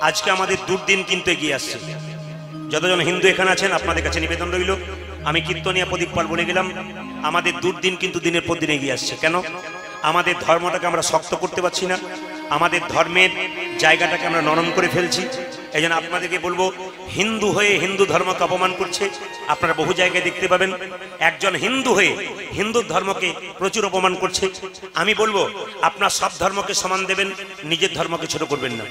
আজকে আমাদের দুর্দিন কিন্তু এগিয়ে আসছে। যতজন হিন্দু এখানে আছেন আপনাদের কাছে নিবেদন রইল, আমি কীর্তনিয়া প্রদীপ পাল বলে গেলাম, আমাদের দুর্দিন কিন্তু দিনের পর দিন এগিয়ে আসছে। কেন? আমাদের ধর্মটাকে আমরা শক্ত করতে পারছি না, আমাদের ধর্মের জায়গাটাকে আমরা নরম করে ফেলছি। এই জন্য আপনাদেরকে বলবো, হিন্দু হয়ে হিন্দু ধর্মকে অপমান করছে। আপনারা বহু জায়গায় দেখতে পাবেন একজন হিন্দু হয়ে হিন্দু ধর্মকে প্রচুর অপমান করছে। আমি বলবো আপনার সব ধর্মকে সমান দেবেন, নিজের ধর্মকে ছোট করবেন না।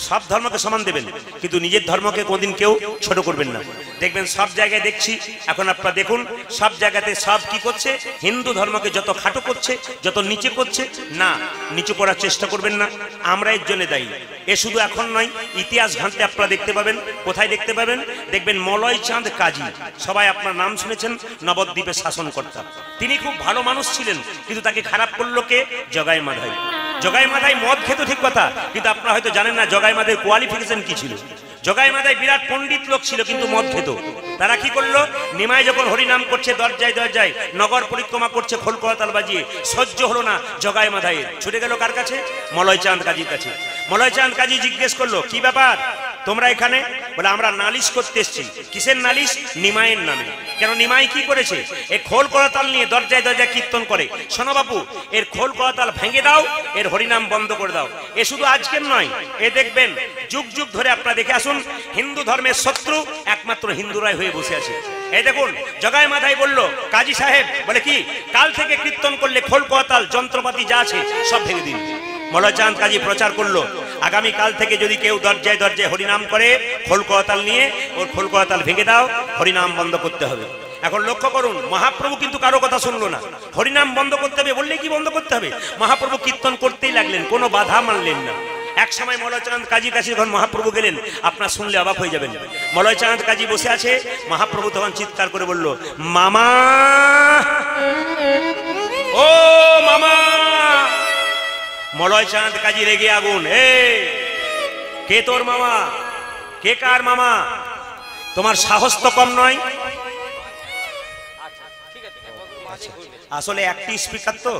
সব ধর্মকে সমান দেবেন, কিন্তু নিজের ধর্মকে কোনদিন কেউ ছোট করবেন না। দেখবেন সব জায়গায় দেখছি, এখন আপনারা দেখুন সব জায়গাতে সব কি করছে, হিন্দু ধর্মকে যত খাটো করছে, যত নিচে করছে। না, নিচু করার চেষ্টা করবেন না, আমরা এর জন্য দায়ী। এ শুধু এখন নয়, ইতিহাস ঘাঁটতে আপনারা দেখতে পাবেন। কোথায় দেখতে পাবেন? দেখবেন মলয় চাঁদ কাজী, সবাই আপনার নাম শুনেছেন, নবদ্বীপের শাসনকর্তা। তিনি খুব ভালো মানুষ ছিলেন, কিন্তু তাকে খারাপ করলো কে? জগাই মাধাই। জগাই মাধাই মদ খেত ঠিক কথা, কিন্তু আপনারা হয়তো জানেন না জগাই মাধাই কোয়ালিফিকেশন কি ছিল। জগাই মাধাই বিরাট পণ্ডিত লোক ছিল, কিন্তু মদ খেত। তারা কি করলো? নিমাই যখন হরিনাম করছে দরজায় দরজায়, নগর পরিক্রমা করছে খোল করতাল বাজিয়ে, সহ্য হলো না জগাই মাধাইয়ের, ছুটে গেল কার কাছে? মলয় চাঁদ কাজীর কাছে। মলয় চাঁদ কাজী জিজ্ঞেস করলো, কি ব্যাপার তোমরা এখানে? বলে আমরা নালিশ করতে এসেছি। কিসের নালিশ? নিমাইয়ের নামে। কেন? নিমাই কি করেছে? এ খোল করতাল নিয়ে দরজায় দরজায় কীর্তন করে। শোনো বাপু, এর খোল করতাল ভেঙে দাও, এর হরিনাম বন্ধ করে দাও। এ শুধু আজকের নয়, এ দেখবেন যুগ যুগ ধরে আপনারা দেখে আসুন, হিন্দু ধর্মের শত্রু একমাত্র হিন্দুরাই হয়ে বসে আছে। এই দেখুন জগাই মাধাই বলল, কাজী সাহেব বলে কি, কাল থেকে কীর্তন করলে খোল করতাল যন্ত্রপাতি যা আছে সব ভেঙে দিন। মলয় চাঁদ কাজী প্রচার করলো, আগামী কাল থেকে যদি কেউ দরজায় দরজায় হরিনাম করে খোল করতাল নিয়ে, ওর খোল করতাল ভেঙে দাও, হরিনাম বন্ধ করতে হবে। এখন লক্ষ্য করুন, মহাপ্রভু কিন্তু কারো কথা শুনলো না। হরিনাম বন্ধ করতে হবে বললে কি বন্ধ করতে হবে? মহাপ্রভু কীর্তন করতেই লাগলেন, কোনো বাধা মানলেন না। এক সময় মলয় চাঁদ কাজীর কাছে যখন মহাপ্রভু গেলেন, আপনার শুনলে অবাক হয়ে যাবেন। মলয় চাঁদ কাজী বসে আছে, মহাপ্রভু তখন চিৎকার করে বলল, মামা, ও মামা। মলয় চাঁদ কাজী রেগে আগুন, এ কে তোর মামা? কে কার মামা? তোমার সাহস তো কম নয়। আসলে একটি স্পিকার তো,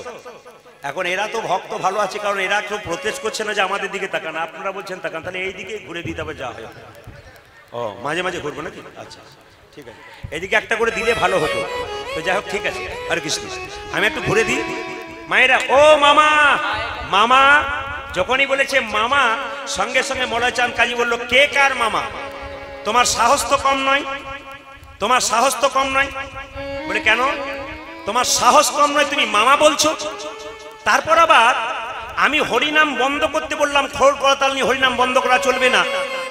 এখন এরা তো ভক্ত ভালো আছে, কারণ এরা কেউ প্রোটেস্ট করছে না যে আমাদের দিকে তাকান, আপনারা বলছেন তাকান, তাহলে এই দিকে ঘুরে দিতে হবে যা হয়। ও মাঝে মাঝে ঘুরবো নাকি? আচ্ছা ঠিক আছে, এদিকে একটা করে দিলে ভালো হতো। তো যাই হোক, ঠিক আছে, হরে কৃষ্ণ। আমি একটু ঘুরে দিই। মায়েরা, ও মামা। মামা যখনই বলেছে মামা, সঙ্গে সঙ্গে মলয় চাঁদ কাজী বলল, কে কার মামা? তোমার সাহস তো কম নয়, তোমার সাহস তো কম নয়। বলে কেন? তোমার সাহস কম নয়, তুমি মামা বলছো? তারপর আবার আমি হরিনাম বন্ধ করতে বললাম, খোল করতাল নিয়ে হরিনাম বন্ধ করা চলবে না।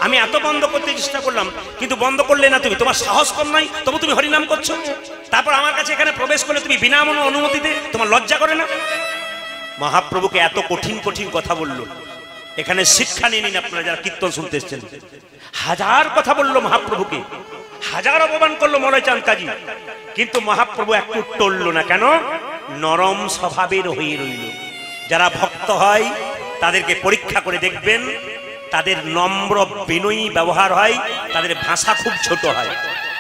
আমি এত বন্ধ করতে চেষ্টা করলাম, কিন্তু বন্ধ করলে না তুমি। তোমার সাহস কম নয়, তবু তুমি হরিনাম করছো। তারপর আমার কাছে এখানে প্রবেশ করলে তুমি বিনা অনুমতিতে, তোমার লজ্জা করে না? মহাপ্রভুকে এত কঠিন কঠিন কথা বললো। এখানে শিক্ষা নিয়ে নিন আপনারা যারা কীর্তন শুনতে এসেছেন। হাজার কথা বললো মহাপ্রভুকে, হাজার অপমান করলো মলয় চাঁদ কাজী, কিন্তু মহাপ্রভু একটু টলল না। কেন? নরম স্বভাবের হয়ে রইল। যারা ভক্ত হয় তাদেরকে পরীক্ষা করে দেখবেন, তাদের নম্র বিনয়ী ব্যবহার হয়, তাদের ভাষা খুব ছোট হয়।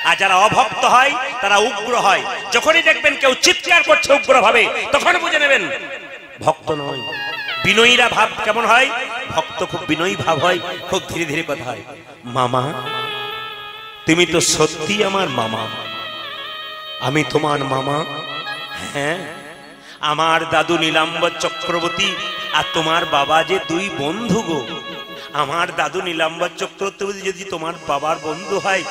আর যারা অভক্ত হয় তারা উগ্র হয়। যখনই দেখবেন কেউ চিৎকার করছে উগ্র ভাবে, তখন বুঝে নেবেন ভক্ত নয়। বিনয়ীরা ভাব কেমন হয়? ভক্ত খুব বিনয়ী ভাব হয়, খুব ধীরে ধীরে কথা হয়। মামা, তুমি তো সত্যি আমার মামা। আমি তোমার মামা? হ্যাঁ, আমার দাদু নীলাম্বর চক্রবর্তী আর তোমার বাবা যে দুই বন্ধু গো। আমার দাদু নীলাম্বর চক্রবর্তী যদি তোমার বাবার বন্ধু হয়,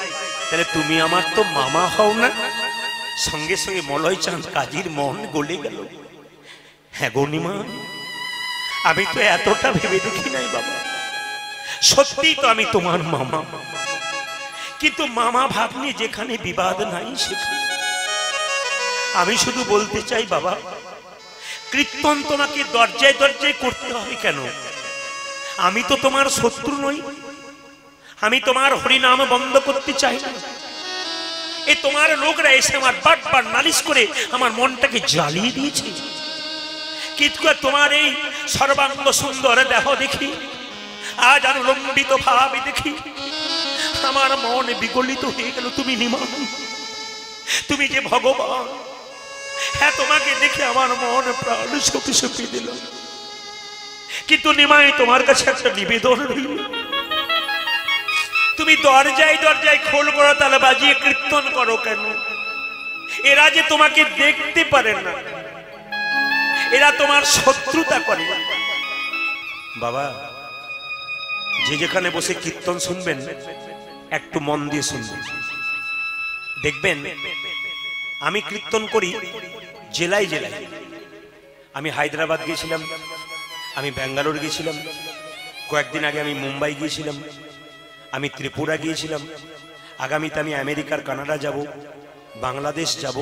তাহলে তুমি আমার তো মামা হও না? সঙ্গে সঙ্গে মলয় চাঁদ কাজীর মন গলে গেল। হ্যাঁ গণিমা, আমি তো এতটা ভেবে দেখি নাই বাবা, সত্যি তো আমি তোমার মামা। কিন্তু মামা ভাগ্নে যেখানে বিবাদ নাই সেখানে। আমি শুধু বলতে চাই বাবা, কীর্তন তোমাকে দরজায় দরজায় করতে হবে কেন? আমি তো তোমার শত্রু নই, আমি তোমার হরিনাম বন্ধ করতে চাই না। এ তোমার লোকরা এসে আমার বারবার নালিশ করে আমার মনটাকে জ্বালিয়ে দিয়েছে। কিন্তু তোমার এই সর্বাঙ্গ সুন্দর দেহ দেখি, আজ আর লম্বিত ভাবে দেখি, আমার মন বিগলিত হয়ে গেল। তুমি নিমান, তুমি যে ভগবান। হ্যাঁ, তোমাকে দেখে আমার মন প্রাণ শোকে শোকে দিল। কিন্তু নিমাই, তোমার কাছে একটা নিবেদন রইল, তুমি দরজায় দরজায় খোল করো তালা বাজিয়ে কীর্তন করো কেন? এরা যে তোমাকে দেখতে পারে না, এরা তোমার শত্রুতা করে। বাবা, যে যেখানে বসে কীর্তন শুনবেন একটু মন দিয়ে শুনবেন, দেখবেন আমি কীর্তন করি জেলায় জেলায়। আমি হায়দ্রাবাদ গিয়েছিলাম, আমি ব্যাঙ্গালোর গিয়েছিলাম, কয়েকদিন আগে আমি মুম্বাই গিয়েছিলাম, আমি ত্রিপুরা গিয়েছিলাম, আগামীতে আমি আমেরিকার কানাডা যাব, বাংলাদেশ যাব,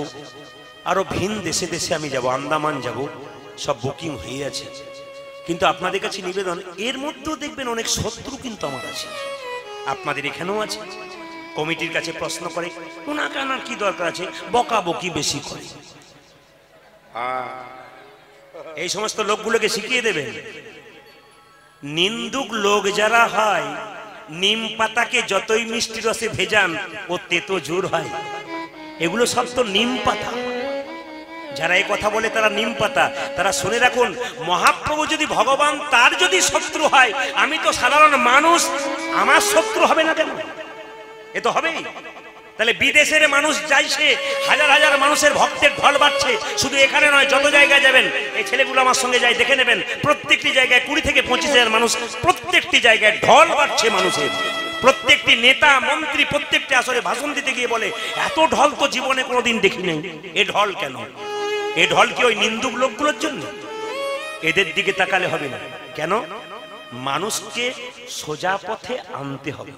আরো ভিন দেশে দেশে আমি যাব, আন্দামান যাব, সব বুকিং হয়ে আছে। কিন্তু আপনাদের কাছে নিবেদন, এর মধ্যেও দেখবেন অনেক শত্রু কিন্তু আমার আছে, আপনাদের এখানেও আছে। কমিটির কাছে প্রশ্ন করে, ওনাকে আনার কি দরকার আছে, বকাবকি বেশি করে। এই সমস্ত লোকগুলোকে শিখিয়ে দেবেন, নিন্দুক লোক যারা হয়, নিম পাতাকে যতই মিষ্টি রসে ভেজান ও তেতো জোর হয়। এগুলো সব তো নিম পাতা। যারা এই কথা বলে তারা নিম পাতা। তারা শুনে রাখুন, মহাপ্রভু যদি ভগবান, তার যদি শত্রু হয়, আমি তো সাধারণ মানুষ, আমার শত্রু হবে না কেন? এ তো হবেই। তাহলে বিদেশের মানুষ যাইছে, হাজার হাজার মানুষের ভক্তের ঢল বাড়ছে। শুধু এখানে নয়, যত জায়গায় যাবেন, এই ছেলেগুলো আমার সঙ্গে যায়, দেখে নেবেন, প্রত্যেকটি জায়গায় 20 থেকে 25,000 মানুষ, প্রত্যেকটি জায়গায় ঢল বাড়ছে মানুষের। প্রত্যেকটি নেতা মন্ত্রী প্রত্যেকটি আসরে ভাষণ দিতে গিয়ে বলে, এত ঢল তো জীবনে কোনোদিন দেখি নাই। এ ঢল কেন? এ ঢল কি ওই নিন্দুক লোকগুলোর জন্য? এদের দিকে তাকালে হবে না। কেন? মানুষকে সোজা পথে আনতে হবে।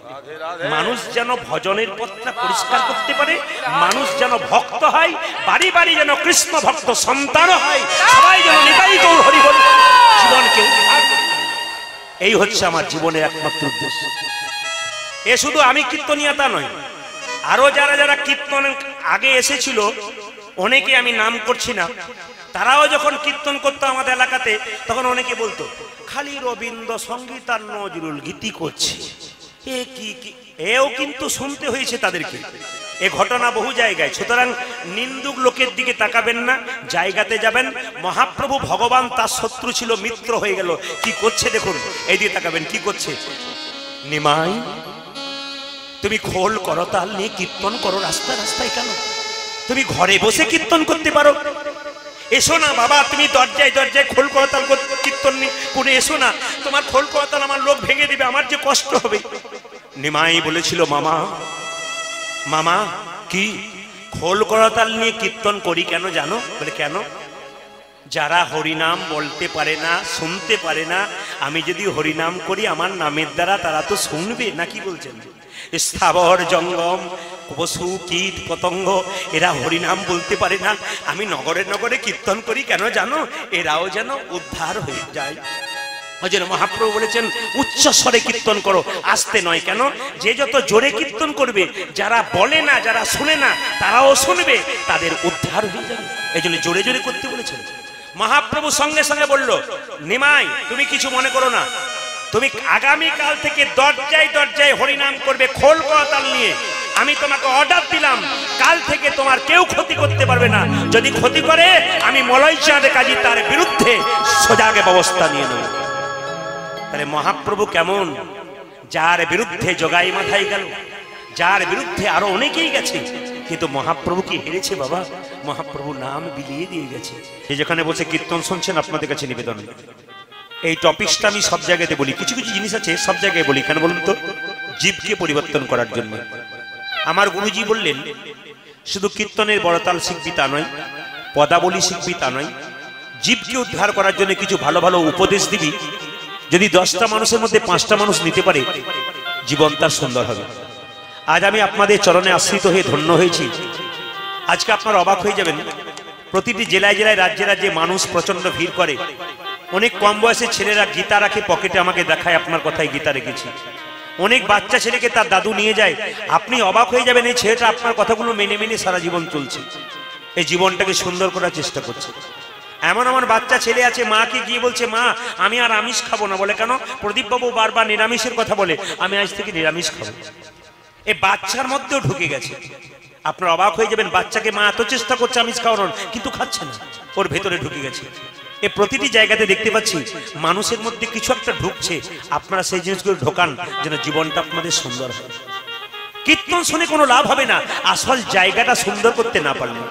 মানুষ যেন ভজনের পথটা পরিষ্কার করতে পারে, মানুষ যেন ভক্ত হয়, বাড়ি বাড়ি যেন কৃষ্ণ ভক্ত সন্তান হয়, সবাই যেন নিতাই গৌর হরি বলে জীবনকে। এই হচ্ছে আমার জীবনের একমাত্র উদ্দেশ্য। এ শুধু আমি কীর্তনিয়া তা নয়, আরো যারা যারা কীর্তন আগে এসেছিল, অনেকে আমি নাম করছি না, তারাও যখন কীর্তন করতো আমাদের এলাকাতে, তখন অনেকে বলতো, খালি রবীন্দ্র সঙ্গীত আর নজরুল গীতি করছে। এ কি? এও কিন্তু শুনতে হয়েছে তাদেরকে। এ ঘটনা বহু জায়গায়। সুতরাং নিন্দুক লোকের দিকে তাকাবেন না, জায়গাতে যাবেন। মহাপ্রভু ভগবান তার শত্রু ছিল, মিত্র হয়ে গেল। কি করছে দেখুন, এই দিয়ে তাকাবেন, কি করছে। নিমাই, তুমি খোল করতাল নিয়ে কীর্তন করো রাস্তায় রাস্তায় কেন? তুমি ঘরে বসে কীর্তন করতে পারো। এসো না বাবা, তুমি দরজায় দরজায় খোল করতাল কীর্তন করে এসো না। তোমার খোল করতাল আমার লোক ভেঙে দিবে, আমার যে কষ্ট হবে। নিমাই বলেছিল, মামা মামা, কি খোল করতাল নিয়ে কীর্তন করি কেন জানো? বলে কেন? যারা হরিনাম বলতে পারে না, শুনতে পারে না, আমি যদি হরিনাম করি আমার নামের দ্বারা তারা তো শুনবে না। কি বলছেন? স্থাবর জঙ্গম পশু কীট পতঙ্গ এরা হরিনাম বলতে পারে না, আমি নগরে নগরে কীর্তন করি কেন জানো? এরাও যেন উদ্ধার হয়ে যায়। ওই জন্য মহাপ্রভু বলেছেন, উচ্চ স্বরে কীর্তন করো, আস্তে নয়। কেন? যে যত জোরে কীর্তন করবে, যারা বলে না, যারা শুনে না, তারাও শুনবে, তাদের উদ্ধার হয়ে যাবে। এই জন্য জোরে জোরে করতে বলেছেন। মহাপ্রভু সঙ্গে সঙ্গে বলল, নিমাই তুমি কিছু মনে করো না, তুমি আগামীকাল থেকে দরজায় দরজায় হরিনাম করবে খোল করতাল নিয়ে। আমি তোমাকে অর্ডার দিলাম, কাল থেকে তোমার কেউ ক্ষতি করতে পারবে না। যদি ক্ষতি করে, আমি মলয় চাঁদ কাজী তার বিরুদ্ধে সোজাগে ব্যবস্থা নিয়ে নেব। তাহলে মহাপ্রভু কেমন? যার বিরুদ্ধে জগাই মাথায় গেল, যার বিরুদ্ধে আরো অনেকেই গেছে, কিন্তু মহাপ্রভু কি হেরেছে বাবা? মহাপ্রভু নাম বিলিয়ে দিয়ে গেছে। যেখানে বসে কীর্তন শুনছেন, আপনাদের কাছে নিবেদন, এই টপিকটা আমি সব জায়গাতে বলি, কিছু কিছু জিনিস আছে সব জায়গায় বলি। কেন বলুন তো? জীবকে পরিবর্তন করার জন্য। আমার গুরুজি বললেন, শুধু কীর্তনের বড়তাল শিখবি তা নয়, পদাবলী শিখবি তা নয়, জীবকে উদ্ধার করার জন্য কিছু ভালো ভালো উপদেশ দিবি। যদি 10টা মানুষের মধ্যে 5টা মানুষ নিতে পারে, জীবন তার সুন্দর হবে। আজ আমি আপনাদের চরণে আশ্রিত হয়ে ধন্য হয়েছি। আজকে আপনারা অবাক হয়ে যাবেন, প্রতিটি জেলায় জেলায় রাজ্যে রাজ্যে মানুষ প্রচন্ড ভিড় করে। অনেক কম বয়সের ছেলেরা গীতা রাখে পকেটে, আমাকে দেখায় আপনার কথায় গীতা রেখেছি। অনেক বাচ্চা ছেলেকে তার দাদু নিয়ে যায়। আপনি অবাক হয়ে যাবেন, এই ছেলেটা আপনার কথাগুলো মেনে মেনে সারা জীবন চলছে, এই জীবনটাকে সুন্দর করার চেষ্টা করছে। এমন এমন বাচ্চা ছেলে আছে, মাকে গিয়ে বলছে, মা আমি আর আমিষ খাবো না। বলে কেন? প্রদীপবাবু বারবার নিরামিষের কথা বলে, আমি আজ থেকে নিরামিষ খাবো। এই বাচ্চার মধ্যেও ঢুকে গেছে। আপনার অবাক হয়ে যাবেন, বাচ্চাকে মা এত চেষ্টা করছে আমিষ খাওয়ানোর, কিন্তু খাচ্ছে না, ওর ভেতরে ঢুকে গেছে। এ প্রতিটি জায়গাতে দেখতে পাচ্ছি মানুষের মধ্যে কিছু একটা ঢুকছে। আপনারা সেই জিনিসগুলো ঢোকান, যেন জীবনটা আপনাদের সুন্দর হয়। কীর্তন শুনে কোনো লাভ হবে না আসল জায়গাটা সুন্দর করতে না পারলে।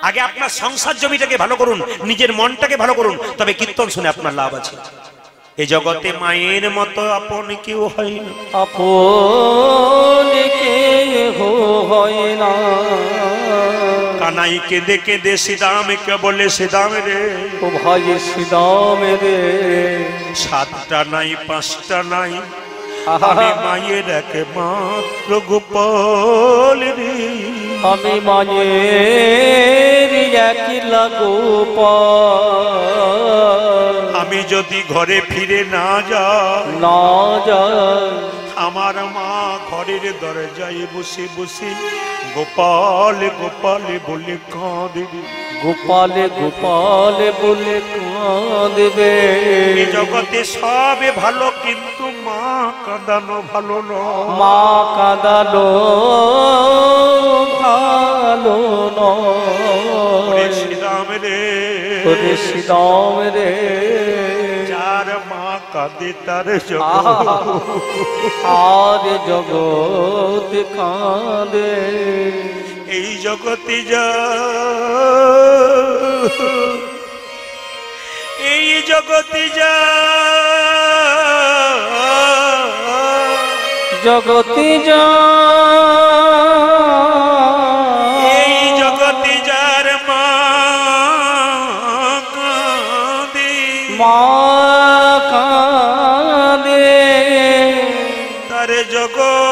আগে আপনার সংসার জমিটাকে ভালো করুন, নিজের মনটাকে ভালো করুন, তবে কীর্তন শুনে আপনার লাভ আছে। এই জগতে মায়ের মতো আপন কেউ হয় না, আপন কেহ হয় না। কানাই কেঁদে কেঁদে শ্রীরামকে বলে শ্রীরাম রে, ও ভাই শ্রীরাম রে, সাতটা নাই পাঁচটা নাই, আমি মায়ের একমাত্র গোপাল রে, আমি মায়ের একলা গোপাল। আমি যদি ঘরে ফিরে না যাই, না যাই, আমার মা ঘরের দরজায় বসে বসে গোপাল গোপাল বলে কাঁদবে, গোপাল গোপাল বলে কাঁদবে। এই জগতে সবে ভালো কিন্তু মা কাঁদানো ভালো নয়, মা কাঁদানো ভালো নয়। শ্রীরাম রে, ওরে শ্রীরাম রে, যার মা কাঁদে তার আর জগৎ কাঁদে। এই জগতে যা, এই জগতে যা, জগতি যা, এই জগতে যার মা কাঁদে, মা কাঁদে, তার জগৎ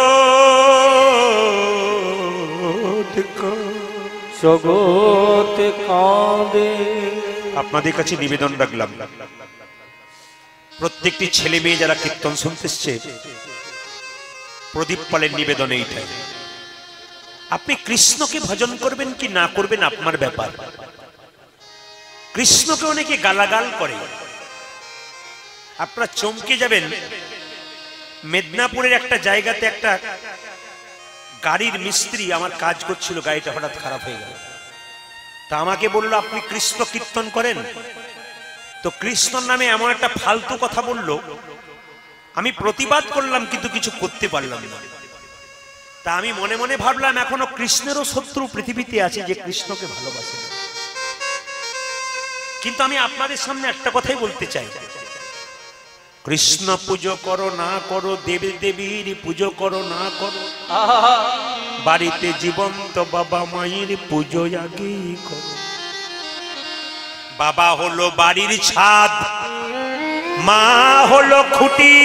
জগৎ কাঁদে। আপনাদের কাছে নিবেদন রাখলাম, প্রত্যেকটি ছেলে মেয়ে যারা কীর্তন শুনতেছে, প্রদীপ পালের নিবেদন এইটাই, আপনি কৃষ্ণকে ভজন করবেন কি না করবেন আপনার ব্যাপার। কৃষ্ণকে অনেকে গালাগাল করে, আপনারা চমকে যাবেন। মেদিনীপুরের একটা জায়গাতে একটা গাড়ির মিস্ত্রি আমার কাজ করছিল, গাড়িটা হঠাৎ খারাপ হয়ে গেল। তা আমাকে বললো আপনি কৃষ্ণ কীর্তন করেন? তো কৃষ্ণর নামে এমন একটা ফালতু কথা বলল, আমি প্রতিবাদ করলাম কিন্তু কিছু করতে পারলাম না। তা আমি মনে মনে ভাবলাম এখনো কৃষ্ণেরও শত্রু পৃথিবীতে আছে যে কৃষ্ণকে ভালোবাসে। কিন্তু আমি আপনাদের সামনে একটা কথাই বলতে চাই, কৃষ্ণ পুজো করো না করো, দেবী দেবীর পুজো করো না করো, বাড়িতে জীবন্ত বাবা মায়ের পুজো আগেই করো। বাবা হলো বাড়ির ছাদ, মা হলো খুঁটি,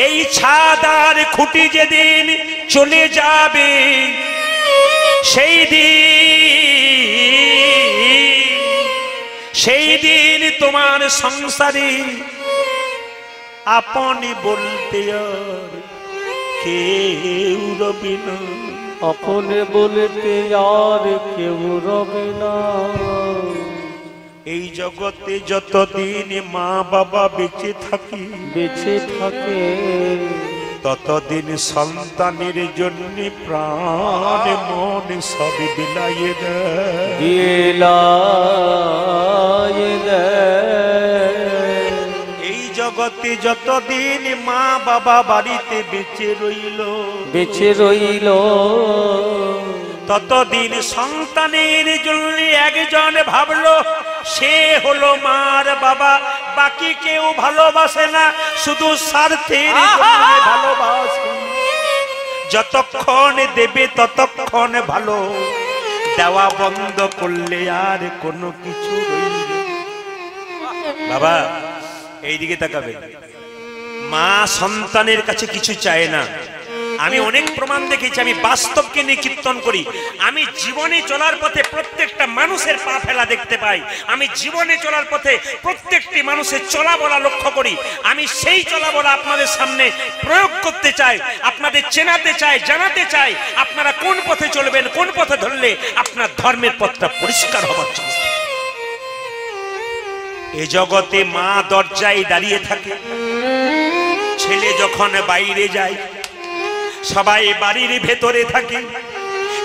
এই ছাদ আর খুঁটি যেদিন চলে যাবে সেই দিন তোমার সংসারে আপনি বলতে আর কেউ রবে না, আপনি বলতে আর কেউ রবে না। এই জগতে যতদিন মা বাবা বেঁচে থাকে, বেঁচে থাকে, ততদিন সন্তানের জন্য প্রাণ মন সব বিলাইয়ে দেয়, বিলাইয়ে দেয়। এই জগতে যতদিন মা বাবা বাড়িতে বেঁচে রইল, বেঁচে রইল, ততদিন সন্তানের জন্য একজন ভাবলো সে হলো মার বাবা, বাকি কেউ ভালোবাসে না, শুধু স্বার্থের জন্য ভালোবাসে। যতক্ষণ দেবে ততক্ষণ ভালো, দেওয়া বন্ধ করলে আর কোনো কিছু রইল না। বাবা এইদিকে তাকাবে, মা সন্তানের কাছে কিছু চায় না। আমি অনেক প্রমাণ দেখেছি, আমি বাস্তবকে নিয়ে কীর্তন করি। আমি জীবনে চলার পথে প্রত্যেকটা মানুষের পা ফেলা দেখতে পাই, আমি জীবনে চলার পথে প্রত্যেকটি মানুষের চলা বলা লক্ষ্য করি। আমি সেই চলা বলা আপনাদের সামনে প্রয়োগ করতে চাই, আপনাদের চেনাতে চাই, জানাতে চাই আপনারা কোন পথে চলবেন, কোন পথে ধরলে আপনার ধর্মের পথটা পরিষ্কার হবার জন্য। এ জগতে মা দরজায় দাঁড়িয়ে থাকে, ছেলে যখন বাইরে যায় সবাই বাড়ির ভেতরে থাকে,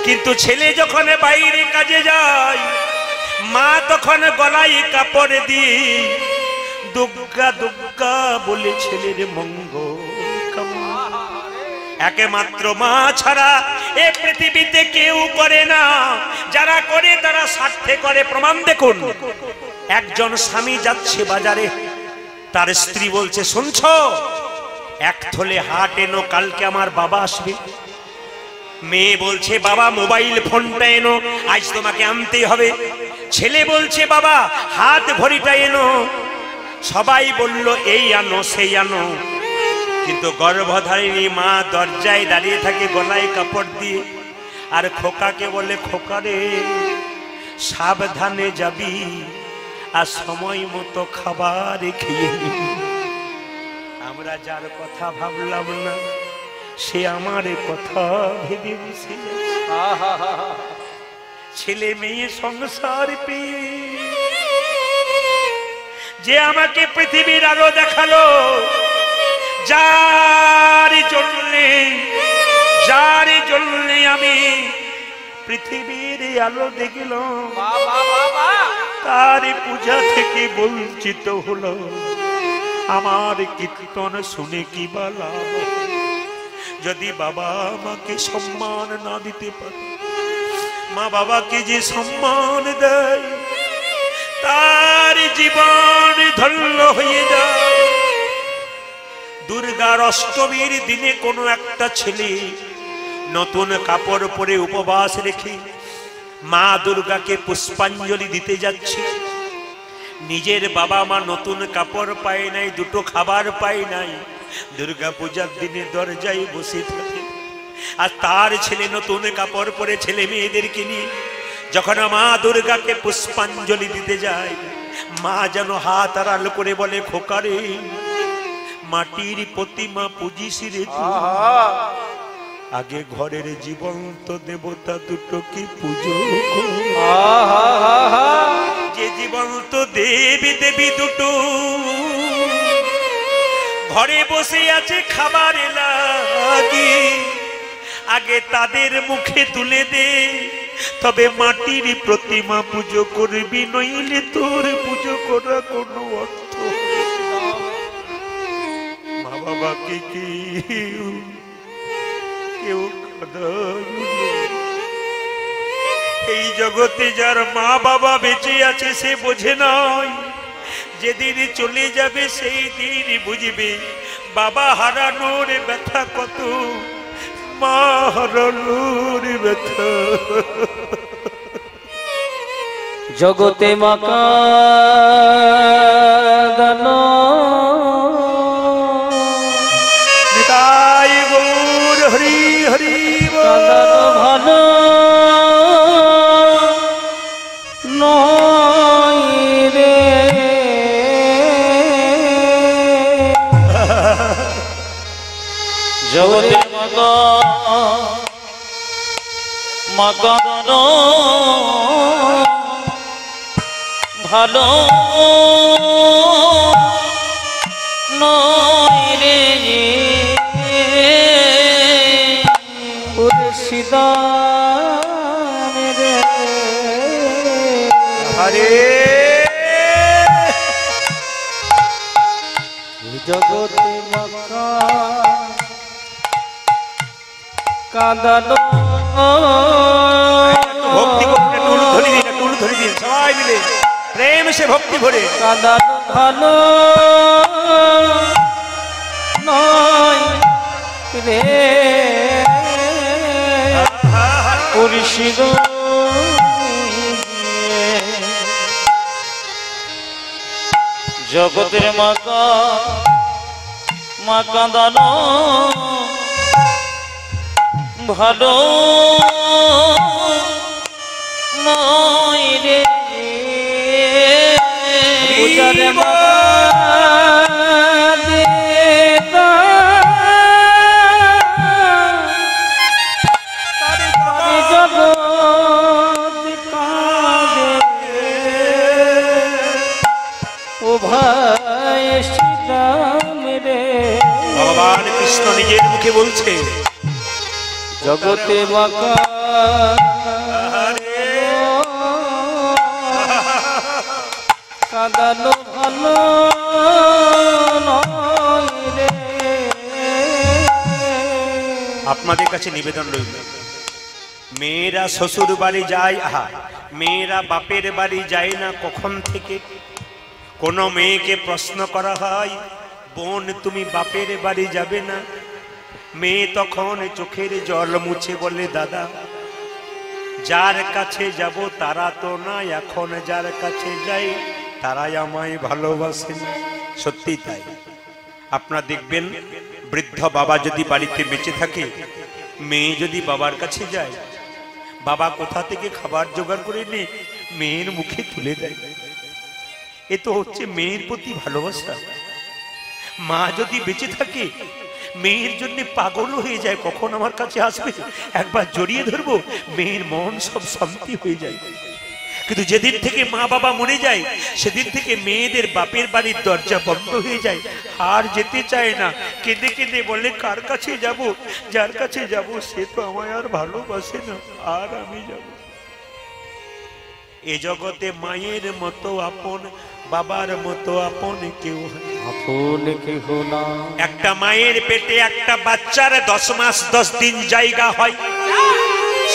কিন্তু ছেলে যখন বাইরে কাজে যায় মা তখন গলায় কাপড় দিয়ে দুগ্গা দুগ্গা বলে ছেলের মঙ্গল কামনা। একমাত্র মা ছাড়া এ পৃথিবীতে কেউ করে না, যারা করে তারা স্বার্থে করে। প্রমাণ দেখুন, একজন স্বামী যাচ্ছে বাজারে, তার স্ত্রী বলছে, শুনছো, এক থলে হাট এনো, কালকে আমার বাবা আসবে। মেয়ে বলছে, বাবা মোবাইল ফোনটা এনো, আজ তোমাকে আনতেই হবে। ছেলে বলছে, বাবা হাত ভরিটা এনো। সবাই বলল এই আনো সেই আনো, কিন্তু গর্ভধারিণী মা দরজায় দাঁড়িয়ে থাকে গলায় কাপড় দিয়ে, আর খোকাকে বলে, খোকা রে সাবধানে যাবি, আর সময় মতো খাবার খেয়ে নিবি। আমরা যার কথা ভাবলাম না, সে আমার কথা ভেবে বসে। ছেলে মেয়ে সংসার পেয়ে যে আমাকে পৃথিবীর আলো দেখালো, যার জন্যে আমি পৃথিবীর আলো দেখলাম, তার পূজা থেকে বঞ্চিত হলো। আমার কীর্তন শুনে কি বলা, যদি বাবা আমাকে সম্মান না দিতে পারে, মা বাবাকে যে সম্মান দেয় তার জীবন ধন্য হয়ে যায়। দুর্গার অষ্টমীর দিনে কোনো একটা ছেলে নতুন কাপড় পরে উপবাস রেখে মা দুর্গাকে পুষ্পাঞ্জলি দিতে যাচ্ছে। নিজের বাবা মা নতুন কাপড় পায় নাই, দুটো খাবার পায় নাই, দুর্গা পূজার দিনে দরজায় বসে থাকে। আর তার ছেলে নতুন কাপড় পরে ছেলে মেয়েদেরকে নিয়ে যখন মা দুর্গাকে পুষ্পাঞ্জলি দিতে যায়, মা যেন হাত আড়াল করে বলে, খোকারে মাটির প্রতিমা পুজিস রে, আগে ঘরের জীবন্ত দেবতা দুটোকে পুজো কর। যে জীবন্ত দেবী দেবী দুটো ঘরে বসে আছে খাবার লাগি, আগে তাদের মুখে তুলে দে, তবে মাটির প্রতিমা পুজো করবি, নইলে তোর পুজো করা কোনো অর্থ। মা বাবাকে কেউ এই জগতে যার মা বাবা বেঁচে আছে সে বোঝে নাই, যেদিন চলে যাবে সেই দিন বুঝবে বাবা হারানোর ব্যথা কত, মা হারানোর ব্যথা। জগতে মা কাঁদানো, নিতাই গৌর হরি হরি কাঁদানো ভালো নয় রে। জগতে মা কাঁদানো ভালো নয় রে, মুর্শিদান রে। হরে জগতে মাকা কাঁদানো, ভক্তি করতে টুল ধরি দিন, টুল ধরি দিন সবাই মিলে প্রেম সে ভক্তি ভরে। কাঁদানো ভালো নয় রে, মুর্শিদ জগতের মা কাঁদানো ভালো নয় রে। পূজারে মা দেতা তারে জগৎ কাঁদে, ও ভাই শ্রীরাম রে। ভগবান কৃষ্ণ নিজের মুখে বলছে, জগতে মাকা কাঁদানো ভালো নয় রে। আপনাদের কাছে নিবেদন রইল, মেয়েরা শ্বশুর বাড়ি যায়, আহা মেয়েরা বাপের বাড়ি যায় না কখন থেকে? কোনো মেয়েকে প্রশ্ন করা হয়, বোন তুমি বাপের বাড়ি যাবে না? মেয়ে তখন চোখের জল মুছে বলে, দাদা যার কাছে যাব তারা তো না, এখন যার কাছে যাই তারাই আমায় ভালোবাসে না। সত্যি তাই। আপনারা দেখবেন বৃদ্ধ বাবা যদি বাড়িতে বেঁচে থাকে, মেয়ে যদি বাবার কাছে যায়, বাবা কোথা থেকে খাবার জোগাড় করে নিয়ে মেয়ের মুখে তুলে দেয়। এ তো হচ্ছে মেয়ের প্রতি ভালোবাসা। মা যদি বেঁচে থাকে, মেয়ের জন্য পাগল হয়ে যায়, কখন আমার কাছে আসবে, একবার জড়িয়ে ধরবো, মেয়ের মন সব শান্তি হয়ে যায়। কিন্তু যেদিন থেকে মা বাবা মরে যায়, সেদিন থেকে মেয়েদের বাপের বাড়ির দরজা বন্ধ হয়ে যায়, আর যেতে চায় না। কেঁদে কেঁদে বলে, কার কাছে যাব? যার কাছে যাব সে তো আমায় আর ভালোবাসে না, আর আমি যাব। এ জগতে মায়ের মতো আপন, বাবার মতো আপন কেউ আপন কেহ না। একটা মায়ের পেটে একটা বাচ্চার 10 মাস 10 দিন জায়গা হয়।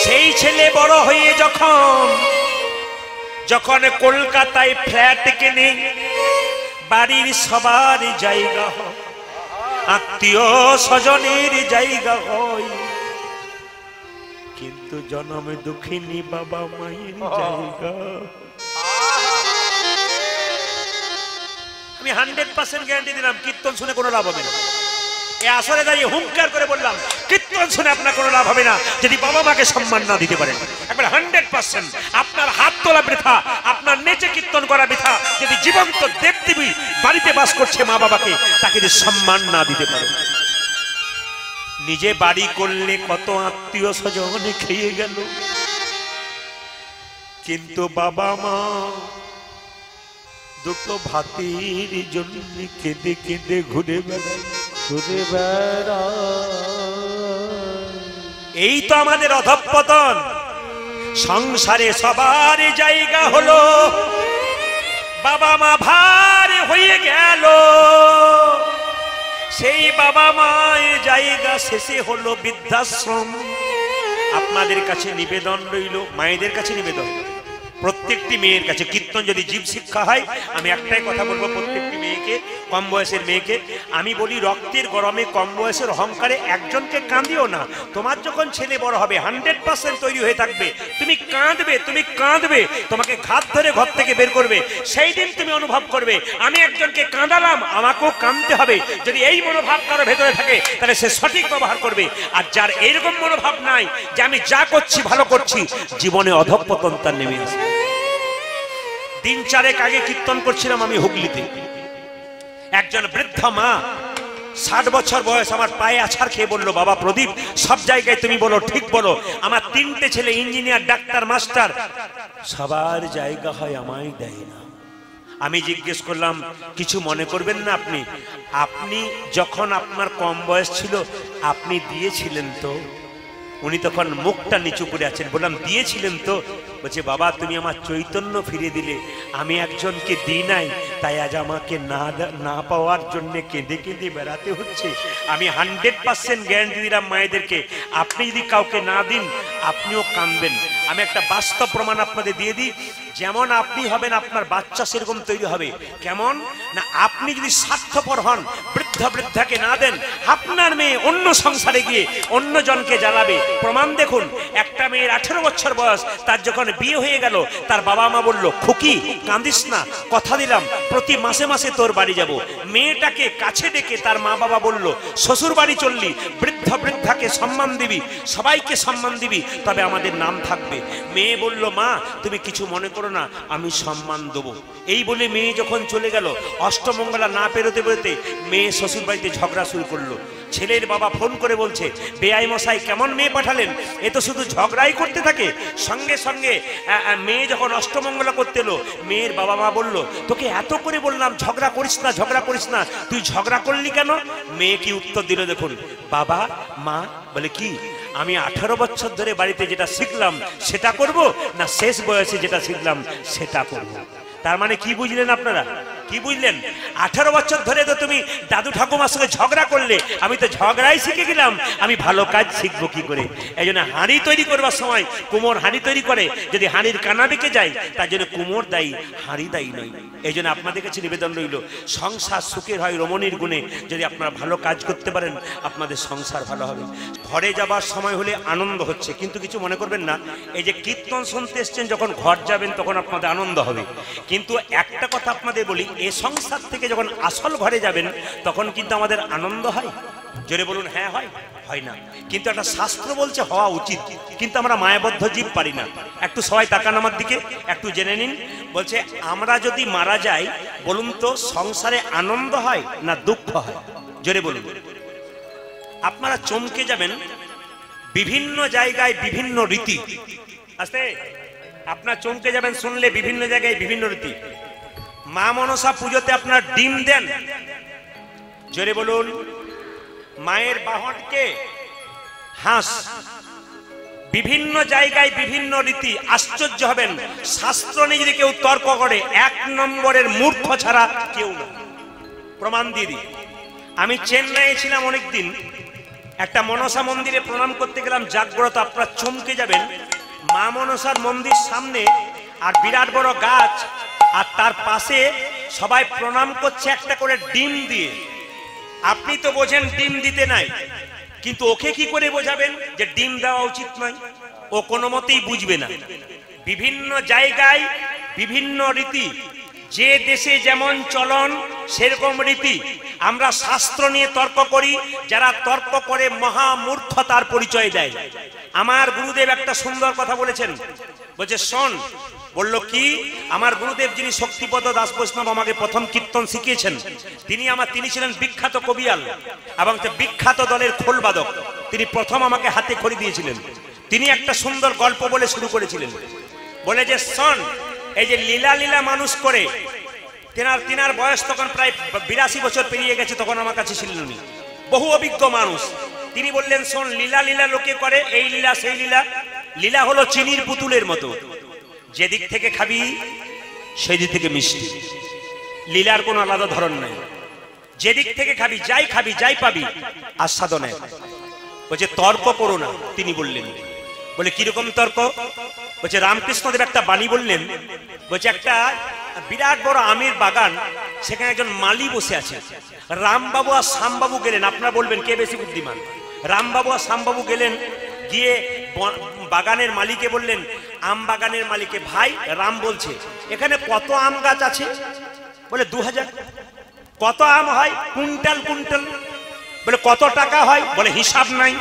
সেই ছেলে বড় হয়ে যখন কলকাতায় ফ্ল্যাট কেনে, বাড়ির সবার জায়গা হয়, আত্মীয় স্বজনের জায়গা হয়, কিন্তু জন্মে দুঃখিনী বাবা মায়ের জায়গা। আমি 100% গ্যারান্টি দিলাম, কীর্তন শুনে কোনো লাভ হবে না। এ আসরে দাঁড়িয়ে হুঙ্কার করে বললাম, কীর্তন শুনে আপনার কোনো লাভ হবে না যদি বাবা মাকে সম্মান না দিতে পারেন। একবার 100% আপনার হাত তোলা বৃথা, আপনার নেচে কীর্তন করা বৃথা যদি জীবন্ত দেবদেবী বাড়িতে বাস করছে মা বাবাকে, তাকে যদি সম্মান না দিতে পারেন। নিজে বাড়ি করলে কত আত্মীয় স্বজন খেয়ে গেল, কিন্তু বাবা মা দুটো ভাতির জন্য কেঁদে কেঁদে ঘুরে বেড়ায়। এই তো আমাদের অধঃপতন। সংসারে সবার জায়গা হলো, বাবা মা ভার হয়ে গেল। সেই বাবা মায়ের জায়গা শেষে হলো বৃদ্ধাশ্রম। আপনাদের কাছে নিবেদন রইল, মায়েদের কাছে নিবেদন, প্রত্যেকটি মেয়ের কাছে। কীর্তন যদি জীব শিক্ষা হয়, আমি একটাই কথা বলবো প্রত্যেকটি মেয়েকে, কম বয়সের মেয়েকে আমি বলি, রক্তের গরমে কম বয়সের অহংকারে একজনকে কাঁদিও না। তোমার যখন ছেলে বড় হবে 100% তৈরি হয়ে থাকবে, তুমি কাঁদবে, তোমাকে ঘাত ধরে ঘর থেকে বের করবে। সেই দিন তুমি অনুভব করবে, আমি একজনকে কাঁদালাম, আমাকেও কাঁদতে হবে। যদি এই মনোভাব কারো ভেতরে থাকে, তাহলে সে সঠিক ব্যবহার করবে। আর যার এইরকম মনোভাব নাই যে আমি যা করছি ভালো করছি, জীবনে অধঃপতন তার নেমে আসে। দিন 4 আগে কীর্তন করছিলাম আমি হুগলিতে। একজন বৃদ্ধ মা, 60 বছর বয়স, আমার পায়ে আছাড় খেয়ে বলল, বাবা প্রদীপ, সব জায়গায় তুমি বলো, ঠিক বলো, আমার 3টে ছেলে ইঞ্জিনিয়ার, ডাক্তার, মাস্টার, সবার জায়গা হয়, আমায় দেয় না। আমি জিজ্ঞেস করলাম, কিছু মনে করবেন না আপনি যখন আপনার কম বয়স ছিল আপনি দিয়েছিলেন তো? উনি তখন মুখটা নিচু করে আছেন। বললাম, দিয়েছিলেন তো? বলছে, বাবা তুমি আমার চৈতন্য ফিরে দিলে, আমি একজনকে দিই নাই, তাই আজ আমাকে না পাওয়ার জন্য কেঁদে কেঁদে বেড়াতে হচ্ছে। আমি 100% গ্যারান্টি দিলাম মায়েদেরকে, আপনি যদি কাউকে না দিন আপনিও কাঁদবেন। আমি একটা বাস্তব প্রমাণ আপনাদের দিয়ে দিই। যেমন আপনি হবেন, আপনার বাচ্চা সেরকম তৈরি হবে। কেমন না, আপনি যদি স্বার্থপর হন, বৃদ্ধাকে না দেন, আপনার মেয়ে অন্য সংসারে গিয়ে অন্য জনকে জ্বালাবে। প্রমাণ দেখুন, একটা মেয়ের 18 বছর বয়স, তার যখন বিয়ে হয়ে গেল, তার বাবা মা বলল, খুকি কাঁদিস না, কথা দিলাম প্রতি মাসে মাসে তোর বাড়ি যাব। মেয়েটাকে কাছে ডেকে তার মা বাবা বলল, শ্বশুর বাড়ি চললি, বৃদ্ধাকে সম্মান দিবি, সবাইকে সম্মান দিবি, তবে আমাদের নাম থাকবে। মেয়ে বলল, মা তুমি কিছু মনে করো না, আমি সম্মান দেবো। এই বলে মেয়ে যখন চলে গেল, অষ্টমঙ্গলা না পেরোতে পেরোতে মেয়ে শ্বশুর বাড়িতে ঝগড়া শুরু করলো। ছেলের বাবা ফোন করে বলছে, বেআই মশাই কেমন মেয়ে পাঠালেন, এ তো শুধু ঝগড়াই করতে থাকে। সঙ্গে সঙ্গে মেয়ে যখন অষ্টমঙ্গলা করতে এলো, মেয়ের বাবা মা বলল, তোকে এত করে বললাম ঝগড়া করিস না, তুই ঝগড়া করলি কেন? মেয়ে কি উত্তর দিল দেখুন, বাবা মা বলে, কি আমি 18 বছর ধরে বাড়িতে যেটা শিখলাম সেটা করব, না শেষ বয়সে যেটা শিখলাম সেটা করব? তার মানে কি বুঝলেন আপনারা? কি বুঝলেন? 18 বছর ধরে তো তুমি দাদু ঠাকুমার সঙ্গে ঝগড়া করলে, আমি তো ঝগড়াই শিখে গেলাম, আমি ভালো কাজ শিখবো কি করে? এই জন্য হাঁড়ি তৈরি করবার সময় কুমোর হাঁড়ি তৈরি করে, যদি হাঁড়ির কানা বেঁকে যায় তার জন্য কুমোর দায়ী, হাঁড়ি দায়ী নয়। এই জন্য আপনাদের কাছে নিবেদন রইল, সংসার সুখের হয় রমণীর গুণে। যদি আপনারা ভালো কাজ করতে পারেন আপনাদের সংসার ভালো হবে। ঘরে যাবার সময় হলে আনন্দ হচ্ছে, কিন্তু কিছু মনে করবেন না, এই যে কীর্তন শুনতে এসছেন, যখন ঘর যাবেন তখন আপনাদের আনন্দ হবে। কিন্তু একটা কথা আপনাদের বলি, এ সংসার থেকে যখন আসল ঘরে যাবেন তখন কিন্তু আমাদের আনন্দ হয়। জোরে বলুন, হ্যাঁ হয়? হয় না। কিন্তু একটা শাস্ত্র বলছে হওয়া উচিত, কিন্তু আমরা মায়াবদ্ধ জীব পারি না। একটু সবাই তাকান আমার দিকে, একটু জেনে নিন। বলছে আমরা যদি মারা যাই, বলুন তো সংসারে আনন্দ হয় না দুঃখ হয়? জোরে বলুন। আপনারা চমকে যাবেন, বিভিন্ন জায়গায় বিভিন্ন রীতি। আস্তে, আপনার চমকে যাবেন শুনলে, বিভিন্ন জায়গায় বিভিন্ন রীতি। মা মনসা পুজোতে আপনার ডিম দেন? জোরে বলুন। মায়ের বাহনকে হাঁস। বিভিন্ন জায়গায় বিভিন্ন রীতি। আশ্চর্য হবেন, শাস্ত্র নিয়ে যদি কেউ তর্ক করে, 1 নম্বরের মূর্খ ছাড়া কেউ না। প্রমাণ দিয়ে দিই। আমি চেন্নাইয়ে ছিলাম অনেকদিন, একটা মনসা মন্দিরে প্রণাম করতে গেলাম, জাগ্রত। আপনারা চমকে যাবেন, মা মনসার মন্দির সামনে আর বিরাট বড় গাছ, আর তার পাশে সবাই প্রণাম করছে একটা করে ডিম দিয়ে। আপনি তো বোঝেন ডিম দিতে নাই, কিন্তু ওকে কি করে বোঝাবেন যে ডিম দেওয়া উচিত নয়? ও কোনো মতেই বুঝবে না। বিভিন্ন জায়গায় বিভিন্ন রীতি, যে দেশে যেমন চলন সেরকম রীতি। আমরা শাস্ত্র নিয়ে তর্ক করি, যারা তর্ক করে মহামূর্খতার পরিচয় দেয়। আমার গুরুদেব একটা সুন্দর কথা বলেছেন, বলছে শোন। বলল কি? আমার গুরুদেব যিনি শক্তিপদ দাস বৈষ্ণব আমাকে প্রথম কীর্তন শিখিয়েছেন, তিনি ছিলেন বিখ্যাত কবিয়াল এবং বিখ্যাত দলের খোলবাদক। তিনি প্রথম আমাকে হাতে খড়ি দিয়েছিলেন। তিনি একটা সুন্দর গল্প বলে শুরু করেছিলেন, বলে যে শোন, এই যে লীলা লীলা মানুষ করে, তেনার বয়স তখন প্রায় 82 বছর পেরিয়ে গেছে, তখন আমার কাছে ছিলেন উনি, বহু অভিজ্ঞ মানুষ। তিনি বললেন শোন, লীলা লীলা লোকে করে, এই লীলা সেই লীলা। লীলা হলো চিনির পুতুলের মতো, যেদিক থেকে খাবি সেই দিক থেকে মিষ্টি। লীলার কোনো আলাদা ধরন নাই, যেদিক থেকে খাবি যাই পাবি আস্বাদনে। বলছে তর্ক করো না, তিনি বললেন। বলে কিরকম তর্ক? বলছে রামকৃষ্ণদেব একটা বাণী বললেন, বলছে একটা বিরাট বড় আমের বাগান, সেখানে একজন মালি বসে আছে। রামবাবু আর শ্যামবাবু গেলেন। আপনারা বলবেন কে বেশি বুদ্ধিমান? রামবাবু আর শ্যামবাবু গেলেন, গিয়ে বাগানের মালিকে বললেন, আম বাগানের মালিকে, ভাই রাম বলছে এখানে কত আম গাছ আছে? বলে 2000। কত আম হয়? Quintal quintal. বলে কত টাকা হয়? বলে হিসাব নাই।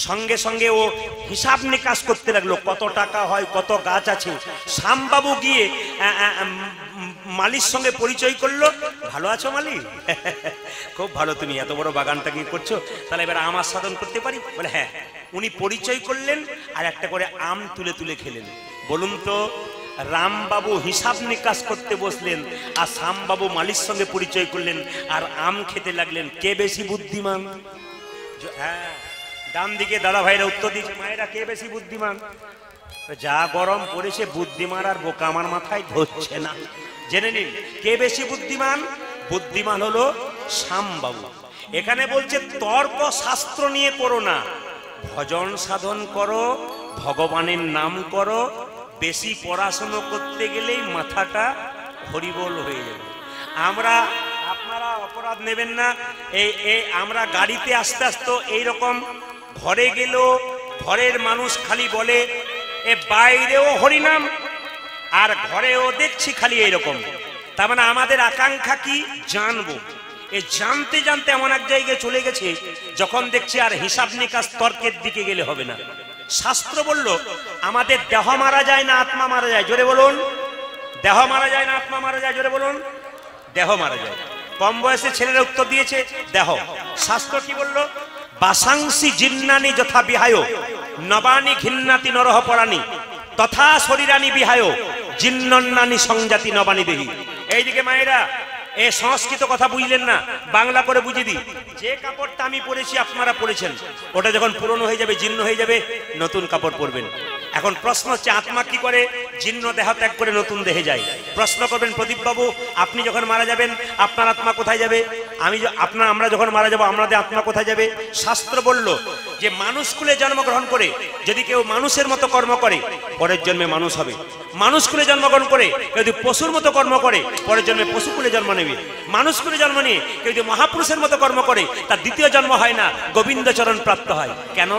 সঙ্গে সঙ্গে ও হিসাব নিকাশ করতে লাগলো, কত টাকা হয়, কত গাছ আছে। শ্যামবাবু গিয়ে মালির সঙ্গে পরিচয় করলো। ভালো আছো মালি? খুব ভালো, তুমি এত বড় বাগানটা কি করছো, তাহলে এবার আম আস্বাদন করতে পারি? বলে হ্যাঁ। উনি পরিচয় করলেন আর একটা করে আম তুলে তুলে খেলেন। বলুন তো, রামবাবু হিসাব নিকাশ করতে বসলেন আর শ্যামবাবু মালির সঙ্গে পরিচয় করলেন আর আম খেতে লাগলেন, কে বেশি বুদ্ধিমান? হ্যাঁ, ডান দিকে দাদা ভাইরা উত্তর দিচ্ছে, মায়েরা কে বেশি বুদ্ধিমান? যা গরম পড়েছে, বুদ্ধিমান আর বোকা আমার মাথায় ধরছে না। জেনে নিন কে বেশি বুদ্ধিমান। বুদ্ধিমান হলো শ্যামবাবু। এখানে বলছে তর্ক শাস্ত্র নিয়ে করো না, ভজন সাধন করো, ভগবানের নাম করো। বেশি পড়াশোনা করতে গেলেই মাথাটা হরিবোল হয়ে যাবে। আপনারা অপরাধ নেবেন না, আমরা গাড়িতে আস্তে আস্তে এইরকম ঘরে গেল, ঘরের মানুষ খালি বলে এ বাইরেও হরিনাম আর ঘরেও দেখছি খালি এইরকম। তার মানে আমাদের আকাঙ্ক্ষা কি? জানবো। এই জানতে জানতে এমন এক জায়গায় চলে গেছে, যখন দেখছি আর হিসাব নিকাশ তর্কের দিকে গেলে হবে না। শাস্ত্র বলল আমাদের দেহ মারা যায় না আত্মা মারা যায়? জোরে বলুন। দেহ মারা যায় না আত্মা মারা যায়? জোরে বলুন। দেহ মারা যায়। কম বয়সে ছেলেরা উত্তর দিয়েছে দেহ। শাস্ত্র কি বলল? বাসাংসি জিন্নানি যথা বিহায় নবানি ঘিন্নাতি নরহ পরাণী তথা শরীরানি বিহায় জিন্নন্নানি সংজাতি নবানি দেহি। এইদিকে মায়েরা, এ সংস্কৃত কথা বুঝলেন না, বাংলা করে বুঝিয়ে দিই। যে কাপড়টা আমি পরেছি আপনারা পরেছেন, ওটা যখন পুরনো হয়ে যাবে, জীর্ণ হয়ে যাবে, নতুন কাপড় পরবেন। এখন প্রশ্ন হচ্ছে আত্মা কি করে? জীর্ণ দেহ ত্যাগ করে নতুন দেহে যায়। প্রশ্ন করবেন প্রদীপ বাবু, আপনি যখন মারা যাবেন আপনার আত্মা কোথায় যাবে? আমরা যখন মারা যাব আমাদের আত্মা কোথায় যাবে? শাস্ত্র বলল যে মানুষ কুলে জন্মগ্রহণ করে যদি কেউ মানুষের মতো কর্ম করে পরের জন্মে মানুষ হবে, মানুষ কুলে জন্মগ্রহণ করে কেউ যদি পশুর মতো কর্ম করে পরের জন্মে পশু কুলে জন্ম নেবে, মানুষ কুলে জন্ম নিয়ে কেউ যদি মহাপুরুষের মতো কর্ম করে তার দ্বিতীয় জন্ম হয় না, গোবিন্দচরণ প্রাপ্ত হয়। কেন?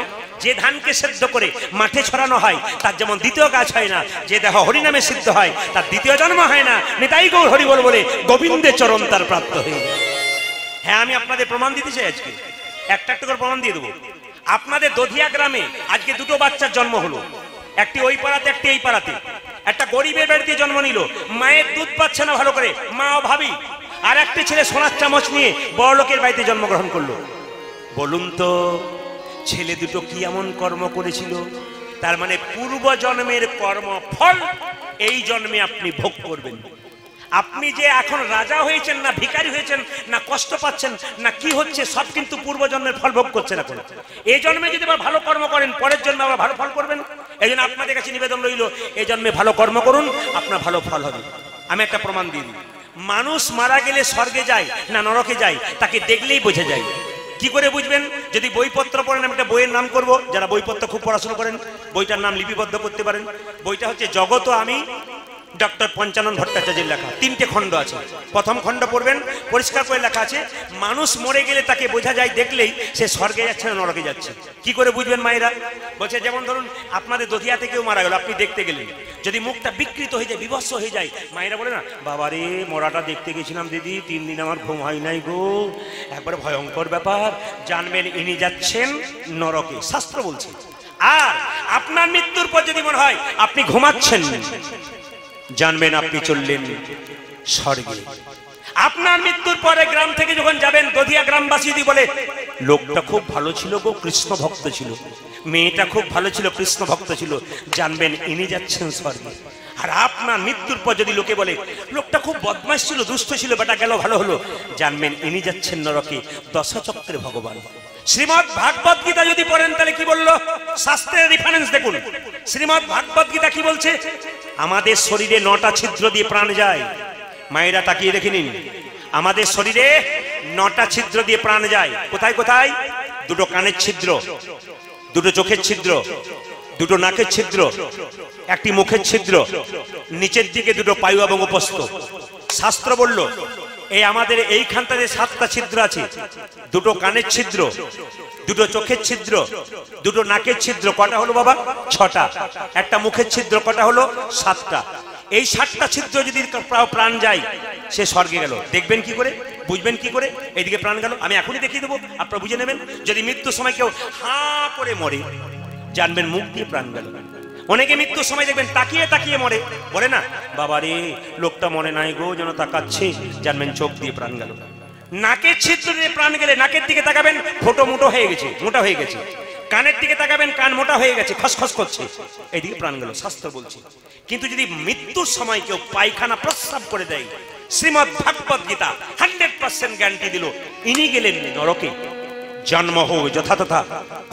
যে ধানকে সেদ্ধ করে মাঠে ছড়ানো হয় তার যেমন দ্বিতীয় গাছ হয় না, যে দেহ হরিনামে সিদ্ধ হয় তার দ্বিতীয় জন্ম হয় না, নিতাই গৌর হরি বল বলে গোবিন্দের চরণ তার প্রাপ্ত হয়ে যায়। হ্যাঁ, আমি আপনাদের প্রমাণ দিতে চাই, আজকে একটা একটা করে প্রমাণ দিয়ে দেবো। আপনাদের দধিয়া গ্রামে আজকে দুটো বাচ্চার জন্ম হলো, একটি ওই পাড়াতে একটি এই পাড়াতে। একটা গরিবের বাড়িতে জন্ম নিল, মায়ের দুধ পাচ্ছে না ভালো করে, মা ভাবি, আর একটি ছেলে সোনার চামচ নিয়ে বড় লোকের বাড়িতে জন্মগ্রহণ করলো। বলুন তো ছেলে দুটো কি এমন কর্ম করেছিল? তার মানে পূর্ব জন্মের কর্ম ফল এই জন্মে আপনি ভোগ করবেন। আপনি যে এখন রাজা হয়েছেন না ভিখারি হয়েছেন না কষ্ট পাচ্ছেন না কি হচ্ছে, সব কিন্তু পূর্ব জন্মের ফল ভোগ করছেন এখন। এই জন্মে যদি আবার ভালো কর্ম করেন পরের জন্মে আবার ভালো ফল করবেন। এই জন্য আপনাদের কাছে নিবেদন রইল, এই জন্মে ভালো কর্ম করুন, আপনার ভালো ফল হবে। আমি একটা প্রমাণ দিয়ে দিই। মানুষ মারা গেলে স্বর্গে যায় না নরকে যায় তাকে দেখলেই বোঝা যায়। কি করে বুঝবেন? যদি বইপত্র পড়েন, আমি একটা বইয়ের নাম করব, যারা বইপত্র খুব পড়াশোনা করেন বইটার নাম লিপিবদ্ধ করতে পারেন। বইটা হচ্ছে জগত আমি, ডক্টর পঞ্চানন ভট্টাচার্যের লেখা। 3টে খণ্ড আছে। প্রথম খণ্ড পড়বেন, পরিষ্কার করে লেখা আছে মানুষ মরে গেলে তাকে বোঝা যায় দেখলেই সে স্বর্গে যাচ্ছে না নরকে যাচ্ছে। কি করে বুঝবেন মায়েরা? বলছে যেমন ধরুন আপনাদের দধিয়াতে কেউ মারা গেল, আপনি দেখতে গেলেন, যদি মুখটা বিকৃত হয়ে যায় বিভৎস হয়ে যায়, মায়েরা বলে না, বাবারে মরাটা দেখতে গেছিলাম দিদি, 3 দিন আমার ঘুম হয় নাই গো, একবারে ভয়ঙ্কর ব্যাপার, জানবেন ইনি যাচ্ছেন নরকে, শাস্ত্র বলছে। আর আপনার মৃত্যুর পর যদি মনে হয় আপনি ঘুমাচ্ছেন, জানবেন আপনি চললেন স্বর্গে। আপনার মৃত্যুর পরে গ্রাম থেকে যখন যাবেন, দধিয়া গ্রামবাসী যদি বলে লোকটা খুব ভালো ছিল গো, কৃষ্ণ ভক্ত ছিল, মেয়েটা খুব ভালো ছিল, কৃষ্ণ ভক্ত ছিল, জানবেন ইনি যাচ্ছেন স্বর্গে। আর আপনার মৃত্যুর পর যদি লোকে বলে লোকটা খুব বদমাশ ছিল, দুষ্ট ছিল, বেটা গেল ভালো হলো, জানবেন ইনি যাচ্ছেন নরকে, দশচক্রে ভগবান। শ্রীমদ ভাগবত গীতা যদি পড়েন তাহলে কি বললো? শাস্ত্রের রেফারেন্স দেখুন। শ্রীমদ ভাগবত গীতা কি বলছে? আমাদের শরীরে 9টা ছিদ্র দিয়ে প্রাণ যায়। মায়েরা তাকিয়ে দেখে নিন, আমাদের শরীরে 9টা ছিদ্র দিয়ে প্রাণ যায়। কোথায় কোথায়? 2টো কানের ছিদ্র, 2টো চোখের ছিদ্র, 2টো নাকের ছিদ্র, 1টি মুখের ছিদ্র, নিচের দিকে 2টো পায়ু এবং উপস্থ। শাস্ত্র বলল এই আমাদের এইখানটাতে 7টা ছিদ্র আছে। 2টো কানের ছিদ্র, 2টো চোখের ছিদ্র, 2টো নাকের ছিদ্র, কটা হলো বাবা? 6টা। একটা মুখের ছিদ্র, কটা হলো? 7টা। এই 7টা ছিদ্র যদি প্রাণ যায় সে স্বর্গে গেল। দেখবেন কি করে, বুঝবেন কি করে এইদিকে প্রাণ গেল? আমি এখনই দেখিয়ে দেবো, আপনারা বুঝে নেবেন। যদি মৃত্যুর সময় কেউ হাঁ করে মরে, জানবেন মুখ দিয়ে প্রাণ গেল। অনেকে মৃত্যুর সময় দেখবেন তাকিয়ে তাকিয়ে মরে, বলে না বাবারে লোকটা মনে নাই গো, যেন তাকাচ্ছে, জানবেন চোখ দিয়ে প্রাণ গেল। নাকের ছিদ্র দিয়ে প্রাণ গেলে নাকের দিকে তাকাবেন, ফোটো মোটো হয়ে গেছে, মোটা হয়ে গেছে। কানের দিকে তাকাবেন, কান মোটা হয়ে গেছে, খসখস করছে, এইদিকে প্রাণ গেল, শাস্ত্র বলছে। কিন্তু যদি মৃত্যুর সময় কেউ পায়খানা প্রস্রাব করে দেয়, শ্রীমদ ভাগবত গীতা 100% গ্যারান্টি দিল ইনি গেলেন নরকে। জন্ম হোক যথাতথা,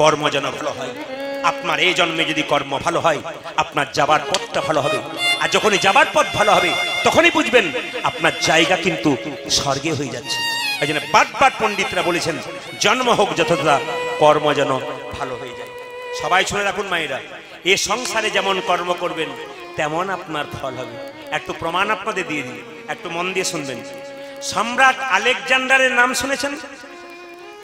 কর্ম যেন ভালো হয়। আপনার এই জন্মে যদি কর্ম ভালো হয় আপনার যাবার পথটা ভালো হবে। আর যখনই যাবার পথ ভালো হবে তখনই বুঝবেন আপনার জায়গা কিন্তু স্বর্গে হয়ে যাচ্ছে। এই জন্য বারবার পণ্ডিতরা বলেছেন জন্ম হোক যথাযথা, কর্ম যেন ভালো হয়ে যায়। সবাই শুনে রাখুন মায়েরা, এ সংসারে যেমন কর্ম করবেন তেমন আপনার ফল হবে। একটু প্রমাণ আপনাদের দিয়ে দিই, একটু মন দিয়ে শুনবেন। সম্রাট আলেকজান্ডারের নাম শুনেছেন?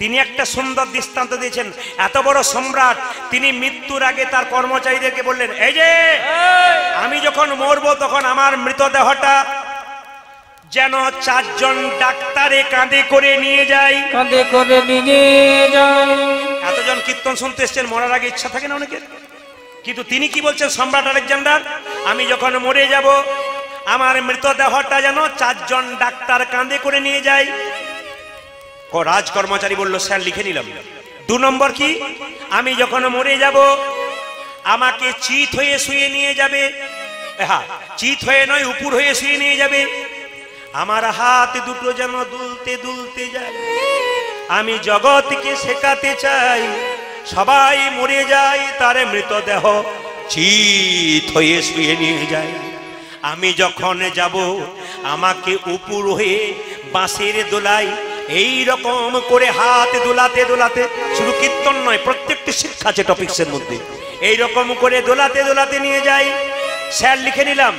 তিনি একটা সুন্দর দৃষ্টান্ত দিয়েছেন। এত বড় সম্রাট, তিনি মৃত্যুর আগে তার কর্মচারীদেরকে বললেন, এই যে আমি যখন মরবো তখন আমার মৃতদেহটা যেন 4 জন ডাক্তারে কাঁধে করে নিয়ে যায়, কাঁধে করে নিয়ে যায়। এতজন কীর্তন শুনতে এসছেন, মরার আগে ইচ্ছা থাকে না অনেকের, কিন্তু তিনি কি বলছেন সম্রাট আলেকজান্ডার, আমি যখন মরে যাব আমার মৃতদেহটা যেন 4 জন ডাক্তার কাঁধে করে নিয়ে যায়। রাজ কর্মচারী বলল, স্যার লিখে নিলাম। 2 নম্বর কি, আমি যখন মরে যাব আমাকে চিত হয়ে শুয়ে নিয়ে যাবে, হ্যাঁ চিত হয়ে নয় উপর হয়ে শুয়ে নিয়ে যাবে, আমার হাত দুটো যেন দুলতে দুলতে যায়। আমি জগৎকে শেখাতে চাই সবাই মরে যায়, তার মৃতদেহ চিত হয়ে শুয়ে নিয়ে যায়। আমি যখন যাব আমাকে উপর হয়ে বাঁশের দোলায় এই রকম করে হাত দোলাতে দোলাতে, শুধু কীর্তন নয়, প্রত্যেকটি শিক্ষা আছে টপিক্সের মধ্যে, এই রকম করে দোলাতে দোলাতে নিয়ে যাই। স্যার লিখে নিলাম,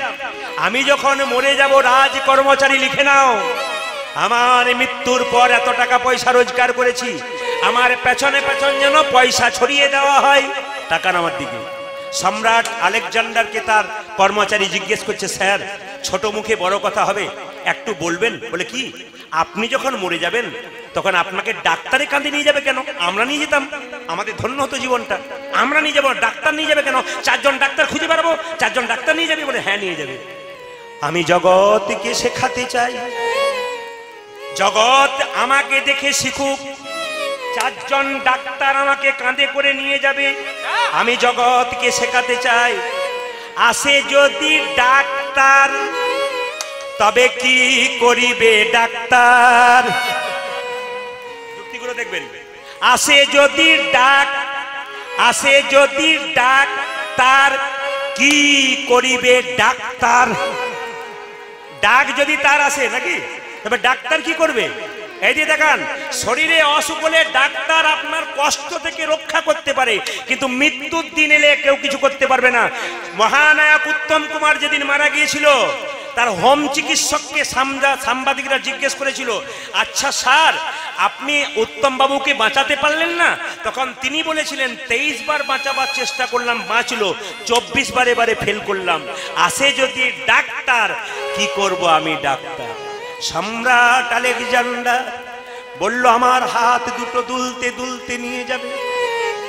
আমি যখন মরে যাব রাজ কর্মচারী লিখে নাও, আমার মৃত্যুর পর এত টাকা পয়সা রোজগার করেছি, আমার পেছনে পেছন যেন পয়সা ছড়িয়ে দেওয়া হয়। টাকা আমার দিকে। সম্রাট আলেকজান্ডারকে তার কর্মচারী জিজ্ঞেস করছে, স্যার ছোট মুখে বড় কথা হবে, একটু বলবেন? বলে কি? আপনি যখন মরে যাবেন তখন আপনাকে ডাক্তারে কাঁধে নিয়ে যাবে কেন? আমরা নিয়ে যেতাম, আমাদের ধন্য হতো জীবনটা। আমরা নিয়ে যাবো, ডাক্তার নিয়ে যাবে কেন? 4 জন ডাক্তার খুঁজে বেড়াবো, 4 জন ডাক্তার নিয়ে যাবে? বলে হ্যাঁ নিয়ে যাবে। আমি জগৎকে শেখাতে চাই, জগৎ আমাকে দেখে শিখুক। 4 জন ডাক্তার আমাকে কাঁধে করে নিয়ে যাবে, আমি জগৎকে শেখাতে চাই, আসে যদি ডাক্তার তবে কি করিবে ডাক্তার? যুক্তিগুলো দেখবেন। আসে যদি ডাক্তার কি করিবে ডাক্তার? ডাক যদি তার আসে নাকি, তবে ডাক্তার কি করবে? এই যে দেখান, শরীরে অসুখ হলে ডাক্তার আপনার কষ্ট থেকে রক্ষা করতে পারে, কিন্তু মৃত্যুর দিন এলে কেউ কিছু করতে পারবে না। মহানায়ক উত্তম কুমার যেদিন মারা গিয়েছিল, তার হোম চিকিৎসককে সাংবাদিকরা জিজ্ঞেস করেছিল, আচ্ছা স্যার আপনি উত্তম বাবুকে বাঁচাতে পারলেন না? তখন তিনি বলেছিলেন, 23 বার বাঁচাবার চেষ্টা করলাম, বাঁচলো, 24 বারে বারে ফেল করলাম। আসে যদি ডাক্তার কি করব আমি ডাক্তার? সম্রাট আলেকজান্ডার বলল, আমার হাত দুটো দুলতে দুলতে নিয়ে যাবে।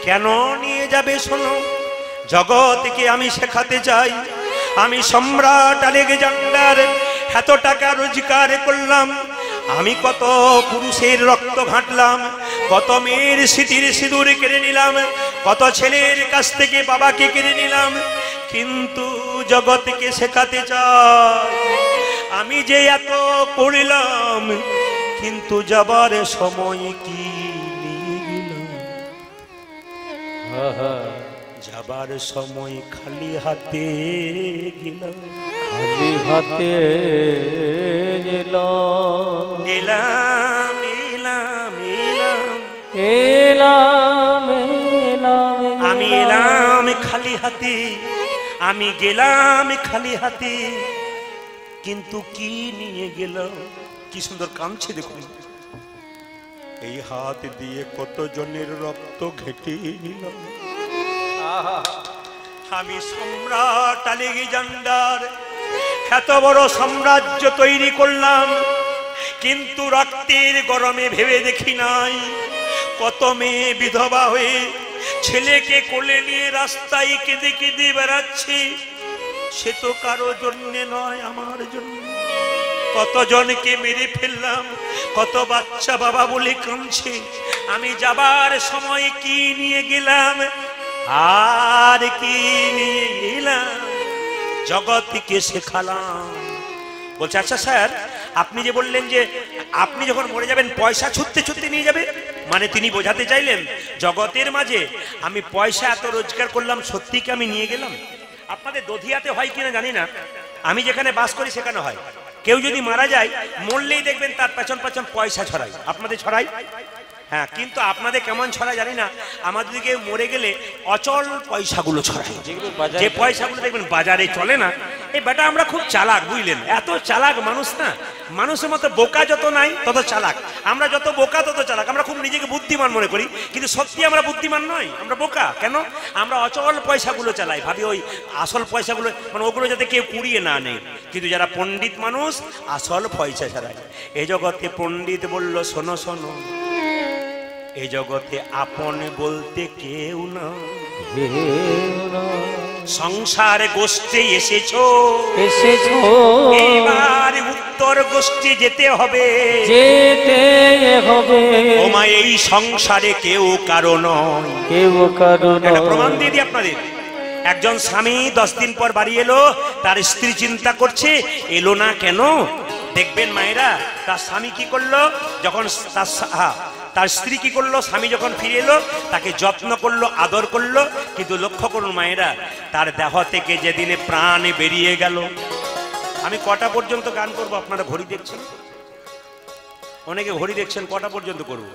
কেন নিয়ে যাবে শোনো, জগৎকে আমি শেখাতে চাই। আমি সম্রাট আলেকজান্ডার এত টাকা রোজগার করলাম, আমি কত পুরুষের রক্ত ঘাঁটলাম, কত মেয়ের স্মৃতির সিঁদুর কেড়ে নিলাম, কত ছেলের কাছ থেকে বাবাকে কেড়ে নিলাম, কিন্তু জগৎকে শেখাতে চাই আমি যে এত করলাম, কিন্তু যাবার সময় কি নিয়ে গেলাম? যাবার সময় খালি হাতে গেলাম, খালি হাতে এলাম এলাম এলাম এলাম এলাম, আমি এলাম খালি হাতে, আমি গেলাম খালি হাতে, কিন্তু কি নিয়ে গেলাম? কি সুন্দর কামছে দেখুন। এই হাত দিয়ে কত জনের রক্ত ঘেটে নিলাম। আমি সম্রাট আলেকজান্ডার এত বড় সাম্রাজ্য তৈরি করলাম, কিন্তু রক্তের গরমে ভেবে দেখি নাই কত মেয়ে বিধবা হয়ে ছেলেকে কোলে নিয়ে রাস্তায় কেঁদে কেঁদে বেড়াচ্ছে। সে তো কারো জন্যে নয়, আমার জন্য। কতজনকে মেরে ফেললাম, কত বাচ্চা বাবা বলে কাঁদছে। আমি যাবার সময় কি নিয়ে গেলাম আর কি নিয়ে এলাম? জগৎকে শেখালাম। বলছে, আচ্ছা স্যার আপনি যে বললেন যে আপনি যখন মরে যাবেন পয়সা ছুটতে ছুটতে নিয়ে যাবে, মানে তিনি বোঝাতে চাইলেন জগতের মাঝে আমি পয়সা এত রোজগার করলাম, সত্যি কি আমি নিয়ে গেলাম? আপনাদের দধিয়াতে হয় কিনা জানি না, আমি যেখানে বাস করি সেখানে হয়। কেউ যদি মারা যায়, মরলেই দেখবেন তার পেছন পেছন পয়সা ছড়ায়। আপনাদের ছড়াই? হ্যাঁ, কিন্তু আপনাদের কেমন ছড়ায় জানি না, আমাদের দিকে মরে গেলে অচল পয়সাগুলো ছড়ায়, যে পয়সাগুলো দেখবেন বাজারে চলে না। এই বেটা আমরা খুব চালাক, বুঝলেন? এত চালাক মানুষ না, মানুষের মতো বোকা যত নাই তত চালাক। আমরা যত বোকা তত চালাক। আমরা খুব নিজেকে বুদ্ধিমান মনে করি, কিন্তু সত্যি আমরা বুদ্ধিমান নই, আমরা বোকা। কেন? আমরা অচল পয়সাগুলো চালাই, ভাবি ওই আসল পয়সাগুলো, মানে ওগুলো যাতে কেউ কুড়িয়ে না নেয়। কিন্তু যারা পণ্ডিত মানুষ আসল পয়সা ছাড়ায়। এই জগতে পণ্ডিত বলল, শোনো শোনো, এই জগতে আপন বলতে কেউ না, সংসার গোষ্ঠী এসেছো, এবার উত্তর গোষ্ঠী যেতে হবে, যেতে হবে। ওমা এই সংসারে কেউ কারো নয়, কেউ কারো নয়। প্রমাণ দিয়ে দিই আপনাদের। একজন স্বামী 10 দিন পর বাড়ি এলো, তার স্ত্রী চিন্তা করছে এলো না কেন। দেখবেন মায়েরা, তার স্বামী কি করলো, যখন তার স্ত্রী কি করলো, স্বামী যখন ফিরে এলো তাকে যত্ন করলো, আদর করলো, কিন্তু লক্ষ্য করুন মায়েরা, তার দেহ থেকে যেদিনে প্রাণ বেরিয়ে গেল। আমি কটা পর্যন্ত গান করব, আপনারা ঘড়ি দেখছেন, অনেকে ঘড়ি দেখছেন, কটা পর্যন্ত করব?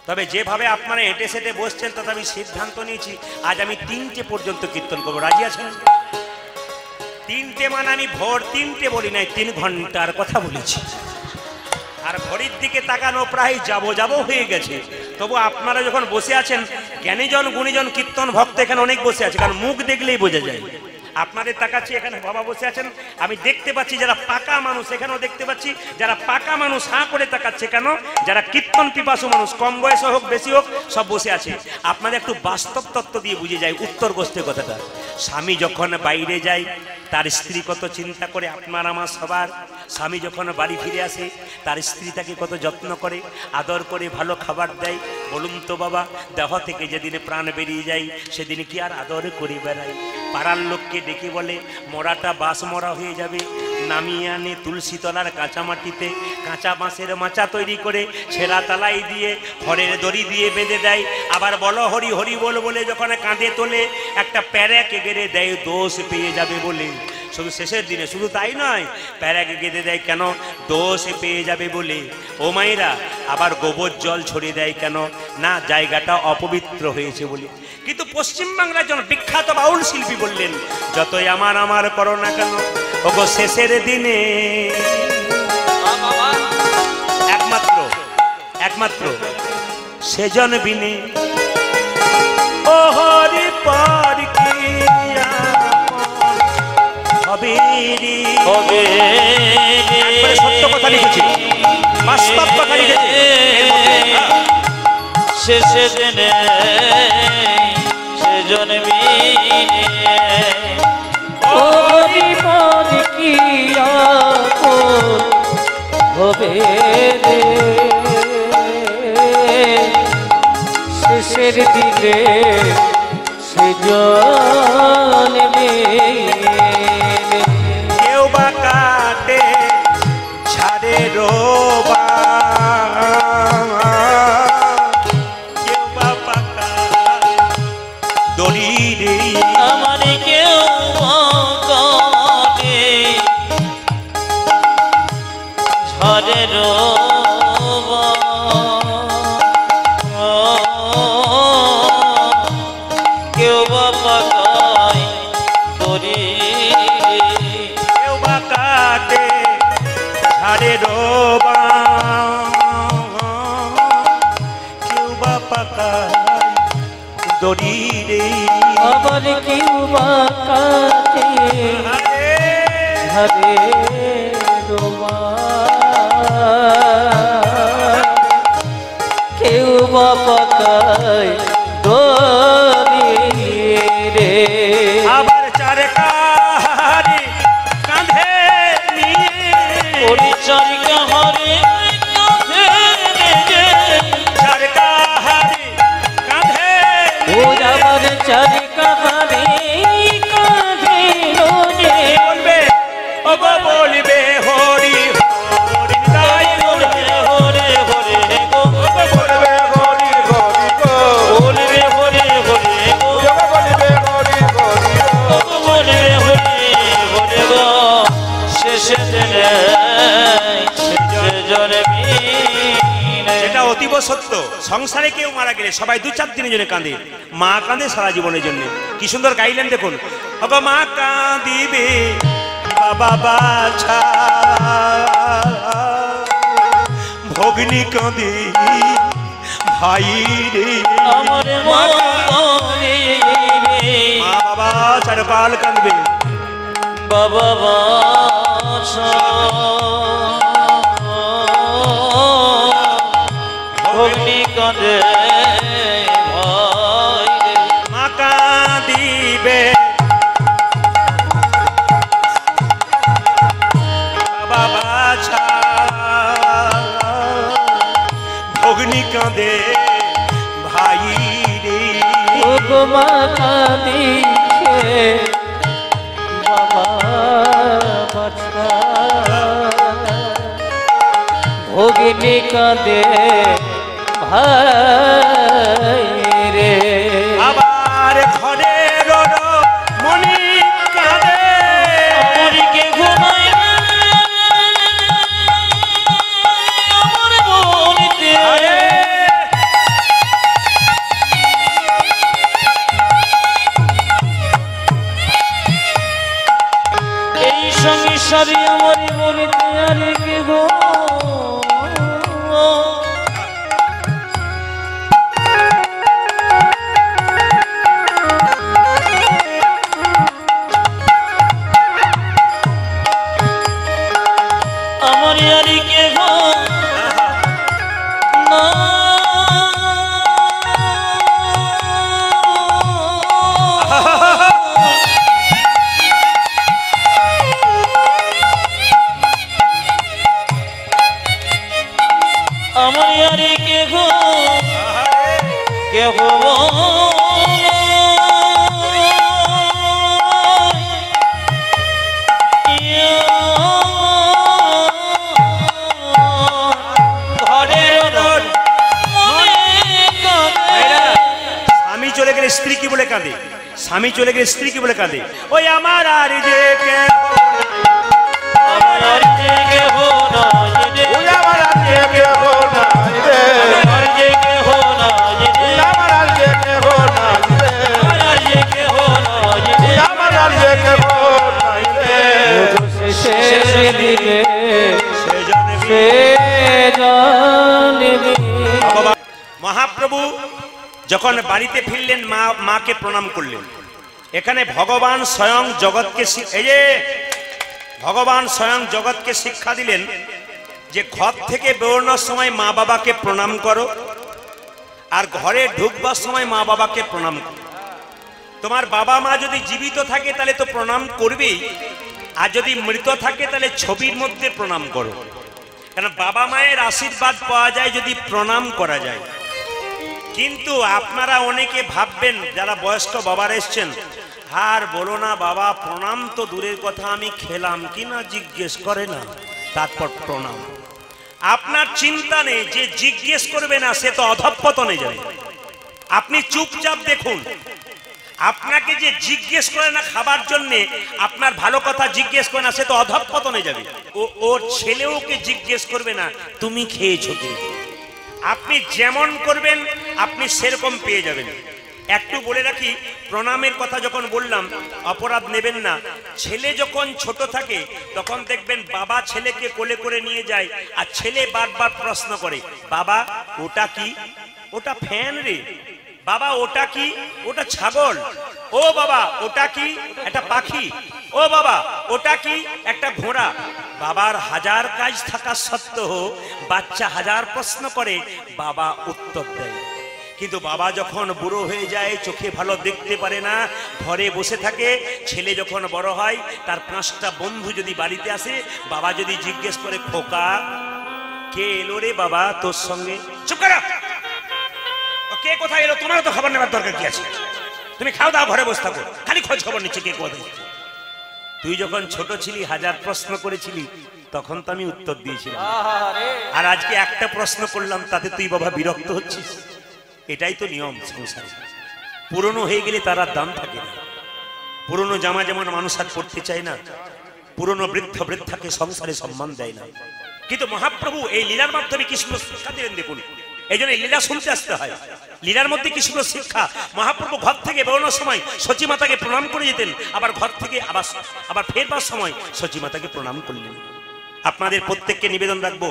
তবে যেভাবে আপনারা হেঁটে সেটে বসছেন, তাতে আমি সিদ্ধান্ত নিয়েছি আজ আমি 3টে পর্যন্ত কীর্তন করবো। রাজি আছেন? 3টে মানে আমি ভোর 3টে বলি নাই, 3 ঘন্টার কথা বলেছি। আর ঘড়ির দিকে তাকানো প্রায় যাবো হয়ে গেছে। তবু আপনারা যখন বসে আছেন, জ্ঞানীজন গুণীজন কীর্তন ভক্ত এখানে অনেক বসে আছে, কারণ মুখ দেখলেই বোঝা যায়। আপনাদের তাকাচ্ছি, এখানে বাবা বসে আছেন, আমি দেখতে পাচ্ছি যারা পাকা মানুষ, এখানেও দেখতে পাচ্ছি যারা পাকা মানুষ হাঁ করে তাকাচ্ছে। কেন? যারা কীর্তন পিপাসু মানুষ, কম বয়সে হোক বেশি হোক, সব বসে আছে। আপনাদের একটু বাস্তব তত্ত্ব দিয়ে বুঝে যায় উত্তর গোষ্ঠীর কথাটা। স্বামী যখন বাইরে যায় তার স্ত্রী কত চিন্তা করে, আপনার আমার সবার। স্বামী যখন বাড়ি ফিরে আসে তার স্ত্রী তাকে কত যত্ন করে, আদর করে, ভালো খাবার দেয়। বলুন তো বাবা, দেহ থেকে যেদিনে প্রাণ বেরিয়ে যায় সেদিন কি আর আদর করে বেড়ায়? পাড়ার লোককে ডেকে বলে মরাটা বাঁশ মরা হয়ে যাবে, নামিয়ে আনে তুলসী তলার কাঁচা মাটিতে, কাঁচা বাঁশের মাচা তৈরি করে ছেঁড়া তালাই দিয়ে খড়ের দড়ি দিয়ে বেঁধে দেয়। আবার বলো হরি হরি বল বলে যখন কাঁধে তোলে একটা প্যারেক গেড়ে দেয় দোষ পেয়ে যাবে বলে। শুধু শেষের দিনে, শুধু তাই নয়, প্যারেক গেঁথে দেয় কেন? দোষ পেয়ে যাবে বলে। ও মায়েরা, আবার গোবর জল ছড়িয়ে দেয় কেন? না, জায়গাটা অপবিত্র হয়েছে বলে। কিন্তু পশ্চিমবাংলার জন্য বিখ্যাত বাউল শিল্পী বললেন, যতই আমার আমার করো না কেন, ওগো শেষের দিনে একমাত্র সেজন বিনে ও হরি পার কি হবে রে, হবে। সত্য কথা লিখেছি, বাস্তব কথা লিখেছি। শেষে দিনে সেজন বিনে হরি পার কি আপন হবে রে, শেষের দিনে সেজন বিনে। কেউ বা কাটে ছাড়ে রোবা, কেউ বা পাকা দড়ি রে, আমার কেউ কাটে ঝড়ে রোবা, কেউ বা পাকায় দড়ি, কেউ বা কাটে ছাড়ে রোবা, কেউ বা পাকা দড়ি রে। আবার কেউ বা কাটে ঝরে রোমা, কেউ বা পাকায় দড়ি রে। আবার চার কাহারি কাঁধে নিয়ে পরিচরিকা হরে কাঁধে নিয়ে, চার কাহারি কাঁধে ও আবার চার কাহারি কাঁধে নিয়ে বলবে ও গো বলবে হরি হরি তাই বলবে হরে হরে গো, বলবে হরি হরি গো, বলবে হরে হরে গো, বলবে হরি হরি গো। বলবে হরে হরে গো, শেষে দিনে সেজন বিনে। এটা অতীব সত্য। সংসারে কেউ মারা গেলে সবাই 2-4 দিনের জন্য কাঁদে, মা কাঁদে সারা জীবনের জন্য। কি সুন্দর গাইলেন দেখুন, বাবা মা কাঁদিবে বাবা বাছা, ভগ্নি কাঁদে ভাই রে, আমার মা কাঁদিবে, মা বাবা চারপাল কাঁদবে, বাবা বাছা, ভগ্নি কাঁদে ভাই রে, মা কাঁদিবে বাবা বাছা, ভগ্নি কাঁদে ভাই রে। ও গো মা কাঁদিছে বাবা বাছা, ভগিনী কাঁদে ভাই রে আবার ঘরের মনি কাঁদে আমারকে ঘুমায় না আমার মনেতে এই সংসারে আমার মনেতে আর কে গো আমার আর কে গো না আমার আর কে গো কে গো স্বামী চলে গেলে স্ত্রী কি বলে কাঁদে স্বামী চলে গেলে স্ত্রী কি বলে কাঁদে ওই আমার আর যে কেহ আমার আর কে গো না ওই আমার আর যে কেহ নাই রে, আমার যে কেহ নাই রে, আমার আর যে কেহ নাই রে, আমার যে কেহ নাই রে, আমার আর যে কেহ নাই রে। শেষে দিলে সে জানে সে জানবে মহাপ্রভু যখন বাড়িতে ফিরলেন মাকে প্রণাম করলেন এখানে ভগবান স্বয়ং জগৎকে এই যে ভগবান স্বয়ং জগৎকে শিক্ষা দিলেন যে ঘর থেকে বেরোনোর সময় মা বাবাকে প্রণাম করো আর ঘরে ঢুকবার সময় মা বাবাকে প্রণাম করো তোমার বাবা মা যদি জীবিত থাকে তাহলে তো প্রণাম করবেই আর যদি মৃত থাকে তাহলে ছবির মধ্যে প্রণাম করো কারণ বাবা মায়ের আশীর্বাদ পাওয়া যায় যদি প্রণাম করা যায় কিন্তু আপনারা অনেকে ভাববেন যারা বয়স্ক বাবারা এসছেন আর বলো না বাবা প্রণাম তো দূরের কথা আমি খেলাম কিনা জিজ্ঞেস করে না তারপর প্রণাম আপনার চিন্তা নেই যে জিজ্ঞেস করবে না সে তো অধঃপতনে যাবে আপনি চুপচাপ দেখুন আপনাকে যে জিজ্ঞেস করে না খাবার জন্য আপনার ভালো কথা জিজ্ঞেস করে না সে তো অধঃপতনে যাবে ওর ছেলেওকে জিজ্ঞেস করবে না তুমি খেয়েছো কি আপনি যেমন করবেন আপনি সেরকম পেয়ে যাবেন একটু বলে রাখি প্রণামের কথা যখন বললাম অপরাধ নেবেন না ছেলে যখন ছোট থাকে তখন দেখবেন বাবা ছেলেকে কোলে করে নিয়ে যায় আর ছেলে বারবার প্রশ্ন করে বাবা ওটা কি ওটা ফ্যান রে বাবা ওটা কি ওটা ছাগল ও বাবা ওটা কি একটা পাখি ও বাবা ওটা কি একটা ঘোড়া বাবার হাজার কাজ থাকা সত্ত্বেও বাচ্চা হাজার প্রশ্ন করে বাবা উত্তর দেয় কিন্তু বাবা যখন বুড়ো হয়ে যায় চোখে ভালো দেখতে পারে না ঘরে বসে থাকে ছেলে যখন বড় হয় তার 5টা বন্ধু যদি বাড়িতে আসে বাবা যদি জিজ্ঞেস করে খোকা কে এলো রে বাবা তোর সঙ্গে চুপ কর কে কোথায় এলো তোমারও তো খবর নেবার দরকার কি আছে তুমি খাও দাও ঘরে বসে থাকো খালি খোঁজ খবর নিচ্ছে কে কোথায় তুই যখন ছোট ছিলি হাজার প্রশ্ন করেছিলি তখন তো আমি উত্তর দিয়েছিলাম আর আজকে একটা প্রশ্ন করলাম তাতে তুই বাবা বিরক্ত হচ্ছিস এটাই তো নিয়ম সংসারে পুরনো হয়ে গেলে তার আর দাম থাকে না পুরনো জামা যেমন মানুষ আর পড়তে চায় না পুরনো বৃদ্ধ বৃদ্ধাকে সংসারে সম্মান দেয় না কিন্তু মহাপ্রভু এই লীলার মাধ্যমে কি সুন্দর শিক্ষা দিলেন দেখুন এই জন্য লীলা শুনতে আসতে হয় লীলার মধ্যে কি সুন্দর শিক্ষা মহাপ্রভু ঘর থেকে বেরোনোর সময় সচী মাতাকে প্রণাম করে যেতেন আবার ঘর থেকে আবার ফেরবার সময় সচী মাতাকে প্রণাম করলেন আপনাদের প্রত্যেককে নিবেদন রাখবো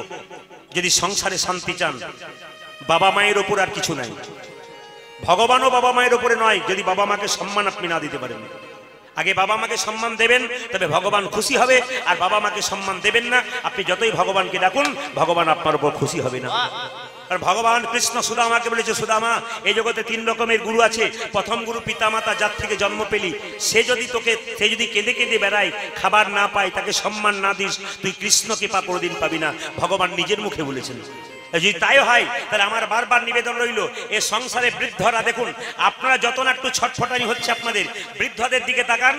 যদি সংসারে শান্তি চান বাবা মায়ের ওপর আর কিছু নাই ভগবানও বাবা মায়ের ওপরে নয় যদি বাবা মাকে সম্মান আপনি না দিতে পারেন আগে বাবা মাকে সম্মান দেবেন তবে ভগবান খুশি হবে আর বাবা মাকে সম্মান দেবেন না আপনি যতই ভগবানকে ডাকুন ভগবান আপনার উপর খুশি হবে না আর ভগবান কৃষ্ণ সুদামাকে বলেছে সুদামা এই জগতে 3 রকমের গুরু আছে প্রথম গুরু পিতামাতা যার থেকে জন্ম পেলি সে যদি কেঁদে কেঁদে বেড়ায় খাবার না পায় তাকে সম্মান না দিস তুই কৃষ্ণকে কোনোদিন পাবি না ভগবান নিজের মুখে বলেছেন যদি তাই হয় তাহলে আমার বারবার নিবেদন রইল, এ সংসারে বৃদ্ধরা দেখুন, আপনারা যত না একটু ছটফটানি হচ্ছে আপনাদের, বৃদ্ধদের দিকে তাকান,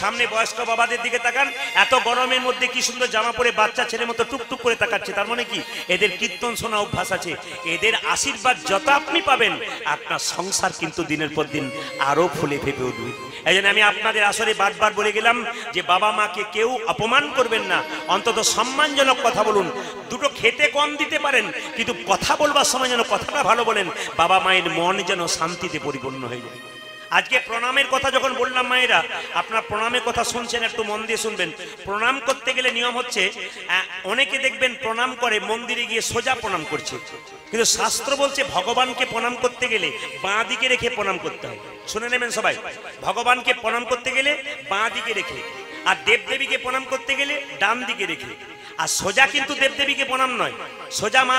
সামনে বয়স্ক বাবাদের দিকে তাকান, এত গরমের মধ্যে কি সুন্দর জামা পরে বাচ্চা ছেলের মতো টুকটুক করে তাকাচ্ছে। তার মানে কি এদের কীর্তন শোনা অভ্যাস আছে। এদের আশীর্বাদ যত আপনি পাবেন, আপনার সংসার কিন্তু দিনের পর দিন আরো ফুলে ফেপে উঠবে। এই জন্য আমি আপনাদের আসরে বারবার বলে গেলাম যে বাবা মাকে কেউ অপমান করবেন না, অন্তত সম্মানজনক কথা বলুন। দুটো খেতে কম দিতে পারেন, কিন্তু কথা বলবার সময় যেন কথাটা ভালো বলেন, বাবা মায়ের মন যেন শান্তিতে পরিপূর্ণ হয়ে যায়। আজকে প্রণামের কথা যখন বললাম, মায়েরা আপনার প্রণামের কথা শুনছেন, একটু মন দিয়ে শুনবেন। প্রণাম করতে গেলে নিয়ম হচ্ছে, অনেকে দেখবেন প্রণাম করে মন্দিরে গিয়ে সোজা প্রণাম করছে, কিন্তু শাস্ত্র বলছে ভগবানকে প্রণাম করতে গেলে বাঁ দিকে রেখে প্রণাম করতে হয়। শুনে নেবেন সবাই, ভগবানকে প্রণাম করতে গেলে বাঁ দিকে রেখে, আর দেবদেবীকে প্রণাম করতে গেলে ডান দিকে রেখে। আর সোজা কিন্তু দেবদেবীকে প্রণাম নয়, সোজা মা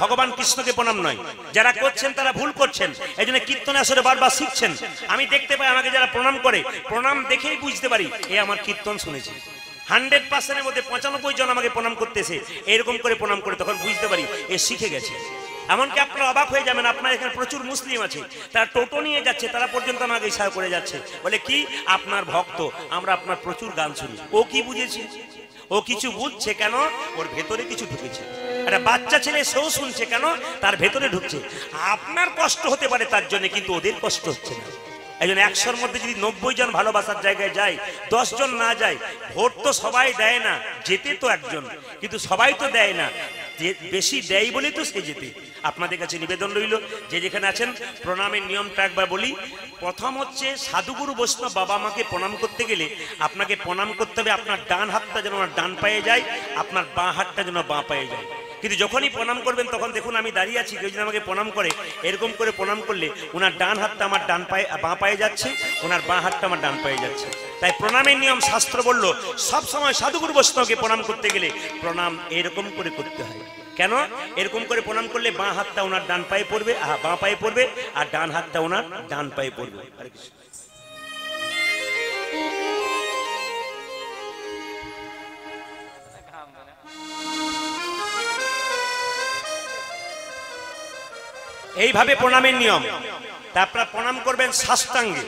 ভগবান কৃষ্ণকে প্রণাম নয়। যারা করছেন তারা ভুল করছেন, এই জন্য কীর্তনে আসলে বারবার শিখছেন। আমি দেখতে পাই আমাকে যারা প্রণাম করে, প্রণাম দেখেই বুঝতে পারি এ আমার কীর্তন শুনেছে। 100%-এর মধ্যে 95 জন আমাকে প্রণাম করতেছে, এরকম করে প্রণাম করে, তখন বুঝতে পারি এ শিখে গেছে। এমনকি আপনারা অবাক হয়ে যাবেন, আপনার এখানে প্রচুর মুসলিম আছে, তারা টোটো নিয়ে যাচ্ছে, তারা পর্যন্ত আমাকে ইশারা করে যাচ্ছে, বলে কি আপনার ভক্ত, আমরা আপনার প্রচুর গান শুনি। ও কি বুঝেছে? ও কিছু বুঝছে কেন? ওর ভেতরে কিছু ঢুকেছে। একটা বাচ্চা ছেলে সেও শুনছে কেন? তার ভেতরে ঢুকছে। আপনার কষ্ট হতে পারে তার জন্য, কিন্তু ওদের কষ্ট হচ্ছে না। একজন 100-র মধ্যে যদি 90 জন ভালোবাসার জায়গায় যায়, 10 জন না যায়, ভোট তো সবাই দেয় না, যেতে তো একজন, কিন্তু সবাই তো দেয় না, বেশি দেয় বলে তো সে যেতে। আপনাদের কাছে নিবেদন রইল, যে যেখানে আছেন প্রণামের নিয়মটা একবার বলি। প্রথম হচ্ছে সাধুগুরু বৈষ্ণব বাবা মাকে প্রণাম করতে গেলে আপনাকে প্রণাম করতে হবে, আপনার ডান হাতটা যেন আমার ডান পায়ে যায়, আপনার বাঁ হাতটা যেন বাঁ পায়ে যায়। কিন্তু যখনই প্রণাম করবেন তখন দেখুন আমি দাঁড়িয়ে আছি, কেউ যদি আমাকে প্রণাম করে, এরকম করে প্রণাম করলে ওনার ডান হাতটা আমার ডান পায়ে বাঁ পায়ে যাচ্ছে, ওনার বাঁ হাতটা আমার ডান পায়ে যাচ্ছে। তাই প্রণামের নিয়ম শাস্ত্র বলল, সব সময় সাধুগুরু বৈষ্ণবকে প্রণাম করতে গেলে প্রণাম এরকম করে করতে হয়। কেন? এরকম করে প্রণাম করলে বাঁ হাতটা ওনার ডান পায়ে পড়বে, বাঁ পায়ে পড়বে, আর ডান হাতটা ওনার ডান পায়ে পড়বে। এইভাবে প্রণামের নিয়ম। তারপর প্রণাম করবেন সাষ্টাঙ্গে।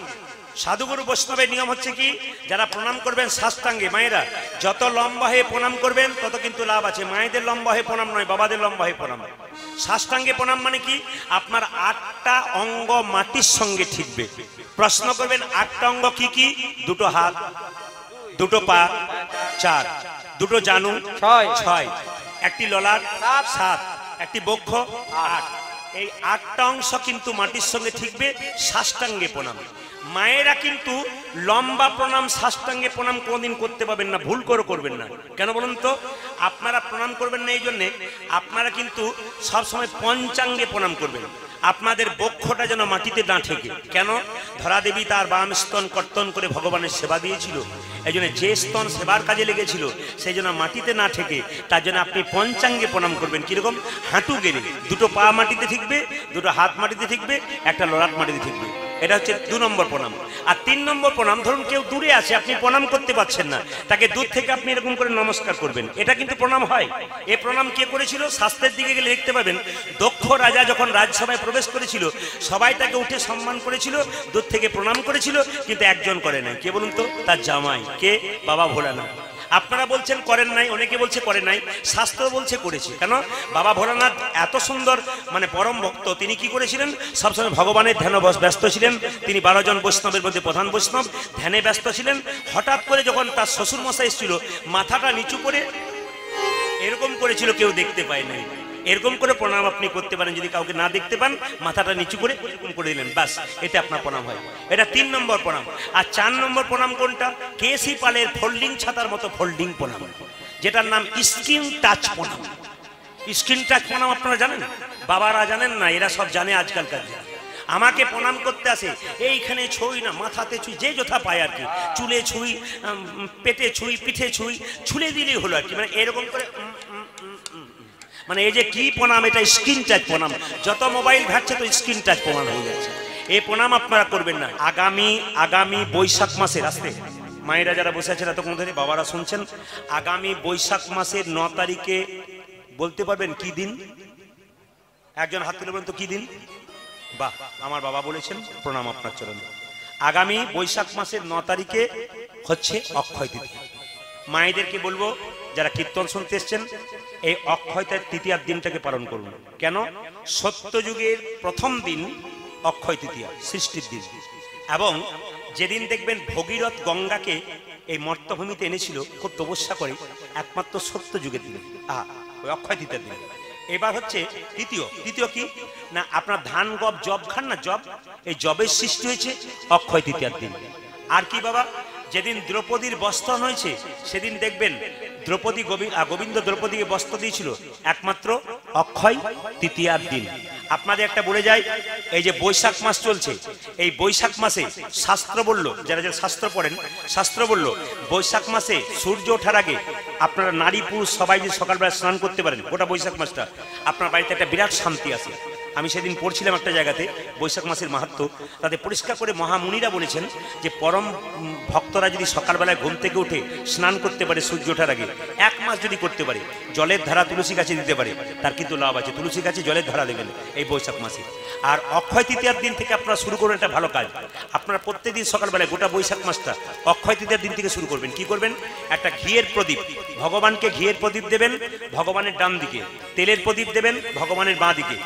সাধুগুরু বৈষ্ণবের নিয়ম হচ্ছে কি, যারা প্রণাম করবেন সাষ্টাঙ্গে, মায়েরা যত লম্বা হয়ে প্রণাম করবেন তত কিন্তু লাভ আছে। মায়েদের লম্বা হয়ে প্রণাম নয়, বাবাদের লম্বা হয়ে প্রণাম। সাষ্টাঙ্গে প্রণাম মানে কি, আপনার 8টা অঙ্গ মাটির সঙ্গে ঠিকবে। প্রশ্ন করবেন 8টা অঙ্গ কি কি? 2টো হাত, 2টো পা 4, 2টো জানু 6, একটি ললাট 7, একটি বক্ষ 8। এই 8টা অংশ কিন্তু মাটির সঙ্গে ঠিকবে সাষ্টাঙ্গে প্রণাম। মায়েরা কিন্তু লম্বা প্রণাম সাষ্টাঙ্গে প্রণাম কোনদিন করতে পারবেন না, ভুল করে করবেন না। কেন বলুন তো? আপনারা প্রণাম করবেন না এই জন্যে, আপনারা কিন্তু সবসময় পঞ্চাঙ্গে প্রণাম করবেন। আপনাদের বক্ষটা যেন মাটিতে না ঠেকে। কেন? ধরা দেবী তার বাম স্তন কর্তন করে ভগবানের সেবা দিয়েছিল, এই জন্য যে স্তন সেবার কাজে লেগেছিল সেই জন্য মাটিতে না ঠেকে, তার জন্য আপনি পঞ্চাঙ্গে প্রণাম করবেন। কিরকম? হাঁটু গেড়ে, 2টো পা মাটিতে ঠিকবে, 2টো হাত মাটিতে ঠিকবে, একটা ললাট মাটিতে ঠিকবে। এটা হচ্ছে 2 নম্বর প্রণাম। আর 3 নম্বর প্রণাম, ধরুন কেউ দূরে আছে, আপনি প্রণাম করতে পারছেন না, তাকে দূর থেকে আপনি এরকম করে নমস্কার করবেন। এটা কিন্তু প্রণাম হয়। এই প্রণাম কে করেছিল? শাস্ত্রের দিকে গেলে দেখতে পাবেন, দক্ষ রাজা যখন রাজসভায় প্রবেশ করেছিল, সবাই তাকে উঠে সম্মান করেছিল, দূর থেকে প্রণাম করেছিল, কিন্তু একজন করে নাই। কে বলুন তো? তার জামাই। কে? বাবা ভোলানাথ। আপনারা বলছেন করেন নাই, অনেকে বলছে করে নাই, শাস্ত্র বলছে করেছে। কেন? বাবা ভোলানাথ এত সুন্দর মানে পরম ভক্ত, তিনি কি করেছিলেন? সবসময় ভগবানের ধ্যানে ব্যস্ত ছিলেন। তিনি 12 জন বৈষ্ণবের মধ্যে প্রধান বৈষ্ণব, ধ্যানে ব্যস্ত ছিলেন। হঠাৎ করে যখন তার শ্বশুর মশাই এসেছিল, মাথাটা নিচু করে এরকম করেছিল, কেউ দেখতে পায় নাই। এরকম করে প্রণাম আপনি করতে পারেন, যদি কাউকে না দেখতে পান, মাথাটা নিচু করে এরকম করে দিলেন, বাস, এটা আপনার প্রণাম হয়। এটা 3 নম্বর প্রণাম। আর 4 নম্বর প্রণাম কোনটা? কেসি পালের ফোল্ডিং ছাতার মতো ফোল্ডিং প্রণাম, যেটার নাম স্ক্রিন টাচ প্রণাম। স্ক্রিন টাচ প্রণাম আপনারা জানেন? বাবারা জানেন না, এরা সব জানে আজকালকার। আমাকে প্রণাম করতে আসে, এইখানে ছুঁই না, মাথাতে ছুঁই, যে যথা পায় আর কি, চুলে ছুঁই, পেটে ছুঁই, পিঠে ছুঁই, ছুলে দিলেই হলো আর কি। মানে এরকম করে, মানে এই যে কি প্রণাম, এটা স্ক্রিন টাচ প্রণাম। যত মোবাইল ঘাটছে তো স্ক্রিন টাচ প্রণাম হয়ে যাচ্ছে। এই প্রণাম আপনারা করবেন না। আগামী বৈশাখ মাসের, আসতে মায়েরা যারা বসে আছেন এতক্ষণ ধরে, বাবারা শুনছেন, আগামী বৈশাখ মাসের 9 তারিখে বলতে পারবেন কি দিন? একজন হাত তুলে বলুন তো কি দিন? বাহ, আমার বাবা বলেছেন, প্রণাম আপনার চরণে। আগামী বৈশাখ মাসের 9 তারিখে হচ্ছে অক্ষয় তৃতীয়া। মায়েদেরকে বলবো যারা কীর্তন শুনতে এসছেন, এই অক্ষয় তৃতীয়ার দিনটাকে পালন করুন। কেন? সত্যযুগের প্রথম দিন অক্ষয় তৃতীয়া, সৃষ্টির দিন। এবং যেদিন দেখবেন ভগীরথ গঙ্গাকে এই মর্তভূমিতে এনেছিল খুব তপস্যা করে, একমাত্র সত্যযুগের দিন, ওই অক্ষয় তৃতীয়ার দিন। এবার হচ্ছে তৃতীয় কি না, আপনার ধান গব জব খান না, জব, এই জবের সৃষ্টি হয়েছে অক্ষয় তৃতীয়ার দিন। আর কি বাবা, যেদিন দ্রৌপদীর বস্ত্রহরণ হয়েছে সেদিন দেখবেন গোবিন্দ দ্রৌপদীকে বস্ত্র দিয়েছিল একমাত্র অক্ষয় তৃতীয়ার দিন। আপনাদের একটা বলে যায়, এই যে বৈশাখ মাস চলছে, এই বৈশাখ মাসে শাস্ত্র বলল, যারা যারা শাস্ত্র পড়েন, শাস্ত্র বলল বৈশাখ মাসে সূর্য ওঠার আগে আপনারা নারী পুরুষ সবাই যদি সকালবেলা স্নান করতে পারেন, গোটা বৈশাখ মাসটা আপনার বাড়িতে একটা বিরাট শান্তি আসে। আমি সেদিন পড়ছিলাম একটা জায়গাতে বৈশাখ মাসের মাহাত্ম্য, তাদের পরিষ্কার করে মহামুনিরা বলেছেন যে পরম ভক্তরা যদি সকালবেলায় ঘুম থেকে উঠে স্নান করতে পারে সূর্য ওঠার আগে, 1 মাস যদি করতে পারে, জলের ধারা তুলসী গাছে দিতে পারে, তার কিন্তু লাভ আছে। তুলসী গাছে জলের ধারা দেবেন এই বৈশাখ মাসে। আর অক্ষয় তৃতীয়ার দিন থেকে আপনারা শুরু করবেন একটা ভালো কাজ। আপনারা প্রত্যেকদিন সকালবেলায় গোটা বৈশাখ মাসটা অক্ষয় তৃতীয়ার দিন থেকে শুরু করবেন। কি করবেন? একটা ঘিয়ের প্রদীপ, ভগবানকে ঘিয়ের প্রদীপ দেবেন ভগবানের ডান দিকে, তেলের প্রদীপ দেবেন ভগবানের বাঁ দিকে।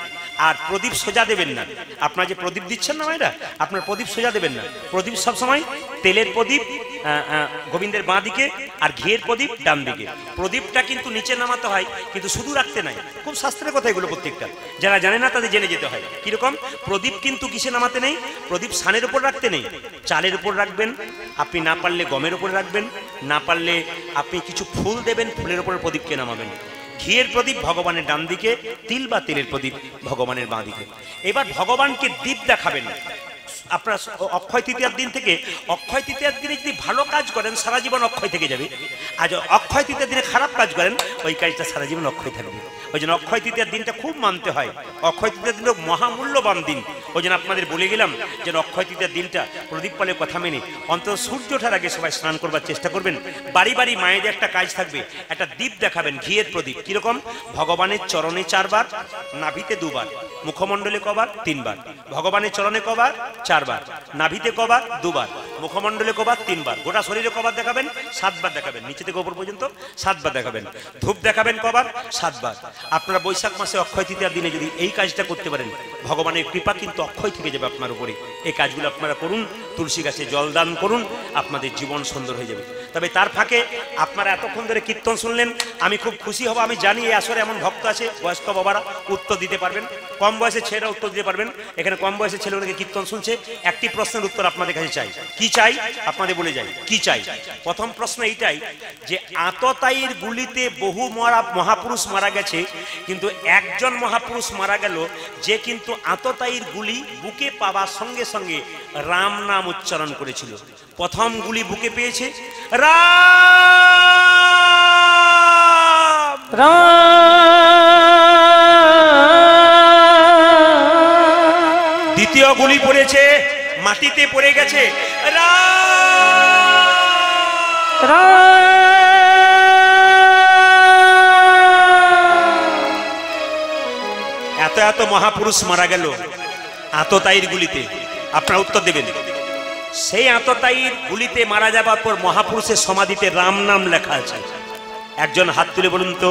আর প্রদীপ সোজা দেবেন না। আপনারা যে প্রদীপ দিচ্ছেন না মায়েরা, আপনার প্রদীপ সোজা দেবেন না। প্রদীপ সবসময় তেলের প্রদীপ গোবিন্দের বাঁ দিকে আর ঘিয়ের প্রদীপ ডান দিকে। প্রদীপটা কিন্তু নিচে নামাতে হয়, কিন্তু শুধু রাখতে নাই। খুব শাস্ত্রের কথা এগুলো প্রত্যেকটা, যারা জানে না তাদের জেনে যেতে হয়। কিরকম? প্রদীপ কিন্তু কিসে নামাতে নেই, প্রদীপ সানের উপর রাখতে নেই, চালের উপর রাখবেন। আপনি না পারলে গমের উপরে রাখবেন, না পারলে আপনি কিছু ফুল দেবেন, ফুলের উপরে প্রদীপকে নামাবেন। ঘিয়ের প্রদীপ ভগবানের ডান দিকে, তিল বা তেলের প্রদীপ ভগবানের বাঁ দিকে। এবার ভগবানকে দীপ দেখাবেন। আপনারা অক্ষয় তৃতীয়ার দিন থেকে, অক্ষয় তৃতীয়ার দিনে যদি ভালো কাজ করেন সারা জীবন অক্ষয় থেকে যাবে, আর অক্ষয় তৃতীয়ার দিনে খারাপ কাজ করেন ওই কাজটা সারা জীবন অক্ষয় থাকবে। ওই জন্য অক্ষয় তৃতীয়ার দিনটা খুব মানতে হয়। অক্ষয় তৃতীয়ার দিন মহামূল্যবান দিন। ওই জন্য আপনাদের বলে গেলাম যে অক্ষয় তৃতীয়ার দিনটা প্রদীপ পালের কথা মেনে অন্তত সূর্য ওঠার আগে সবাই স্নান করবার চেষ্টা করবেন। বাড়ি বাড়ি মায়েদের একটা কাজ থাকবে, একটা দ্বীপ দেখাবেন, ঘিয়ের প্রদীপ। কিরকম? ভগবানের চরণে 4 বার, নাভিতে 2 বার, মুখমণ্ডলে কবার 3 বার, ভগবানের চরণে কবার 4 বার, নাভিতে কবার 2 বার, মুখমণ্ডলে কবার 3 বার, গোটা শরীরে কবার দেখাবেন 7 বার দেখাবেন, নিচে থেকে উপর পর্যন্ত 7 বার দেখাবেন। ধূপ দেখাবেন কবার 7 বার। আপনারা বৈশাখ মাসে অক্ষয় তৃতীয়ার দিনে যদি এই কাজটা করতে পারেন, ভগবানের কৃপা কিন্তু অক্ষয় থেকে যাবে আপনার উপরে। এই কাজগুলো আপনারা করুন, তুলসী গাছে জল দান করুন, আপনাদের জীবন সুন্দর হয়ে যাবে। তবে তার ফাঁকে আপনারা এতক্ষণ ধরে কীর্তন শুনলেন, আমি খুব খুশি হব। আমি জানি এই আসরে এমন ভক্ত আছে, বয়স্ক বাবারা উত্তর দিতে পারবেন, কম বয়সের ছেলেরা উত্তর দিতে পারবেন। এখানে কম বয়সের ছেলেগুলোকে কীর্তন শুনছে, একটি প্রশ্নের উত্তর আপনাদের কাছে চাই। কি চাই? আপনাদের বলে যাই কি চাই। প্রথম প্রশ্ন এইটাই যে আততায়ীর গুলিতে বহু মহাপুরুষ মারা গেছে, কিন্তু একজন মহাপুরুষ মারা গেল যে কিন্তু আততায়ীর গুলি বুকে পাওয়ার সঙ্গে সঙ্গে রাম নাম উচ্চারণ করেছিল। প্রথম গুলি বুকে পেয়েছে রাম রাম, দ্বিতীয় গুলি পড়েছে মাটিতে পড়ে গেছে রাম রাম। এত এত মহাপুরুষ মারা গেল আততায়ীর গুলিতে। আপনারা উত্তর দেবেন। সেই আততায়ীর গুলিতে মারা যাবার পর মহাপুরুষের সমাধিতে রাম নাম লেখা আছে। একজন হাত তুলে বলুন তো,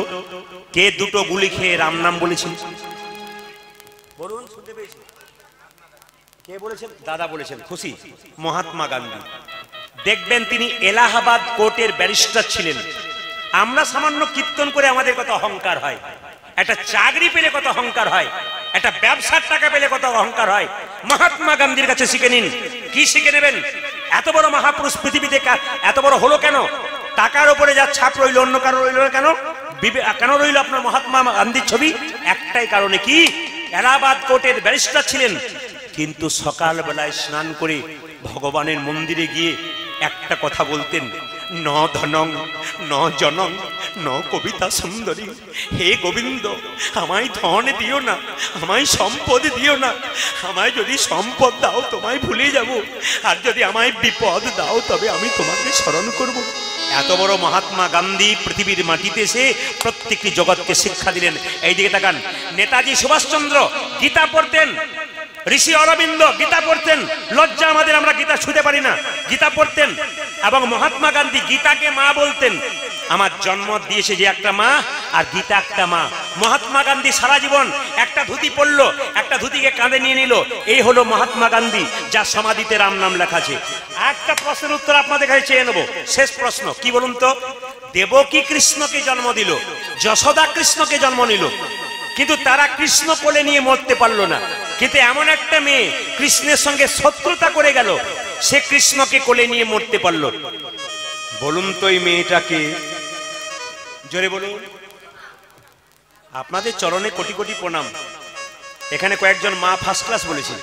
কে 2টো গুলি খেয়ে রাম নাম বলেছেন? বলুন, শুনতে পেয়েছি। কে বলেছেন? দাদা বলেছেন। খুশি? মহাত্মা গান্ধী। দেখবেন তিনি এলাহাবাদ কোর্টের ব্যারিস্টার ছিলেন। আমরা সামান্য কীর্তন করে আমাদের কত অহংকার হয়, একটা চাকরি পেলে কত অহংকার হয়, একটা ব্যবসার টাকা পেলে কত অহংকার হয়। মহাত্মা গান্ধীর কাছে শিখে নিন। কি শিখে নেবেন? এত বড় মহাপুরুষ পৃথিবীতে এত বড় হলো কেন? টাকার উপরে যা ছাপ রইল, অন্য কারো রইল না কেন? কেন রইল আপনার মহাত্মা গান্ধীর ছবি? একটাই কারণে, কি? এলাহাবাদ কোর্টের ব্যারিস্টার ছিলেন, কিন্তু সকালবেলায় স্নান করে ভগবানের মন্দিরে গিয়ে একটা কথা বলতেন, ন ধনং ন জনং ন কবিতা সুন্দরী। হে গোবিন্দ, আমায় ধন দিও না, আমায় সম্পদ দিও না। আমায় যদি সম্পদ দাও তোমায় ভুলে যাব, আর যদি আমায় বিপদ দাও তবে আমি তোমাকে স্মরণ করব। এত বড় মহাত্মা গান্ধী পৃথিবীর মাটিতে এসে প্রত্যেকটি জগৎকে শিক্ষা দিলেন। এইদিকে তাকান, নেতাজি সুভাষচন্দ্র গীতা পড়তেন, ঋষি অরবিন্দ গীতা পড়তেন। লজ্জা আমাদের, আমরা গীতা ছুঁতে পারি না, গীতা পড়তেন। এবং মহাত্মা গান্ধী গীতাকে মা বলতেন। আমার জন্ম দিয়েছে যে একটা মা, আর গীতা একটা মা। মহাত্মা গান্ধী সারা জীবন একটা ধুতি পরলো, একটা ধুতিকে কাঁধে নিয়ে নিল। এই হলো মহাত্মা গান্ধী, যার সমাধিতে রাম নাম লেখা আছে। একটা প্রশ্নের উত্তর আপনাদের কাছে চেয়ে নেব, শেষ প্রশ্ন। কি বলুন তো? দেবকী কৃষ্ণকে জন্ম দিল, যশোদা কৃষ্ণকে জন্ম নিল, কিন্তু তারা কৃষ্ণ কোলে নিয়ে মরতে পারলো না। কিন্তু এমন একটা মেয়ে কৃষ্ণের সঙ্গে শত্রুতা করে গেল, সে কৃষ্ণকে কোলে নিয়ে মরতে পারলো। বলুন তো এই মেয়েটাকে, জোরে বলুন। আপনাদের চরণে কোটি কোটি প্রণাম। এখানে কয়েকজন মা ফার্স্ট ক্লাস বলেছে,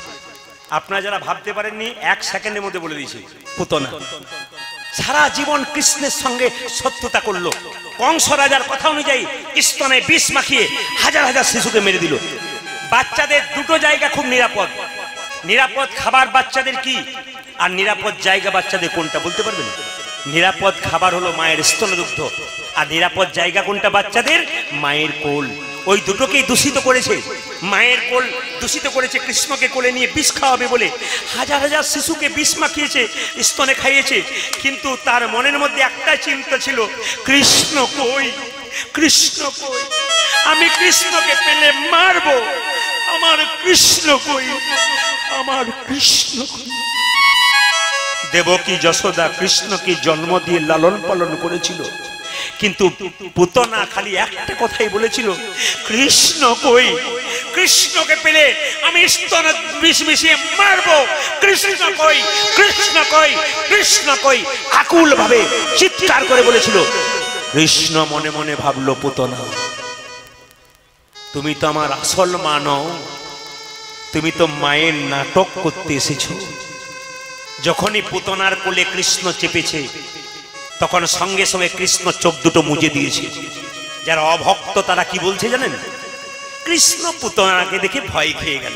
আপনারা যারা ভাবতে পারেননি 1 সেকেন্ডের মধ্যে বলে দিয়েছে। পুতনা সারা জীবন কৃষ্ণের সঙ্গে শত্রুতা করলো। কংস রাজার কথা অনুযায়ী স্তনে বিষ মাখিয়ে হাজার হাজার শিশুকে মেরে দিল। বাচ্চাদের দুটো জায়গা খুব নিরাপদ, নিরাপদ খাবার বাচ্চাদের কি, আর নিরাপদ জায়গা বাচ্চাদের কোনটা বলতে পারবেন? নিরাপদ খাবার হলো মায়ের স্তনদুগ্ধ, আর নিরাপদ জায়গা কোনটা বাচ্চাদের? মায়ের কোল। ওই দুটোকেই দূষিত করেছে, মায়ের কোল দূষিত করেছে। কৃষ্ণকে কোলে নিয়ে বিষ খাওয়াবে বলে হাজার হাজার শিশুকে বিষ মাখিয়েছে, স্তনে খাইয়েছে। কিন্তু তার মনের মধ্যে একটা চিন্তা ছিল, কৃষ্ণ কই, কৃষ্ণ কই, আমি কৃষ্ণকে পেলে মারবো, আমার কৃষ্ণ কই, আমার কৃষ্ণ কই। দেবকী যশোদা কৃষ্ণকে জন্ম দিয়ে লালন পালন করেছিল, কিন্তু পুতনা খালি একটা কথাই বলেছিল, কৃষ্ণ কই, কৃষ্ণকে পেলে আমি স্তনে বিষ মিশিয়ে মারবো, কৃষ্ণ কই, কৃষ্ণ কই, কৃষ্ণ কই, আকুল ভাবে চিৎকার করে বলেছিল। কৃষ্ণ মনে মনে ভাবলো, পুতনা তুমি তো আমার আসল মা নও, তুমি তো মায়ের নাটক করতে এসেছো। যখনই পুতনার কোলে কৃষ্ণ চেপেছে, তখন সঙ্গে সঙ্গে কৃষ্ণ চোখ দুটো মুজে দিয়েছে। যারা অভক্ত তারা কি বলছে জানেন? কৃষ্ণ পুতনাকে দেখে ভয় খেয়ে গেল।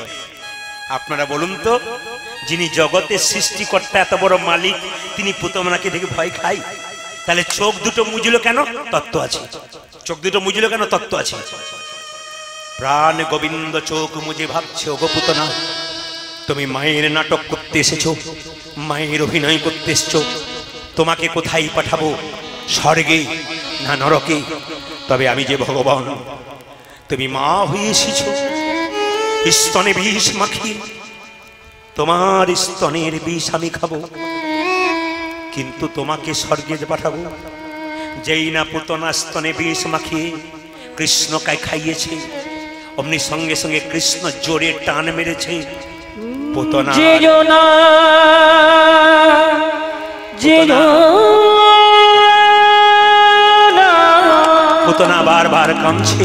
আপনারা বলুন তো, যিনি জগতের সৃষ্টিকর্তা, এত বড় মালিক, তিনি পুতনাকে দেখে ভয় খায়? তাহলে চোখ দুটো মুজলো কেন? তত্ত্ব আছে। চোখ দুটো মুজলো কেন? তত্ত্ব আছে। প্রাণ গোবিন্দ চোখ মুজে ভাবছে, ওগো পুতনা, তুমি মায়ের নাটক করতে এসেছো, মায়ের অভিনয় করতে এসেছো। তোমাকে কোথায় পাঠাবো, স্বর্গে না নরকে? তবে আমি যে ভগবান, তুমি মা হয়ে এসেছো, স্তনে বিষ মাখিয়ে, তোমার স্তনের বিষ আমি খাবো, কিন্তু তোমাকে স্বর্গে পাঠাবো। যেই না পুতনা স্তনে বিষ মাখিয়ে কৃষ্ণকে খাইয়েছে, অমনি সঙ্গে সঙ্গে কৃষ্ণ জোরে টান মেরেছে। পুতনা পুতনা বারবার কাঁদছে।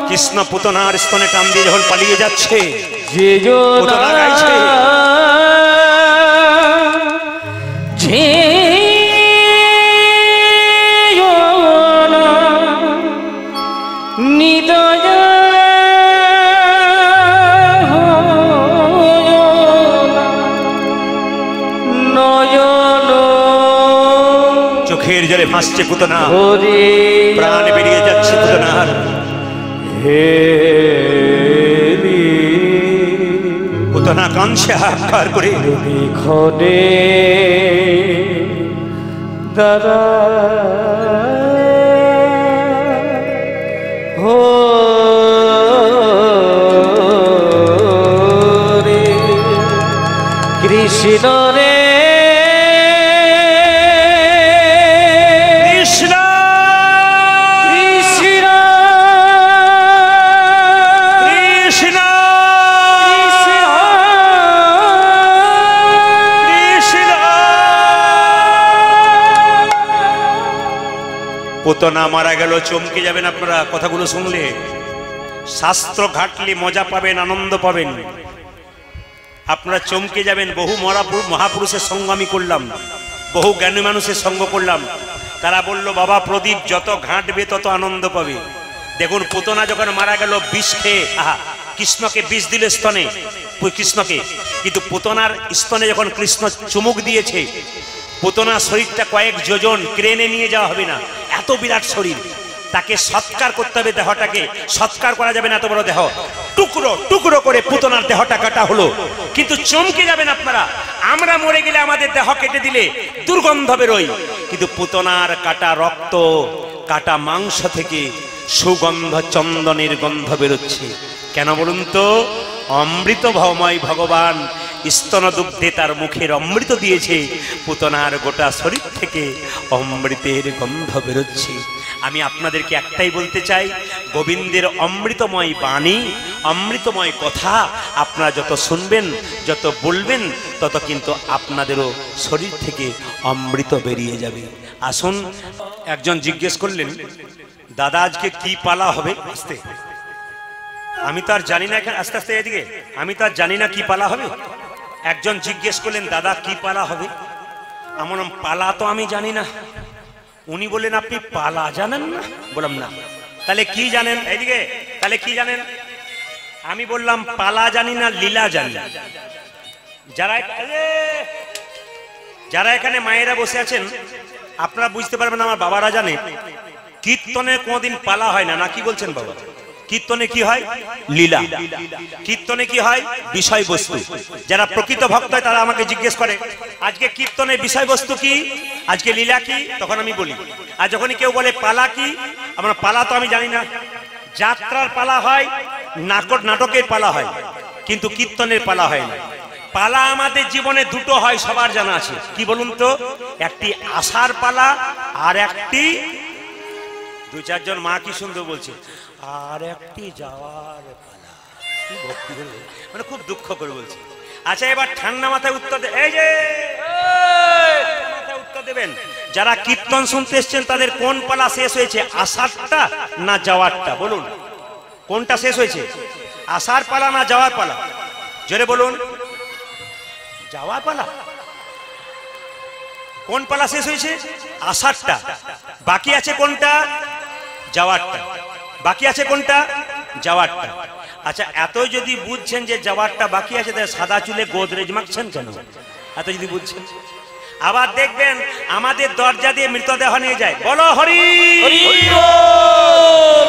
কৃষ্ণ পুতনার স্তনে টান দিয়ে যখন পালিয়ে যাচ্ছে, পুতনা গাইছে, চোখের জলে ভাসছে পুতনা, প্রাণ বেরিয়ে যাচ্ছে পুতনার। পুতনা কাঁদছে হাহাকার করে। খনে দাদা হো রে কৃষ্ণ রে, পুতনা মারা গেল। চমকে যাবেন আপনারা কথাগুলো শুনলে। শাস্ত্র ঘাটলে মজা পাবেন, আনন্দ পাবেন। আপনারা চমকে যাবেন। বহু মহাপুরুষের সঙ্গ আমি করলাম, বহু জ্ঞানী মানুষের সঙ্গ করলাম। তারা বলল, বাবা প্রদীপ যত ঘাঁটবে তত আনন্দ পাবে। দেখুন পুতনা যখন মারা গেল বিষ খেয়ে, কৃষ্ণকে বিষ দিল স্তনে, কৃষ্ণকে, কিন্তু পুতনার স্তনে যখন কৃষ্ণ চুমুক দিয়েছে, পুতনার শরীরটা কয়েক যোজন ক্রেনে নিয়ে যাওয়া হবে না, এত বিরাট শরীর। তাকে সৎকার করতে হবে, দেহটাকে সৎকার করা যাবে না, এত বড় দেহ। টুকরো টুকরো করে পুতনার দেহটা কাটা হলো। কিন্তু চমকে যাবেন আপনারা, আমরা মরে গেলে আমাদের দেহ কেটে দিলে দুর্গন্ধ বেরোয়, কিন্তু পুতনার কাটা রক্ত, কাটা মাংস থেকে সুগন্ধ চন্দনের গন্ধ বেরোচ্ছে। কেন বলুন তো? অমৃত ভময় ভগবান স্তনদুগ্ধে তার মুখের অমৃত দিয়েছে, পুতনার গোটা শরীর থেকে অমৃতের গন্ধ বেরোচ্ছে। আমি আপনাদেরকে একটাই বলতে চাই, গোবিন্দের অমৃতময় বাণী, অমৃতময় কথা আপনারা যত শুনবেন, যত বলবেন, তত কিন্তু আপনাদেরও শরীর থেকে অমৃত বেরিয়ে যাবে। আসুন, একজন জিজ্ঞেস করলেন, দাদা আজকে কি পালা হবে? আস্তে, আমি তো আর জানি না, এখানে আস্তে আস্তে এদিকে, আমি তো আর জানি না কি পালা হবে। একজন জিজ্ঞেস করলেন, দাদা কি পালা হবে? আমার পালা তো আমি জানি না। উনি বললেন, আপনি পালা জানেন না? বললাম না। তাহলে কি জানেন? এইদিকে, তাহলে কি জানেন? আমি বললাম, পালা জানি না, লীলা জানি। যারা এখানে মায়েরা বসে আছেন, আপনারা বুঝতে পারবেন, আমার বাবারা জানে কীর্তনে কোনদিন পালা হয় না। না কি বলছেন বাবা? কীর্তনে কি হয়? লীলা। কীর্তনে কি হয়? বিষয়বস্তু। যারা প্রকৃত ভক্ত হয় তারা আমাকে জিজ্ঞেস করে, আজকে কীর্তনের বিষয়বস্তু কি, আজকে লীলা কি? তখন আমি বলি। আর যখনই কেউ বলে পালা কি, আমার পালা তো আমি জানি না। যাত্রার পালা হয়, নাটকের পালা হয়, কিন্তু কীর্তনের পালা হয় না। পালা আমাদের জীবনে দুটো হয়, সবার জানা আছে। কি বলুন তো? একটি আসার পালা, আর একটি, দু চারজন মা কি সুন্দর বলছে, আর একটি যাওয়ার পালা। কি ভক্তি হলো, মানে খুব দুঃখ করে বলছে। আচ্ছা, এবার ঠান্ডা মাথায় উত্তর দেন। এই যে মাথায় উত্তর দেবেন, যারা কীর্তন শুনতে এসছেন তাদের কোন পালা শেষ হয়েছে, আসারটা না যাওয়ারটা? বলুন, কোনটা শেষ হয়েছে? আসার পালা না যাওয়ার পালা? জোরে বলুন। যাওয়ার পালা। কোন পালা শেষ হয়েছে? আসারটা। বাকি আছে কোনটা? যাওয়ারটা। বাকি আছে কোনটা? যাওয়ারটা। আচ্ছা, এত যদি বুঝছেন যে যাওয়ারটা বাকি আছে, তাহলে সাদা চুলে গোদরেজ মাখছেন কেন? এত যদি বুঝছেন। আবার দেখবেন আমাদের দরজা দিয়ে মৃতদেহ নিয়ে যায়। বলো হরি,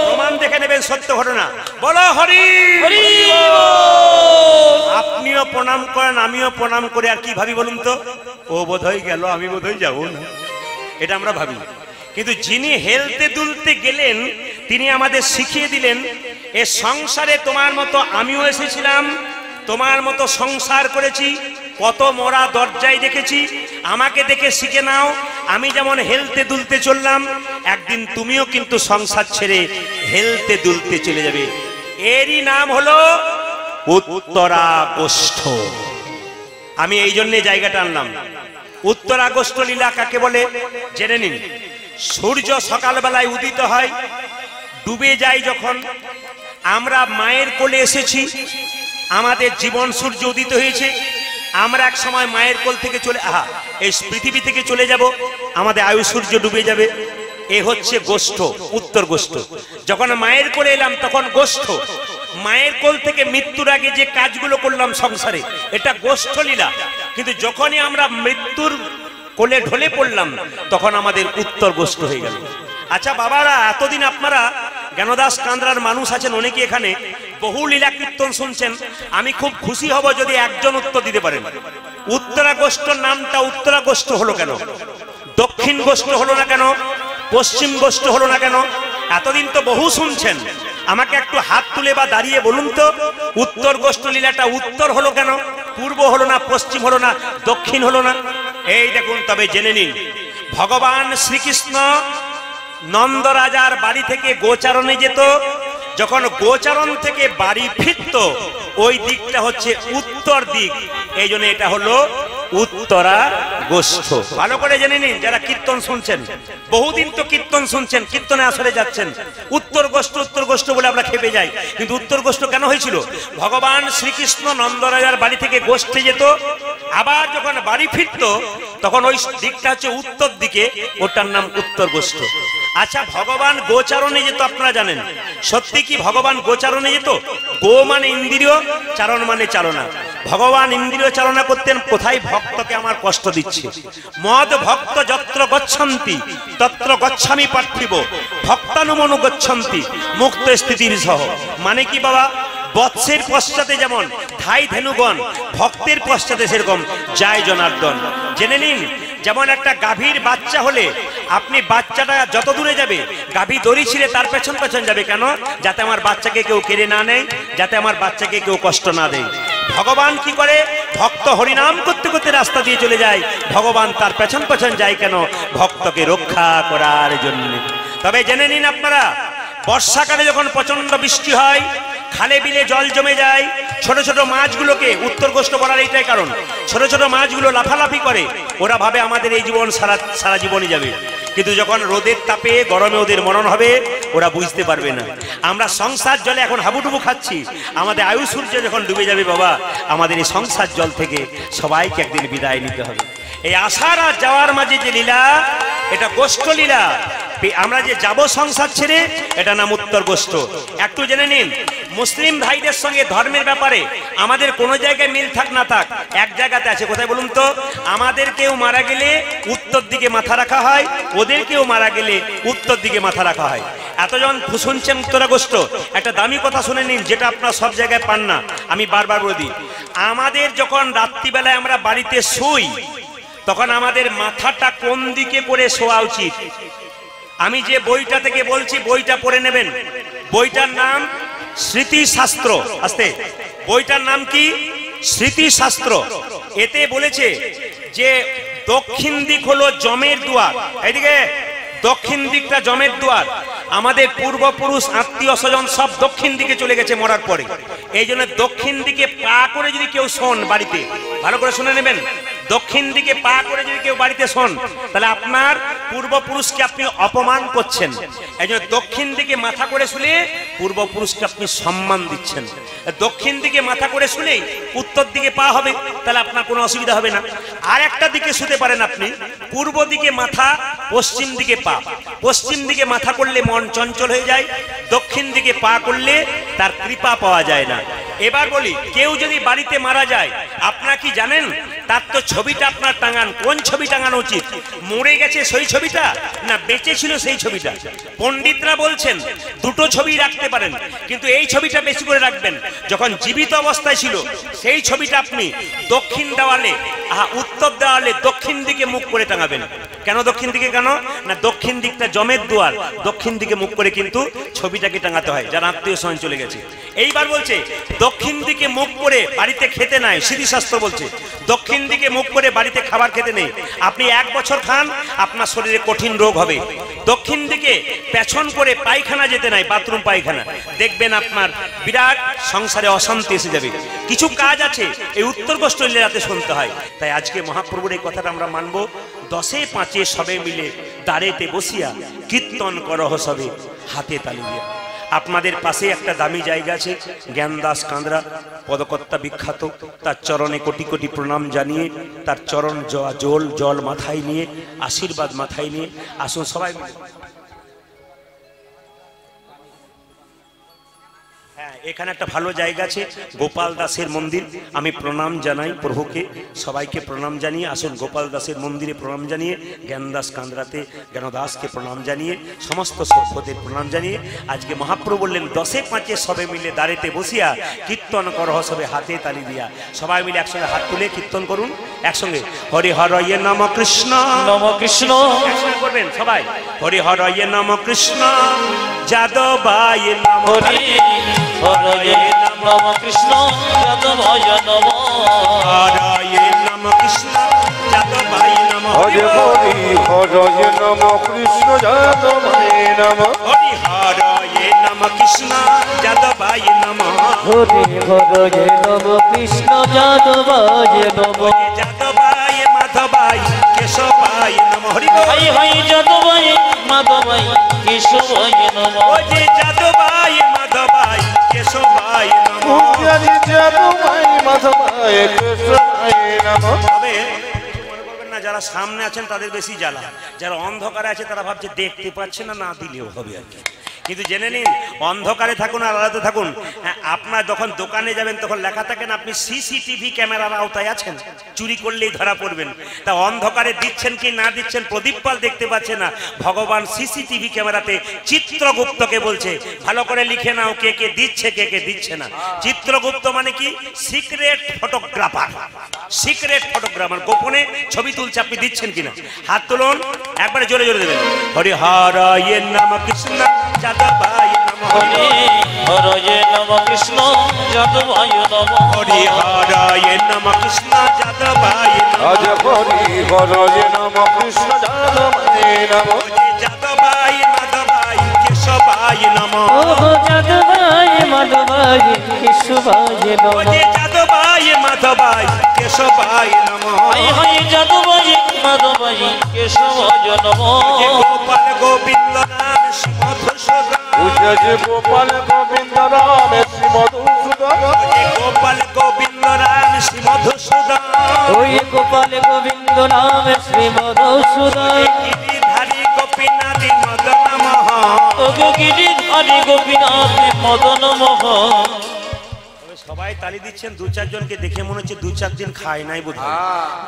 প্রমাণ দেখে নেবেন, সত্য ঘটনা। বলো হরি। আপনিও প্রণাম করেন, আমিও প্রণাম করি, আর কি ভাবি বলুন তো? ও বোধহয় গেল, আমি বোধহয় যাবো না, এটা আমরা ভাবি। কিন্তু যিনি হেলতে দুলতে গেলেন, তিনি আমাদের শিখিয়ে দিলেন, এ সংসারে তোমার মতো আমিও এসেছিলাম, তোমার মতো সংসার করেছি, কত মরা দরজায় দেখেছি, আমাকে দেখে শিখে নাও। আমি যেমন হেলতে দুলতে চললাম, একদিন তুমিও কিন্তু সংসার ছেড়ে হেলতে দুলতে চলে যাবে। এরই নাম হলো উত্তরাগোষ্ঠ। আমি এই জন্য জায়গাটা আনলাম। উত্তরাগোষ্ঠ লীলা কাকে বলে জেনে নিন। সূর্য সকালবেলায় উদিত হয়, ডুবে যায় যখন। আমরা মায়ের কোলে এসেছি, আমাদের জীবন সূর্য উদিত হয়েছে, আমরা এক সময় মায়ের কোল থেকে চলে এই পৃথিবী থেকে চলে যাব, আমাদের আয়ু সূর্য ডুবে যাবে। এ হচ্ছে গোষ্ঠ, উত্তর গোষ্ঠ। যখন মায়ের কোলে এলাম তখন গোষ্ঠ। মায়ের কোল থেকে মৃত্যুর আগে যে কাজগুলো করলাম সংসারে, এটা গোষ্ঠ লীলা। কিন্তু যখনই আমরা মৃত্যুর কোলে ঢলে পড়লাম, তখন আমাদের উত্তর গোষ্ঠ হয়ে গেল। আচ্ছা বাবারা, এতদিন আপনারা জ্ঞানদাস কান্দ্রার মানুষ আছেন অনেকে, এখানে বহু লীলা কীর্তন শুনছেন। আমি খুব খুশি হব যদি একজন উত্তর দিতে পারেন। উত্তরাগোষ্ঠ নামটা উত্তরাগোষ্ঠ হলো কেন? দক্ষিণ গোষ্ঠ হলো না কেন? পশ্চিম গোষ্ঠ হলো না কেন? এতদিন তো বহু শুনছেন, আমাকে একটু হাত তুলে বা দাঁড়িয়ে বলুন তো, উত্তর গোষ্ঠ লীলাটা উত্তর হলো কেন? পূর্ব হলো না, পশ্চিম হলো না, দক্ষিণ হলো না? এই দেখুন, তবে জেনে নিন, ভগবান শ্রীকৃষ্ণ নন্দ রাজার বাড়ি থেকে গোচারণে যেত। যখন গোচারণ থেকে বাড়ি ফিরত, ওই দিকটা হচ্ছে উত্তর দিক, এই জন্য এটা হলো উত্তরা গোষ্ঠ। ভালো করে জেনে নিন যারা কীর্তন শুনছেন, বহুদিন তো কীর্তন শুনছেন, কীর্তনে আসরে যাচ্ছেন, উত্তর গোষ্ঠ বলে আমরা খেপে যাই। কিন্তু উত্তর গোষ্ঠ কেন হয়েছিল? ভগবান শ্রীকৃষ্ণ নন্দরাজার বাড়ি থেকে গোষ্ঠে যেত, আবার যখন বাড়ি ফিরত তখন ওই দিকটা হচ্ছে উত্তর দিকে, ওটার নাম উত্তর গোষ্ঠ। আচ্ছা, ভগবান গোচারণে যেত, আপনারা জানেন সত্যি কি ভগবান গোচারণে যেত? গো মানে ইন্দ্রিয়, চারণ মানে চালনা। ভগবান ইন্দ্রিয় চালনা করতেন কোথায়? ভক্তকে আমার কষ্ট দিচ্ছে। মদ ভক্ত যত্র গচ্ছন্তি তত্র গচ্ছামি পার্থিব ভক্তানুমনু গচ্ছন্তি মুক্ত স্থিতির সহ। মানে কি বাবা? বৎসের পশ্চাতে যেমন ধাই ধেনুগণ, ভক্তের পশ্চাতে সেরকম যায় জনার্দন। জেনে নিন, যেমন একটা গাভীর বাচ্চা হলে আপনি বাচ্চাটা যত দূরে যাবে, গাভী দড়ি ছিঁড়ে তার পেছন পেছন যাবে। কেন? যাতে আমার বাচ্চাকে কেউ কেড়ে না নেয়, যাতে আমার বাচ্চাকে কেউ কষ্ট না দেয়। ভগবান কি করে? ভক্ত হরিনাম করতে করতে রাস্তা দিয়ে চলে যায়, ভগবান তার পেছন পেছন যায় কেন? ভক্তকে রক্ষা করার জন্য। তবে জেনে নিন আপনারা, বর্ষাকালে যখন প্রচন্ড বৃষ্টি হয়, খালে বিলে জল জমে যায়, ছোট ছোট মাছগুলোকে উত্তর গোষ্ঠ বলার এইটাই কারণ, ছোট ছোট মাছগুলো লাফালাফি করে, ওরা ভাবে আমাদের এই জীবন সারা জীবনই যাবে। কিন্তু যখন রোদের তাপে গরমে ওদের মরণ হবে, ওরা বুঝতে পারবে না। আমরা সংসার জলে এখন হাবুডুবু খাচ্ছি, আমাদের আয়ু সূর্য যখন ডুবে যাবে বাবা, আমাদের এই সংসার জল থেকে সবাইকে একদিন বিদায় নিতে হবে। এই আসার আর যাওয়ার মাঝে যে লীলা, এটা গোষ্ঠ লীলা। আমরা যে যাব সংসার ছেড়ে, এটা নাম উত্তর গোষ্ঠ। একটু জেনে নিন, মুসলিম ভাইদের সঙ্গে ধর্মের ব্যাপারে আমাদের কোনো জায়গায় মিল থাক না থাক, এক জায়গাতে আছে। কোথায় বলুন তো? আমাদের কেউ মারা গেলে উত্তর দিকে মাথা রাখা হয়, ওদের কেউ মারা গেলে উত্তর দিকে মাথা রাখা হয়। এতজন শুনছেন উত্তরা গোষ্ঠ, একটা দামি কথা শুনে নিন, যেটা আপনারা সব জায়গায় পান না। আমি বারবার বলে দিই, আমাদের যখন রাত্রিবেলায় আমরা বাড়িতে শুই, তখন আমাদের মাথাটা কোন দিকে করে শোয়া উচিত? আমি যে বইটা থেকে বলছি, বইটা পড়ে নেবেন। বইটার নাম স্মৃতিশাস্ত্র। আস্তে, বইটার নাম কি? স্মৃতিশাস্ত্র। এতে বলেছে যে দক্ষিণ দিক হলো যমের দুয়ার। এইদিকে দক্ষিণ দিকটা যমের দুয়ার। আমাদের পূর্বপুরুষ আত্মীয় স্বজন সব দক্ষিণ দিকে চলে গেছে মরার পরে। এই জন্য দক্ষিণ দিকে পা করে যদি কেউ শোন বাড়িতে, ভালো করে শুনে নেবেন, দক্ষিণ দিকে পা করে যদি কেউ বাড়িতে শোন, তাহলে আপনার পূর্বপুরুষকে আপনি অপমান করছেন। এই জন্য দক্ষিণ দিকে মাথা করে শুনে পূর্বপুরুষকে আপনি সম্মান দিচ্ছেন। দক্ষিণ দিকে মাথা করে শুনেই উত্তর দিকে পা হবে, তাহলে আপনার কোনো অসুবিধা হবে না। আর একটা দিকে শুতে পারেন আপনি, পূর্ব দিকে মাথা, পশ্চিম দিকে পা। পশ্চিম দিকে মাথা করলে মন চঞ্চল হয়ে যায়, দক্ষিণ দিকে পা করলে তার কৃপা পাওয়া যায় না। এবার বলি, কেউ যদি বাড়িতে মারা যায়, আপনারা কি জানেন তার তো ছবিটা আপনার টাঙান। কোন ছবি টাঙানো উচিত? মরে গেছে সেই ছবিটা, না বেঁচে ছিল সেই ছবিটা? পণ্ডিতরা বলছেন দুটো ছবি রাখতে পারেন, কিন্তু এই ছবিটা বেশি করে রাখবেন। যখন জীবিত অবস্থায় ছিল সেই ছবিটা আপনি দক্ষিণ দেওয়ালে, উত্তর দেওয়ালে দক্ষিণ দিকে মুখ করে টাঙাবেন। কেন দক্ষিণ দিকে? কেন না, দক্ষিণ দিকটা জমের দুয়ার, দক্ষিণ দিকে মুখ করে কিন্তু ছবিটাকে টাঙাতে হয়, যারা আত্মীয় স্বজন চলে গেছে। এইবার বলছে দক্ষিণ দিকে মুখ করে বাড়িতে খেতে নাই। স্মৃতিশাস্ত্র বলছে দক্ষিণ দিকে মুখ করে বাড়িতে খাবার খেতে নেই। আপনি 1 বছর খান, আপনার শরীরে কঠিন রোগ হবে। দক্ষিণ দিকে পেছন করে পায়খানা যেতে নাই, বাথরুম পায়খানা, দেখবেন আপনার বিরাট সংসারে অশান্তি এসে যাবে। কিছু কাজ আছে এই উত্তর গোষ্ঠ লীলাতে শুনতে হয়। তাই আজকে মহাপ্রভুর এই কথাটা আমরা মানবো। 10এ 5 সবে মিলে দাঁড়েতে বসিয়া কীর্তন করহ সবে হাতে তালি দিয়া। আপনাদের পাশে একটা দামি জায়গা আছে, জ্ঞানদাস কাঁদরা পদকর্তা বিখ্যাত, তার চরণে কোটি কোটি প্রণাম জানিয়ে, তার চরণ জল মাথায় নিয়ে, আশীর্বাদ মাথায় নিয়ে আসুন সবাই। হ্যাঁ, এখানে একটা ভালো জায়গা আছে, গোপাল দাসের মন্দির। আমি প্রণাম জানাই প্রভুকে, সবাইকে প্রণাম জানিয়ে আসুন। গোপাল দাসের মন্দিরে প্রণাম জানিয়ে, জ্ঞানদাস কান্দ্রাতে জ্ঞানদাসকে প্রণাম জানিয়ে, সমস্ত সভ্যদের প্রণাম জানিয়ে আজকে মহাপ্রভু বললেন 10এ 5 সবে মিলে দাঁড়েতে বসিয়া কীর্তন করহ সবে হাতে তালি দিয়া। সবাই মিলে একসঙ্গে হাত তুলে কীর্তন করুন একসঙ্গে। হরি হরয়ে নম কৃষ্ণ নম কৃষ্ণ, একসঙ্গে করবেন সবাই। হরি হরয়ে নম কৃষ্ণ যাদবায় নম, হরি হরয়ে নম কৃষ্ণ যাদবায় নম, হরয়ে নম কৃষ্ণ যাদবায় নম, হরে হরি হরয়ে নম কৃষ্ণ যাদবায় নম, হরি হরয়ে নম কৃষ্ণ যাদবায় নম, হরি হরয়ে নম কৃষ্ণ যাদবায় নম, যাদবায় মাধবায় হরি বল। হাই হাই যাদবাই মাধবাই কেশবাই নমঃ। ও যে যাদবাই মাধবাই কেশবাই নমঃ। পূজারি যাদবাই মাধবাই কেশবাই নমঃ। তবে মনে করবেন না, যারা সামনে আছেন তাদের বেশি জ্বালা, যারা অন্ধকারে আছে তারা ভাবছে দেখতে পাচ্ছে না, না দিলেও হবে আর কি। কিন্তু জেনে নিন, অন্ধকারে থাকুন আর আলাদা থাকুন, হ্যাঁ, আপনার যখন দোকানে যাবেন তখন লেখা থাকেন আপনি সিসিটিভি ক্যামেরার আওতায় আছেন, চুরি করলেই ধরা পড়বেন। তা অন্ধকারে দিচ্ছেন কি না দিচ্ছেন প্রদীপ পাল দেখতে পাচ্ছে না, ভগবান সিসিটিভি ক্যামেরাতে চিত্রগুপ্তকে বলছে ভালো করে লিখে নাও কে কে দিচ্ছে কে কে দিচ্ছে না। চিত্রগুপ্ত মানে কি? Secret photographer. সিক্রেট ফটোগ্রাফার, গোপনে ছবি তুলছে, আপনি দিচ্ছেন কিনা। হাত তুলুন, একবারে জোরে জোরে দেবেন। হরি হরায় নম কৃষ্ণ যাদবায় নমঃ। হরি হরয়ে নমঃ কৃষ্ণ যাদবায় নমঃ। হরি হরায় নম কৃষ্ণ যাদবায় আজ নমঃ। হরি হরয়ে নমঃ কৃষ্ণ যাদবায় নমঃ। যাদবায় মাধবায় কেশবায় নমঃ। ও যাদবাই মাধবাই কেশবাই নমঃ। যাদবায় মাধবায় কেশবায় নমঃ। হাই হাই যাদবাই মাধবাই কেশবায় নমঃ। গোপাল গোবিন্দ নাম মধুসূদন। পূজারি গোপাল গোবিন্দ রাম শ্রী মধুসূদন। গোপাল গোবিন্দ রাম শ্রী মধুসূদন। ওই গোপাল গোবিন্দ নাম শ্রী মধুসূদন। গিরিধারী গোপীনাথ মদন মোহ। ওগো গিরিধারী গোপীনাথ মদন মোহন। সবাই তালি দিচ্ছেন, দু চারজনকে দেখে মনে হচ্ছে দু চার দিন খায় নাই বোধ হয়।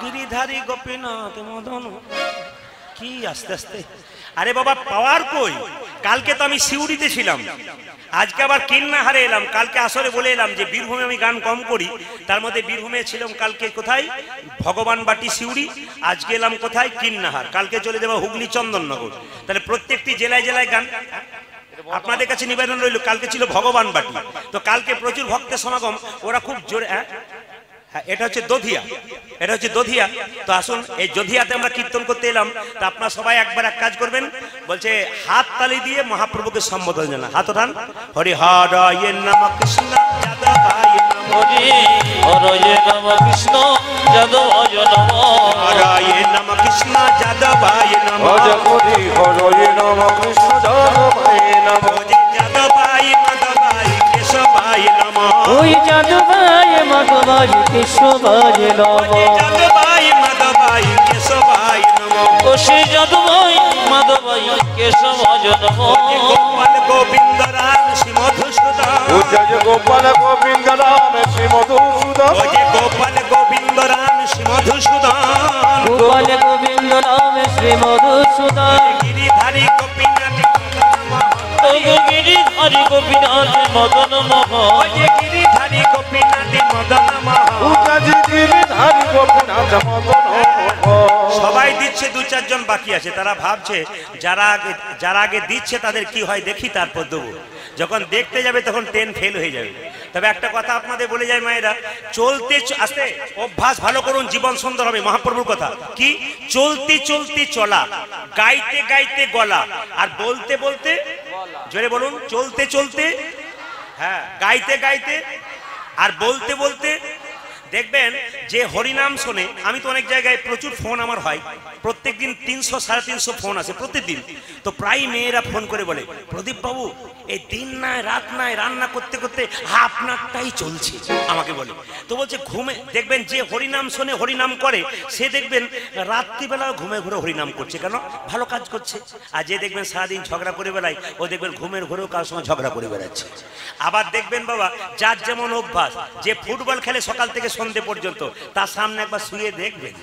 গিরিধারী গোপীনাথ মদন, কি আস্তে আস্তে। আরে বাবা পাওয়ার কই? কালকে তো আমি সিউড়িতে ছিলাম, আজকে আবার কিন্নাহারে এলাম। কালকে আসলে বলে এলাম যে বীরভূমে আমি গান কম করি, তার মধ্যে বীরভূমে ছিলাম কালকে কোথায়? ভগবান বাটি সিউড়ি। আজকে এলাম কোথায়? কিন্নাহার। কালকে চলে যাবো হুগলি চন্দননগর। তাহলে প্রত্যেকটি জেলায় জেলায় গান। আপনাদের কাছে নিবেদন রইল, কালকে ছিল ভগবান বাটি, তো কালকে প্রচুর ভক্তের সমাগম, ওরা খুব জোরে। হ্যাঁ, এটা হচ্ছে দধিয়া, এটা হচ্ছে দধিয়া। তো আসুন, এই দধিয়াতে আমরা কীর্তন করতে এলাম। তা আপনারা সবাই একবার এক কাজ করবেন, বলছে হাত তালি দিয়ে মহাপ্রভুকে সম্বোধন জানা। হাত ওঠান। হরি হরায় নম কৃষ্ণ যাদবায় নমঃ। হরি হরয়ে নমঃ কৃষ্ণ যাদবায় নমঃ। হরায় নম কৃষ্ণ যাদবায় নমঃ। আজ হরি হরয়ে নমঃ কৃষ্ণ যাদবায় নমঃ। যাদবায় মাধবায় কেশবায় নমঃ। ওই যাদবাই মাধবাই কেশবাই নমঃ। যাদবায় মাধবায় কেশবায় নমঃ। ও শ্রী যাদবাই মাধবাই কেশবায় নমঃ। গোপাল গোবিন্দ রাম শ্রী মধুসূদন। পূজারি গোপাল গোবিন্দ রাম শ্রী মধুসূদন। গোপাল গোবিন্দ রাম শ্রী মধুসূদন। গোপাল গোবিন্দ নাম শ্রী মধুসূদন। গিরিধারী গোপীনাথ ওগো গিরিধারী গোপীনাথ মদন মোহন। গিরিধারী গোপীনাথ মদন মোহন। পূজারি গিরিধারী গোপীনাথ মদন মোহন। সবাই দিচ্ছে, দু চারজন বাকি আছে। তারা ভাবছে যারা আগে দিচ্ছে তাদের কি হয় দেখি, তারপর দেবো। যখন দেখতে যাবে তখন ট্রেন ফেল হয়ে যাবে। তবে একটা কথা আপনাদের বলে যায় মায়েরা, চলতে আস্তে অভ্যাস ভালো করুন, জীবন সুন্দর হবে। মহাপ্রভুর কথা কি? চলতে চলতে চলা, গাইতে গাইতে গলা, আর বলতে বলতে, জোরে বলুন, চলতে চলতে, হ্যাঁ, গাইতে গাইতে আর বলতে বলতে। দেখবেন যে হরিনাম শোনে, আমি তো অনেক জায়গায় প্রচুর ফোন আমার হয়, প্রত্যেকদিন 300-350 ফোন আসে প্রত্যেকদিন। তো প্রায় মেয়েরা ফোন করে বলে, প্রদীপ বাবু এই দিন নাই রাত নাই রান্না করতে করতে আপনারটাই চলছে, আমাকে বলে। তো বলছে ঘুমে, দেখবেন যে হরিনাম শোনে হরিনাম করে, সে দেখবেন রাত্রিবেলা ঘুমে ঘুরে হরিনাম করছে, কেন? ভালো কাজ করছে। আর যে দেখবেন সারাদিন ঝগড়া করে বেড়ায়, ও দেখবেন ঘুমের ঘরেও কারোর সঙ্গে ঝগড়া করে বেড়াচ্ছে। আবার দেখবেন বাবা, যার যেমন অভ্যাস, যে ফুটবল খেলে সকাল থেকে সন্ধে পর্যন্ত, তার সামনে একবার শুয়ে দেখবেন,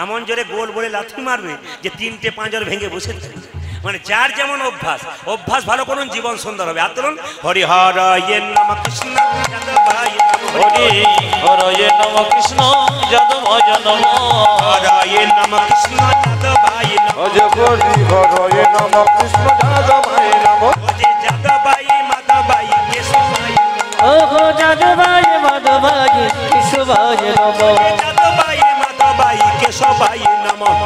এমন জোরে গোল বলে লাথি মারবে যে 3টে পাঁজর ভেঙে বসে থাকবে। মানে যার যেমন অভ্যাস, অভ্যাস ভালো করুন, জীবন সুন্দর হবে। আর তুলুন, হরি হরায় নম কৃষ্ণ যাদবায় নমঃ। হরি হরয়ে নমঃ কৃষ্ণ যাদবায় নমঃ। হরায় নম কৃষ্ণ যাদবায় নমঃ। আজ হরি হরয়ে নমঃ কৃষ্ণ যাদবায় নমঃ। যাদবায় মাধবায় কেশবায় ওগো যাদবাই মাধবাই কেশবাই নমঃ। যাদবায় মাধবায় কেশবায় নমঃ।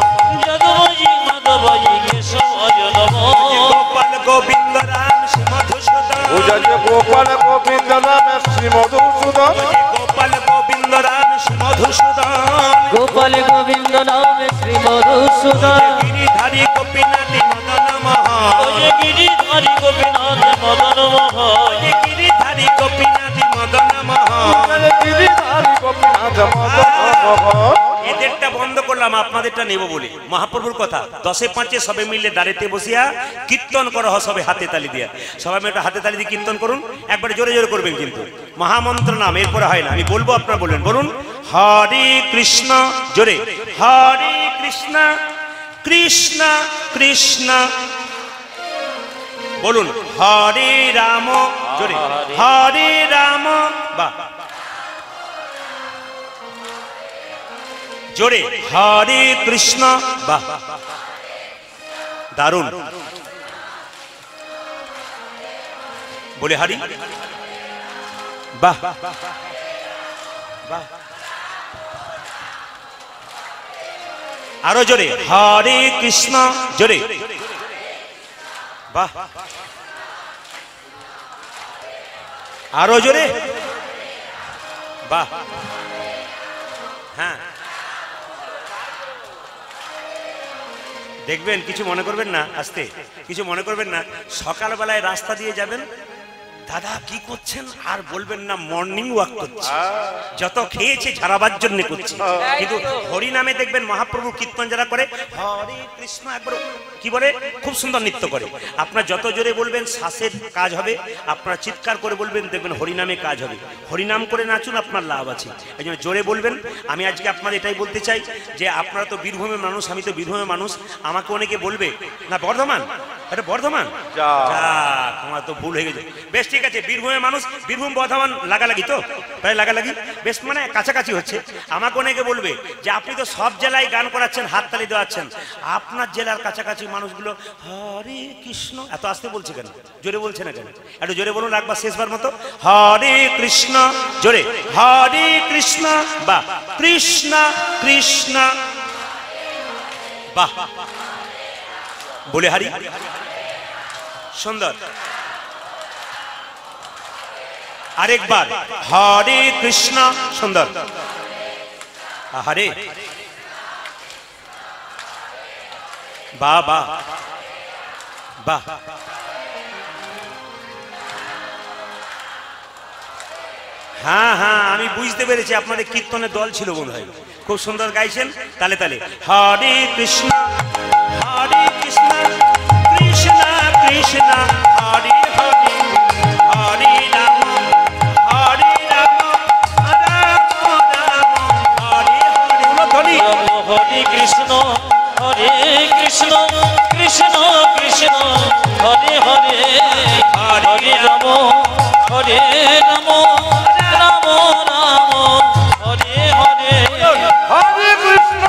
যাদবাই মাধবাই কেশবায় নমঃ। গোপাল গোবিন্দ রাম শ্রী মধুসূদন। পূজারি গোপাল গোবিন্দ রাম শ্রী মধুসূদন। গোপাল গোবিন্দ রাম শ্রী মধুসূদন। গোপাল গোবিন্দ নাম শ্রী মধুসূদন। গিরিধারী আপনাদেরটা নেব বলে মহাপ্রভুর কথা 10-5 সবে মিললে দাঁড়িতে বসিয়া কীর্তন করা হয়, সবে হাতে তালি দিয়া। সবাই মিলে হাতে তালি দিয়ে কীর্তন করুন, একবারে জোরে জোরে করবেন কিন্তু মহামন্ত্র নাম, এরপরে হয় না, আমি বলবো আপনারা বলবেন। বলুন হরে কৃষ্ণ, জোরে হরে কৃষ্ণ কৃষ্ণ কৃষ্ণ, বলুন হরে রাম, জোরে হরে রাম, বাহ জোরে হরে কৃষ্ণ, বাহ দারুণ, বলে হরি, বাহ বাহ, আরো জোরে হরে কৃষ্ণ, জোরে বাহ, আরো জোরে বাহ, হ্যাঁ দেখবেন, কিছু মনে করবেন না, আস্তে কিছু মনে করবেন না। সকালবেলায় রাস্তা দিয়ে যাবেন, দাদা কি করছেন, আর বলবেন না মর্নিং ওয়াক করছি, যত খেয়েছে ঝাড়াবার জন্য করছি। কিন্তু হরি নামে দেখবেন মহাপ্রভু কীর্তন যারা করে হরে কৃষ্ণ, একবার কি বলে খুব সুন্দর নৃত্য করে। আপনার যত জোরে বলবেন শ্বাসের কাজ হবে, আপনারা চিৎকার করে বলবেন দেখবেন হরি নামে কাজ হবে। হরিনাম করে নাচুন, আপনার লাভ আছে, এই জন্য জোরে বলবেন। আমি আজকে আপনাদের এটাই বলতে চাই যে আপনারা তো বীরভূমের মানুষ, আমি তো বীরভূমের মানুষ, আমাকে অনেকে বলবে না বর্ধমান, এটা বর্ধমান, আমার তো ভুল হয়ে গেছে, বেশ ঠিক আছে বীরভূমের মানুষ, বীরভূম বর্ধমান লাগালাগি তো, প্রায় লাগালাগি, বেশ মানে কাছাকাছি হচ্ছে। আমাকে অনেকে বলবে যে আপনি তো সব জেলায় গান করাচ্ছেন, হাততালি দেওয়াচ্ছেন, আপনার জেলার কাছাকাছি মানুষগুলো হরে কৃষ্ণ এত আস্তে বলছে কেন, জোরে বলছে না কেন, একটু জোরে বলুন একবার শেষবার মতো, হরে কৃষ্ণ, জোরে হরে কৃষ্ণ, বাহ কৃষ্ণ কৃষ্ণ, বাহ বলে হরি, সুন্দর, আরেকবার হরে কৃষ্ণ, সুন্দর, হরে বাহ বাহ বাহ, হ্যাঁ হ্যাঁ আমি বুঝতে পেরেছি আপনাদের কীর্তনের দল ছিল বোধ হয়, খুব সুন্দর গাইছেন, তালে তালে হরে কৃষ্ণ হরে কৃষ্ণ কৃষ্ণ কৃষ্ণ হরে হরে, হরে রাম হরে রাম রাম রাম হরে হরে, উলধ্বনি হরে কৃষ্ণ হরে কৃষ্ণ কৃষ্ণ কৃষ্ণ হরে হরে, হরে রাম হরে রাম রাম রাম হরে হরে, হরে কৃষ্ণ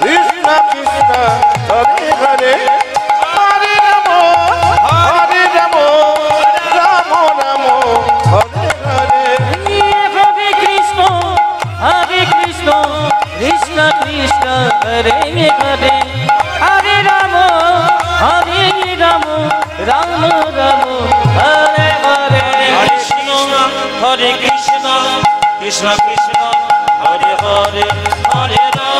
কৃষ্ণ কৃষ্ণ হরে হরে, হরে রাম রাম রাম হরে হরে, হরে কৃষ্ণ কৃষ্ণ কৃষ্ণ হরে হরে, হরে রাম রাম রাম হরে হরে, হরে কৃষ্ণ কৃষ্ণ কৃষ্ণ হরে হরে, হরে রাম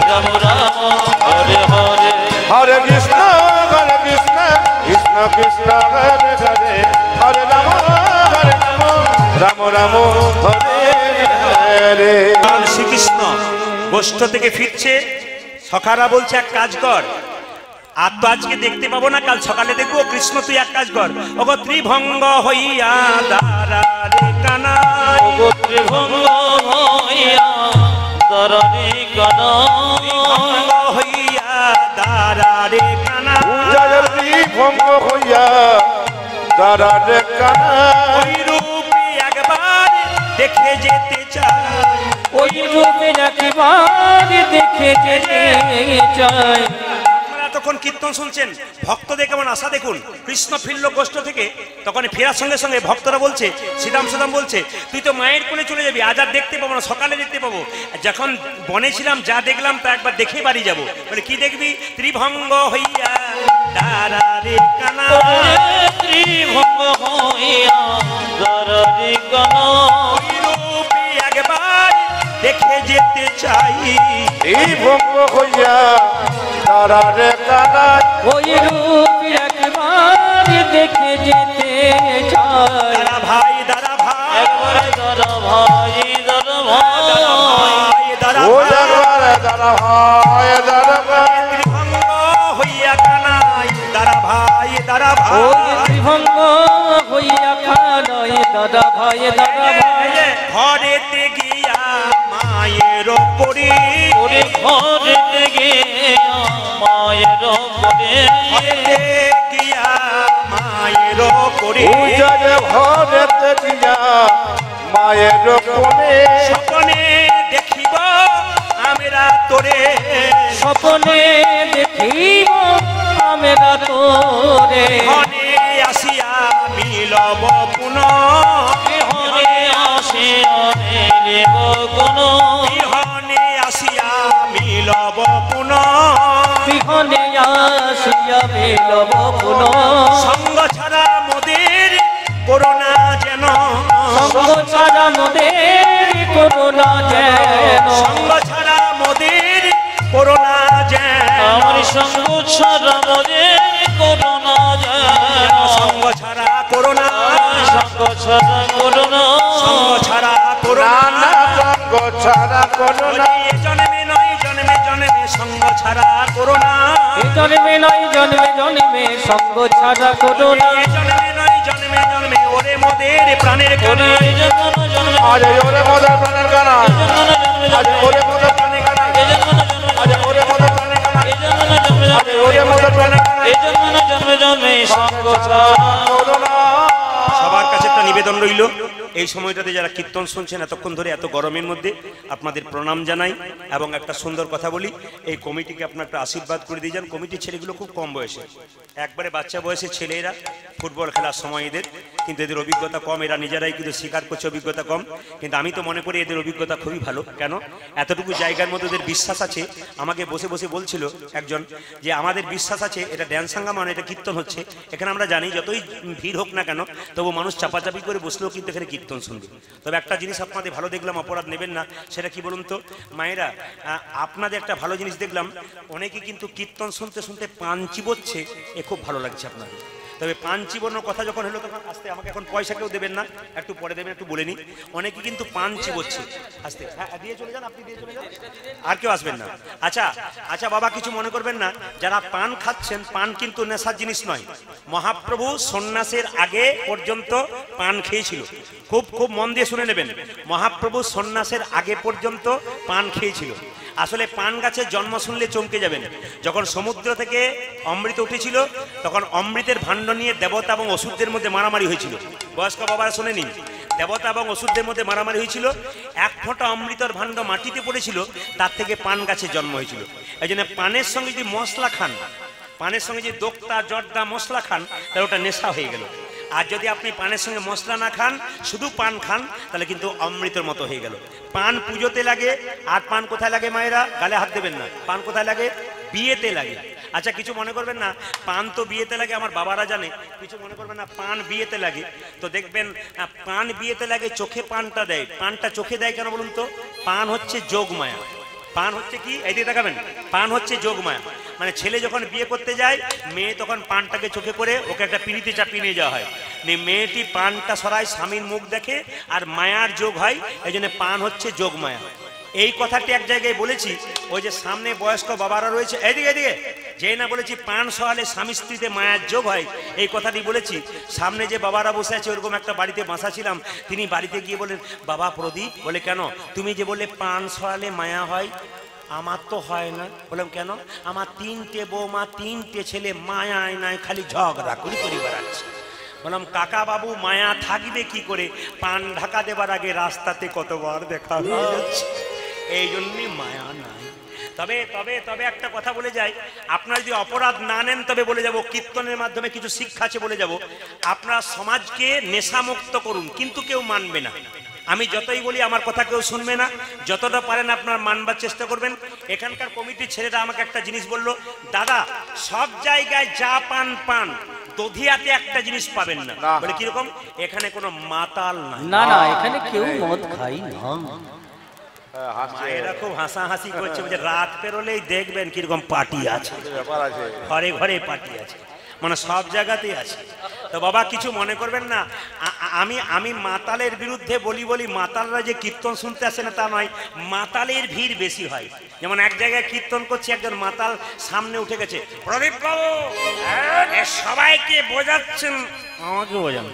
রাম রাম হরে হরে, হরে কৃষ্ণ কৃষ্ণ কৃষ্ণ হরে হরে, হরে রাম রাম রাম হরে হরে। শ্রীকৃষ্ণ গোষ্ঠ থেকে ফিরছে, সখারা বলছে এক কাজ কর, আর তো আজকে দেখতে পাবো না, কাল সকালে দেখবো, কৃষ্ণ তুই এক কাজ কর, ওগো ত্রিভঙ্গ হইয়া দাঁড়া রে কানাই, ত্রিভঙ্গ হইয়া দরণি ত্রিভঙ্গ হইয়া দাঁড়া রে কানাই, ত্রিভঙ্গ হইয়া দাঁড়া রে কানাই, ওই রূপে একবার দেখে যেতে চাই, ওই রূপে একবার দেখে যেতে চাই। তখন কীর্তন শুনছেন, ভক্তদের কেমন আশা দেখুন, কৃষ্ণ ফিরল গোষ্ঠ থেকে, তখন ফেরার সঙ্গে সঙ্গে ভক্তরা বলছে, শ্রীরাম বলছে তুই তো মায়ের কোলে চলে যাবি, আজ আর দেখতে পাবো না, সকালে দেখতে পাবো, যখন বনে ছিলাম যা দেখলাম তা একবার দেখে বাড়ি যাবো, বলে কি দেখবি, ত্রিভঙ্গ হইয়া দাঁড়া রে কানাই, ত্রিভঙ্গ হইয়া দরণি কানাই, ওই রূপে একবার দেখে যেতে চাই, ত্রিভঙ্গ হইয়া দাঁড়া রে কানাই, ওই রূপ একবার দেখে যেতে চাই। দাঁড়া ভাই দাঁড়া ভাই, একবার দর ভাই দর ভাই তারা ভাই ওই ত্রিভঙ্গ হইয়া খানয় দাদা ভাই দাদা ভাই ঘরেতে গিয়া মায়ের করি ওরে ঘরে গিয়া মায়ের পরে ঘরেতে গিয়া মায়ের করি পূজারে ঘরেতে দিয়া মায়ের কোণে স্বপ্নে দেখিব আমরা তোরে স্বপ্নে দেখিব আমরা তোরে ঘরে আসিয়া মিলব পুনঃ বিহনে আসে অনেক কোন বিহনে আসিয়া মিলব পুনঃ বিহনে আসিয়া মিলব পুনঃ সঙ্গ ছাড়া মোদের করোনা যেন সঙ্গ ছাড়া মোদের করোনা যেন সঙ্গ ছাড়া মোদের করোনা যেন আমার সঙ্গ ছাড়া মরে করোনা যায় সঙ্গ ছাড়া করোনা সঙ্গ ছাড়া করোনা সঙ্গ ছাড়া করোনা নানা সঙ্গ ছাড়া কোনো না এ জন্মে নয় জন্মে জন্মে সঙ্গ ছাড়া করোনা এই জন্মে নয় জন্মে জন্মে সঙ্গ ছাড়া করোনা এ জন্মে নয় জন্মে জন্মে ওরে মোদের প্রাণের কানে আরে ওরে মদের প্রাণের গানা আরে ওরে মদের প্রাণের গানা আরে ওরে মদের প্রাণের গানা আরে ওরে মদের প্রাণের গানা জন্মে জন্মে সঙ্গ ছাড়া কোনো না সবার কাছে একটা নিবেদন রইল এই সময়টাতে যারা কীর্তন শুনছেন এতক্ষণ ধরে এত গরমের মধ্যে আপনাদের প্রণাম জানাই এবং একটা সুন্দর কথা বলি এই কমিটিকে আপনার একটা আশীর্বাদ করে দিয়ে যান কমিটির ছেলেগুলো খুব কম বয়সে একবারে বাচ্চা বয়সে ছেলেরা ফুটবল খেলার সময় এদের কিন্তু এদের অভিজ্ঞতা কম এরা নিজেরাই কিন্তু স্বীকার করছে অভিজ্ঞতা কম কিন্তু আমি তো মনে করি এদের অভিজ্ঞতা খুবই ভালো কেন এতটুকু জায়গার মধ্যে এদের বিশ্বাস আছে আমাকে বসে বসে বলছিল একজন যে আমাদের বিশ্বাস আছে এটা ড্যান্স সাঙ্গা মানে এটা কীর্তন হচ্ছে এখানে আমরা জানি যতই ভিড় হোক না কেন তবু মানুষ চাপাচাপি করে বসলেও কিন্তু এখানে কীর্তন শুনবে তবে একটা জিনিস আপনাদের ভালো দেখলাম অপরাধ নেবেন না সেটা কি বলুন তো মায়েরা আপনাদের একটা ভালো জিনিস দেখলাম অনেকে কিন্তু কীর্তন শুনতে শুনতে পান চিবোচ্ছে এ খুব ভালো লাগছে আপনাদের তবে পান চিবোনোর কথা যখন হলো তখন আস্তে আমাকে এখন পয়সা কেউ দেবেন না একটু পরে দেবেন একটু বলে নিই অনেকে কিন্তু পান চিবোচ্ছে আস্তে হ্যাঁ দিয়ে চলে যান আপনি দিয়ে চলে যান আর কেউ আসবেন না আচ্ছা আচ্ছা বাবা কিছু মনে করবেন না যারা পান খাচ্ছেন পান কিন্তু নেশার জিনিস নয় মহাপ্রভু সন্ন্যাসের আগে পর্যন্ত পান খেয়েছিল খুব খুব মন দিয়ে শুনে নেবেন মহাপ্রভু সন্ন্যাসের আগে পর্যন্ত পান খেয়েছিল আসলে পান গাছের জন্ম শুনলে চমকে যাবেন যখন সমুদ্র থেকে অমৃত উঠেছিল তখন অমৃতের ভাণ্ড নিয়ে দেবতা এবং অসুরদের মধ্যে মারামারি হয়েছিল বয়স্ক বাবারা শুনে নিন দেবতা এবং অসুরদের মধ্যে মারামারি হয়েছিল এক ফোঁটা অমৃতর ভাণ্ড মাটিতে পড়েছিল তার থেকে পান গাছের জন্ম হয়েছিল এই জন্য পানের সঙ্গে যদি মশলা খান পানের সঙ্গে যদি দোক্তা জর্দা মশলা খান তাহলে ওটা নেশা হয়ে গেল আর যদি আপনি পানের সঙ্গে মশলা না খান শুধু পান খান তাহলে কিন্তু অমৃতের মতো হয়ে গেল পান পুজোতে লাগে আর পান কোথায় লাগে মায়েরা গালে হাত দেবেন না পান কোথায় লাগে বিয়েতে লাগে আচ্ছা কিছু মনে করবেন না পান তো বিয়েতে লাগে আমার বাবারা জানে কিছু মনে করবেন না পান বিয়েতে লাগে তো দেখবেন পান বিয়েতে লাগে চোখে পানটা দেয় পানটা চোখে দেয় কেন বলুন তো পান হচ্ছে যোগমায়া পান হচ্ছে কি এই দিকে দেখাবেন পান হচ্ছে যোগমায়া মানে ছেলে যখন বিয়ে করতে যায় মেয়ে তখন পানটাকে চোখে করে ওকে একটা পিঁড়িতে চাপিয়ে নিয়ে যাওয়া হয় মেয়েটি পানটা সরায় স্বামীর মুখ দেখে আর মায়ার যোগ হয় এই জন্য পান হচ্ছে যোগমায়া এই কথাটি এক জায়গায় বলেছি ওই যে সামনে বয়স্ক বাবারা রয়েছে এদিকে এদিকে যে না বলেছি পান সহালে স্বামী স্ত্রীতে মায়ার যোগ হয় এই কথাটি বলেছি সামনে যে বাবারা বসে আছে ওরকম একটা বাড়িতে বাসা ছিলাম তিনি বাড়িতে গিয়ে বলেন বাবা প্রদীপ বলে কেন তুমি যে বললে পান সহালে মায়া হয় আমার তো হয় না বললাম কেন আমার তিনটে বৌমা তিনটে ছেলে মায়ায় নাই খালি ঝগড়া করে বেড়াচ্ছে বললাম কাকা বাবু মায়া থাকবে কি করে পান ঢাকা দেবার আগে রাস্তাতে কতবার দেখা হয়ে যাচ্ছে এই জন্যই মায়া নাই তবে তবে তবে একটা কথা বলে যাই আপনারা যদি অপরাধ না নেন তবে বলে যাব কীর্তনের মাধ্যমে কিছু শিক্ষা আছে বলে যাব আপনারা সমাজকে নেশামুক্ত করুন কিন্তু কেউ মানবে না আমি যতই বলি আমার কথা কেউ শুনবে না যতটা পারেন আপনারা মানবার চেষ্টা করবেন এখানকার কমিটির ছেলেরা আমাকে একটা জিনিস বলল দাদা সব জায়গায় যা পান পান দধিয়াতে একটা জিনিস পাবেন না বলে কিরকম এখানে কোনো মাতাল নাই না না এখানে কেউ মদ খাই না মায়েরা খুব হাসাহাসি করছে যে রাত পেরোলেই দেখবেন কিরকম পার্টি আছে ঘরে ঘরে পার্টি আছে মানে সব জায়গাতেই আছে তো বাবা কিছু মনে করবেন না আমি মাতালের বিরুদ্ধে বলি মাতালরা যে কীর্তন শুনতে আসে না তা নয় মাতালের ভিড় বেশি হয় যেমন এক জায়গায় কীর্তন করছে, একজন মাতাল সামনে উঠে গেছে, প্রদীপ বাবু সবাইকে বোঝাচ্ছেন, আমাকে বোঝান।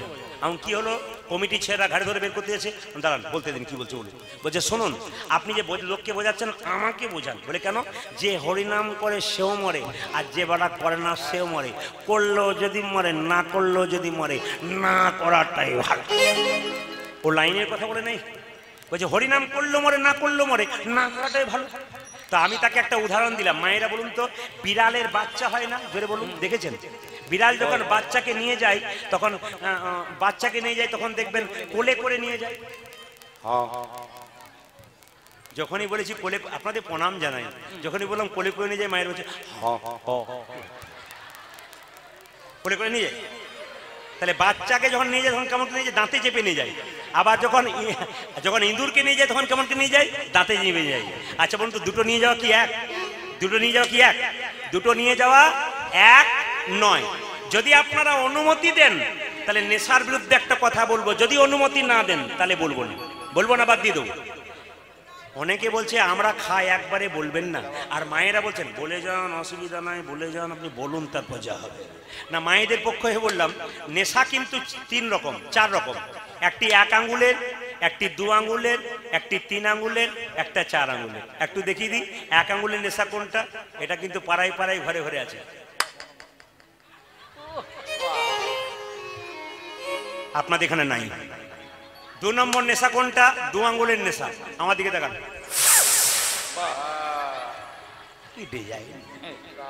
আমি কি হলো, কমিটি ছেলেরা ঘাড়ে ধরে বের করতে যাচ্ছে, দাঁড়ান বলতে দিন কি বলছে বলুন। বলছে শুনুন, আপনি যে লোককে বোঝাচ্ছেন আমাকে বোঝান। বলে কেন? যে হরিনাম করে সেও মরে, আর যে বাড়া করে না সেও মরে। করলেও যদি মরে, না করলেও যদি মরে, না করাটাই ভালো। ও লাইনের কথা বলে নেই, বলছে হরিনাম করলেও মরে, না করলেও মরে, না করাটাই ভালো। তা আমি তাকে একটা উদাহরণ দিলাম। মায়েরা বলুন তো, বিড়ালের বাচ্চা হয় না, জোরে বলুন, দেখেছেন? বিড়াল যখন বাচ্চাকে নিয়ে যায় তখন তখন দেখবেন কোলে করে নিয়ে যায়। যখনই বলেছি কোলে, আপনাদের প্রণাম জানাই, যখনই বললাম কোলে করে নিয়ে যায়, মায়ের বলছে কোলে করে নিয়ে যায়। তাহলে বাচ্চাকে যখন নিয়ে যায় তখন কেমন নিয়ে যায়? দাঁতে চেপে নিয়ে যায়। আবার যখন ইঁদুরকে নিয়ে যায় তখন কেমন নিয়ে যায়? দাঁতে চেপে যায়। আচ্ছা বলুন তো, দুটো নিয়ে যাওয়া কি এক? দুটো নিয়ে যাওয়া কি এক? দুটো নিয়ে যাওয়া এক নয়। যদি আপনারা অনুমতি দেন তাহলে নেশার বিরুদ্ধে একটা কথা বলবো, যদি অনুমতি না দেন তাহলে বলবো না, বাদ দিয়ে দেবো। অনেকে বলছে আমরা খাই, একবারে বলবেন না। আর মায়েরা বলছেন বলে যান, অসুবিধা নাই, বলে যান, আপনি বলুন, তারপর যা হবে। না, মায়েদের পক্ষে বললাম, নেশা কিন্তু 3 রকম 4 রকম। একটি 1 আঙ্গুলের, একটি 2 আঙ্গুলের, একটি 3 আঙ্গুলের, একটা 4 আঙ্গুলের। একটু দেখিয়ে দিই 1 আঙ্গুলের নেশা কোনটা। এটা কিন্তু পাড়ায় পাড়ায় ঘরে ঘরে আছে। আপনাদের এখানে নাই। 2 নম্বর নেশা কোনটা? 2 আঙ্গুলের নেশা। আমার দিকে দেখান, কি ডিজাইন,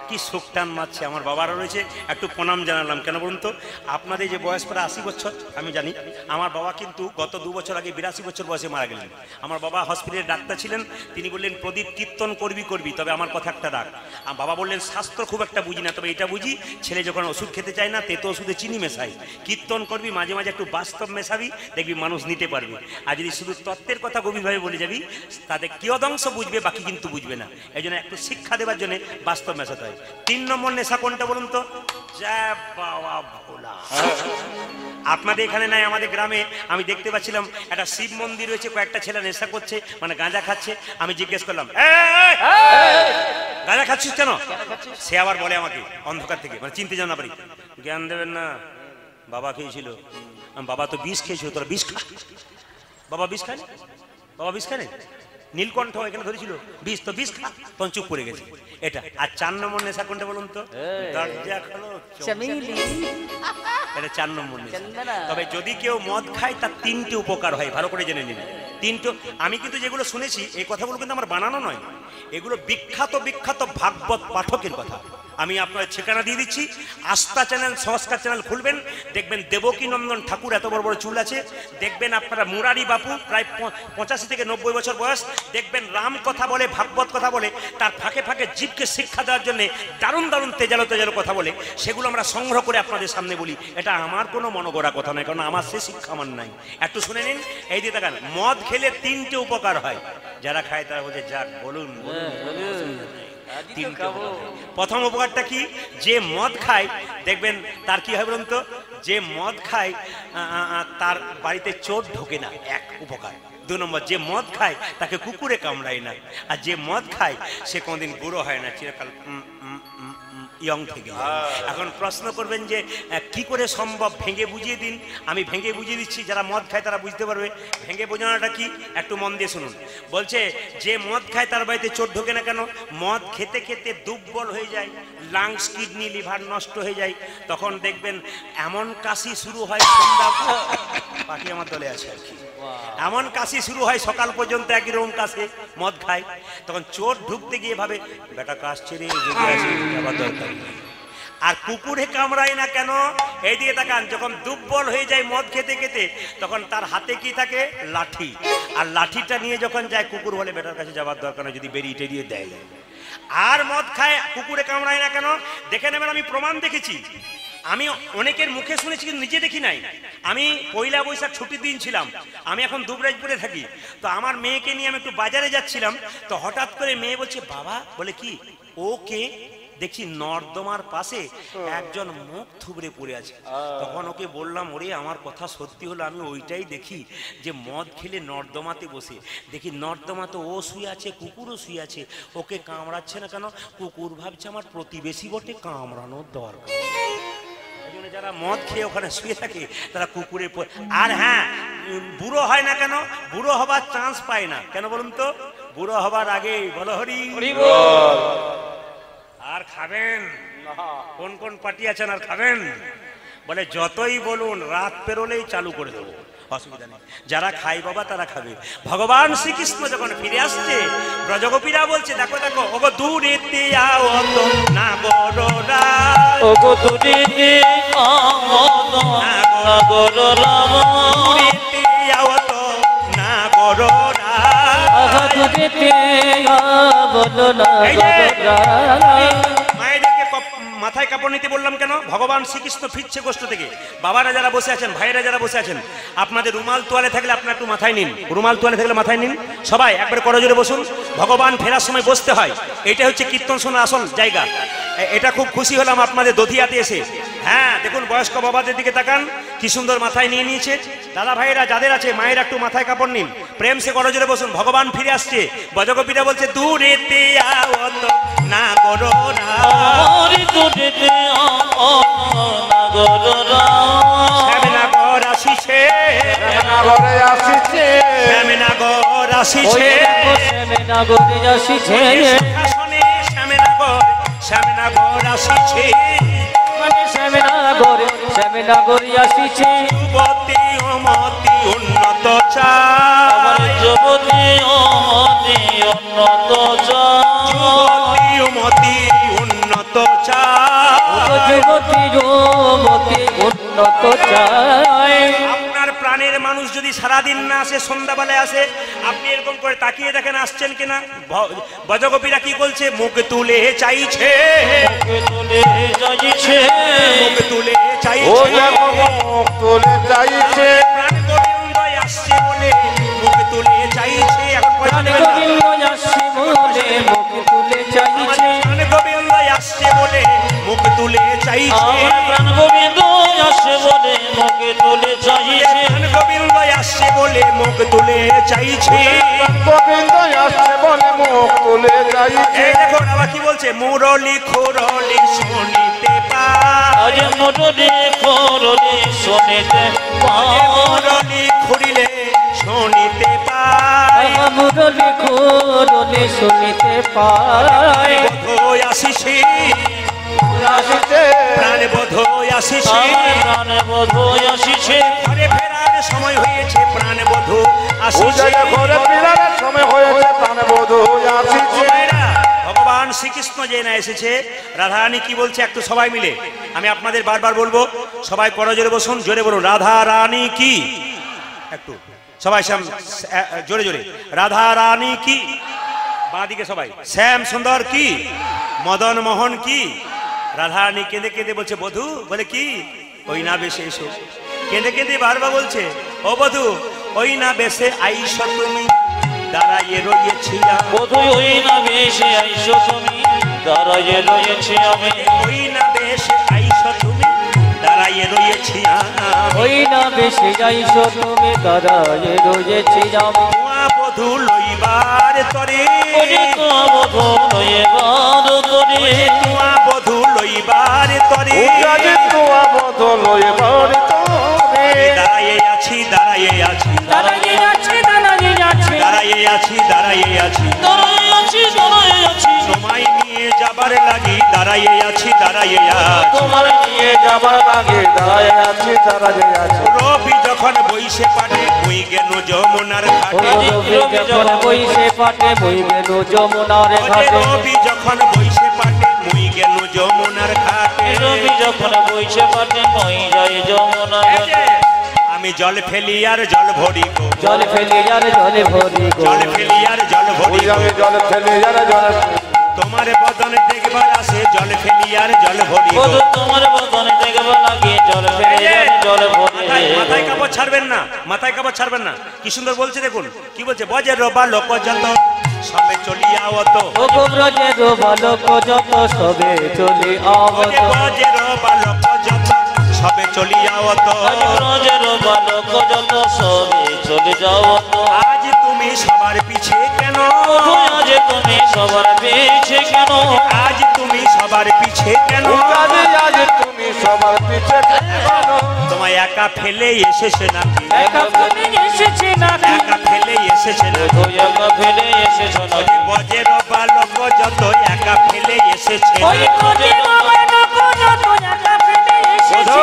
কি শোকটান মারছে। আমার বাবারও রয়েছে, একটু প্রণাম জানালাম। কেন বলুন তো, আপনাদের যে বয়স প্রায় 80 বছর, আমি জানি। আমার বাবা কিন্তু গত 2 বছর আগে 82 বছর বয়সে মারা গেলেন। আমার বাবা হসপিটালের ডাক্তার ছিলেন। তিনি বললেন প্রদীপ কীর্তন করবি, তবে আমার কথা একটা রাখ। আমার বাবা বললেন শাস্ত্র খুব একটা বুঝি না, তবে এটা বুঝি, ছেলে যখন ওষুধ খেতে চায় না, তেতো ওষুধে চিনি মেশাই। কীর্তন করবি, মাঝে মাঝে একটু বাস্তব মেশাবি, দেখবি মানুষ নিতে পারবে। আর যদি শুধু তত্ত্বের কথা গভীরভাবে বলে যাবি, তাদের কিয়দংশ বুঝবে, বাকি কিন্তু বুঝবে না। এই জন্য একটু শিক্ষা দেওয়ার জন্য বাস্তব মেশাতে হয়। 3 নম্বর নেশা কোনটা বলুন তো? জয় বাবা ভোলা। আপনাদের এখানে নাই, আমাদের গ্রামে আমি দেখতে পাচ্ছিলাম একটা শিব মন্দির রয়েছে, কয়েকটা ছেলে নেশা করছে, মানে গাঁজা খাচ্ছে। আমি জিজ্ঞেস করলাম, গাঁজা খাচ্ছিস কেন? সে আবার বলে আমাকে অন্ধকার থেকে, মানে চিনতে জানা পারি, জ্ঞান দেবেন না, বাবা খেয়েছিল। বাবা তো বিষ খেয়েছিল, তোরা বিষ খা। বাবা বিষ খায়, বাবা বিষ খায়। নীলকণ্ঠ এখানে ধরেছিল, বিষ তো বিষ খা, তখন চুপ করে গেছে। এটা। আর 4 নম্বর নেশা কোনটা বলুন তো? দরজা খোলো, এটা 4 নম্বর নেশা। তবে যদি কেউ মদ খায় তার 3টে উপকার হয়, ভালো করে জেনে নিন। 3টে। আমি কিন্তু যেগুলো শুনেছি, এই কথাগুলো কিন্তু আমার বানানো নয়, এগুলো বিখ্যাত ভাগবত পাঠকের কথা। আমি আপনার ঠিকানা দিয়ে দিচ্ছি, আস্থা চ্যানেল, সংস্কার চ্যানেল খুলবেন, দেখবেন দেবকী নন্দন ঠাকুর, এত বড় বড় চুল আছে। দেখবেন আপনারা মুরারি বাপু, প্রায় 85 থেকে 90 বছর বয়স। দেখবেন রাম কথা বলে, ভাগবত কথা বলে, তার ফাঁকে ফাঁকে জীবকে শিক্ষা দেওয়ার জন্য দারুণ তেজালো কথা বলে। সেগুলো আমরা সংগ্রহ করে আপনাদের সামনে বলি। এটা আমার কোনো মনগড়া কথা নয়, কারণ আমার সে শিক্ষা আমার নাই। একটু শুনে নিন। এই দিয়ে দেখান, মদ খেলে 3টে উপকার হয়। যারা খায় তারা বলছে যাক, বলুন। প্রথম উপকারটা কি? যে মদ খায় দেখবেন তার কি হয় বলুন তো? যে মদ খায় তার বাড়িতে চোর ঢোকে না, এক উপকার। 2 নম্বর, যে মদ খায় তাকে কুকুরে কামড়ায় না। আর যে মদ খায় সে কোনদিন বুড়ো হয় না, চিরকাল ইয়ং থেকে। এখন প্রশ্ন করবেন যে কি করে সম্ভব, ভেঙে বুঝিয়ে দিন। আমি ভেঙে বুঝিয়ে দিচ্ছি, যারা মদ খায় তারা বুঝতে পারবে। ভেঙে বোঝানোটা কি, একটু মন দিয়ে শুনুন। বলছে যে মদ খায় তার বাড়িতে চোর ঢোকে না কেন? মদ খেতে খেতে দুর্বল হয়ে যায়, লাংস, কিডনি, লিভার নষ্ট হয়ে যায়। তখন দেখবেন এমন কাশি শুরু হয়, সন্ধ্যা পাখি আমার দলে আছে আর কি, এমন কাশি শুরু হয় সকাল পর্যন্ত একই রকম কাশে, মদ খায়। তখন চোর ঢুকতে গিয়ে ভাবে বেটা কাশছে রে, আবার দরকার। আর কুকুরে কামড়ায় না কেন? এই দিয়ে তাকান, যখন দুর্বল হয়ে যায় মদ খেতে খেতে, তখন তার হাতে কি থাকে? লাঠি। আর লাঠিটা নিয়ে যখন যায়, কুকুর বলে বেটার কাছে যাবার দরকার নেই, যদি বেরিয়ে টেরিয়ে দেয়। আর মদ খায়, কুকুরে কামড়ায় না কেন? দেখে নেবেন, আমি প্রমাণ দেখেছি। আমি অনেকের মুখে শুনেছি কিন্তু নিজে দেখি নাই। আমি পয়লা বৈশাখ ছুটির দিন ছিলাম, আমি এখন দুবরাজপুরে থাকি। তো আমার মেয়েকে নিয়ে আমি একটু বাজারে যাচ্ছিলাম, তো হঠাৎ করে মেয়ে বলছে বাবা, বলে কি? ও কে? দেখছি নর্দমার পাশে একজন মুখ থুবড়ে পড়ে আছে। তখন ওকে বললাম, ওরে আমার কথা সত্যি হলো, আমি ওইটাই দেখি যে মদ খেলে নর্দমাতে বসে দেখি নর্দমাতে ও শুয়ে আছে, কুকুরও শুয়ে আছে। ওকে কামড়াচ্ছে না কেন? কুকুর ভাবছে আমার প্রতিবেশী বটে, কামড়ানোর দরকার। যারা মদ খেয়ে ওখানে শুয়ে থাকে তারা কুকুরে। আর হ্যাঁ, বুড়ো হয় না কেন? বুড়ো হবার চান্স পায় না কেন বলুন তো? বুড়ো হবার আগে বলো হরি বল। আর খাবেন? কোন কোন পার্টি আছেন আর খাবেন? বলে যতই বলুন, রাত পেরোলেই চালু করে দেবো, অসুবিধা নেই। যারা খাই বাবা তারা খাবে। ভগবান শ্রীকৃষ্ণ যখন ফিরে আসছে, ব্রজগোপীরা বলছে দেখো দেখো, ওগো দূরেতে আও তো না গররা, ওগো দূরেতে আও তো না গররা, দূরেতে আও তো না গররা, আহা দূরেতে আও তো না গররা। মায়েদেরকে মাথায় কাপড় নিতে বললাম কেন? ভগবান শ্রীকৃষ্ণ ফিরছে গোষ্ঠ থেকে। বাবারা যারা বসে আছেন, ভাইরা যারা বসে আছেন, আপনাদের রুমাল তোয়ালে থাকলে আপনার একটু মাথায় নিন, রুমাল তোয়ালে থাকলে মাথায় নিন। সবাই একবার করজোরে বসুন। ভগবান ফেরার সময় বসতে হয়, এটা হচ্ছে কীর্তন শোনার আসল জায়গা। এটা খুব খুশি হলাম আপনাদের দধিয়াতে এসে। হ্যাঁ দেখুন, বয়স্ক বাবাদের দিকে তাকান, কি সুন্দর মাথায় নিয়ে নিয়েছে। দাদা ভাইরা যাদের আছে, মায়ের একটু মাথায় কাপড় নিন, প্রেম সে করজোরে বসুন। ভগবান ফিরে আসছে। ব্রজগোপীরা বলছে দূরেতে আও তো না গররা, দূরেতে আও না গররা, শ্যামনগর আসিছে, শ্যামনগরে আসিছে, শ্যামনগর আসিছে, শ্যামনগরে আসিছে, শাসনে শ্যামনগর, শ্যামনগর আসিছে, মানে শ্যামনগরে আসিছে। যুবতী অমতি উন্নত আমার চায়, যুবতী অমতি উন্নত চায়, যুবতী অমতি উন্নত চায়। যুবতী যুবতী উন্নত চায়। আপনার প্রাণের মানুষ যদি সারাদিন না আসে, সন্ধ্যাবেলায় আসে, আপনি এরকম করে তাকিয়ে দেখেন আসছেন কিনা। ব্রজগোপীরা কি বলছে? মুখ তুলে চাইছে, মুখে তুলে যাইছে, মুখ তুলে ও চাইছে, দেখো মুখ তুলে চাইছে, প্রাণ গোবিন্দ আসছে বলে মুখ তুলে চাইছে। এখন পয়সা প্রাণ দেবেন না। গোবিন্দ আসছে বলে মুখ তুলে চাইছে, প্রাণ গোবিন্দ আসছে বলে মুখ তুলে চাইছে, আমার প্রাণ গোবিন্দ আসে বলে মুখে তুলে চাইছে, প্রাণ গোবিন্দ আসছে বলে মুখ তুলে চাইছে। গোবিন্দ আসছে বলে মুখ তুলে চাইছে। এই দেখো বাবা কি বলছে? মুরলি খুরলি শুনিতে পায়, আজ মুরলি খুরলি শুনিতে পায়, মুরলি খুরিলে শুনিতে পায়, মুরলি খুরলি শুনিতে পায়। বোধ আসিছে, আসিছে, প্রাণ বোধ আসিছে, আমার প্রাণ বোধ আসিছে, ঘরে ফেরার সময় হয়েছে, প্রাণ বোধ আসিছে। পূজায় ঘরে ফিরার সময় হয়েছে, প্রাণ বোধ আসিছে। ভগবান শ্রীকৃষ্ণ যে না এসেছে, রাধারানী কি বলছে একটু সবাই মিলে আমি আপনাদের বারবার বলবো, সবাই করজোরে বসুন, জোরে বলুন রাধা রানী কি। একটু সবাই জোরে জোরে রাধা রানী কি। বাঁদিকে সবাই শ্যাম সুন্দর কি, মদন মোহন কি। রাধারানী কেঁদে কেঁদে বলছে বধূ, বলে কি? ওই না বেশে এসো। কেঁদে কেঁদে বারবার বলছে ও বধূ, ওই না বেশে আইসো তুমি, দাঁড়াইয়ে রয়েছি বোধই ওই না বেশে আইসো তুমি, দাঁড়াইয়ে রয়েছি আমি, ওই না বেশে আইসো তুমি, দাঁড়াইয়ে রয়েছি ওই না বেশি যাইছো তুমি, দাঁড়ায় রয়েছি আমি। তোমা বধূ লইবার তরে, ওরে তো বোধ এবার করে, তোমা বধূ লইবার তরে, পূজায় তোয়া বদল এবার তোরে, দাঁড়াইয়ে আছি দাঁড়াইয়ে আছি, দাঁড়ায় যাচ্ছে দাঁড়ায় যাচ্ছে, দাঁড়াইয়ে আছি দাঁড়াইয়ে আছি, দাঁড়াই আছি দাঁড়াই আছি, সময় নিয়ে যাবার লাগি দাঁড়াইয়ে আছি দাঁড়াইয়ে আছি। তোমার নিয়ে যাবার আগে দাঁড়ায় আছি, দাঁড়ায় আছি। রবি যখন বইসে পাটে বই গেল যমুনার ঘাটে, যখন বইসে পাটে বইবে যমুনার ঘাটে, রবি যখন বইসে পাটে মুই গেল যমুনার ঘাটে, রবি যখন বইছে পাটে মই যাই যমুনা এই যে, আমি জল ফেলি আর জল ভরি গো, জল ফেলে আর জলে ভরি গো, জল ফেলি আর জল ভরি ওই গো, আমি জল ফেলে যারা জল তোমার বদন দেখবার আসে জল ফেলি আর জল ভরি গো। বধু তোমার বদনে দেখবে লাগে, জল ফেলে যাই জল ভরে, মাথায় কাপড় ছাড়বেন না, মাথায় কাপড় ছাড়বেন না। কি সুন্দর বলছে দেখুন, কি বলছে? বজে রবা লোক যত সবে চলিয়া অত ও গো ব্রজের বালক যত সবে চলে আবত ব্রজের বালক যত সবে চলিয়া অত আজ ব্রজের বালক যত সবে চলে যাও তো আজ তুমি সবার পিছে কেন আজ তুমি সবার পেয়েছে কেন আজ তুমি সবার পিছে কেন আজ তুমি সবার পিছে কেন? তোমায় একা ফেলে এসেছে নাকি একা ফেলে এসেছে নাকি একা ফেলে এসেছে নাকি তো একা ফেলে এসেছ না ব্রজের বালক যত একা ফেলে এসেছে ওই ব্রজের বালক যত একা ফেলে এসেছে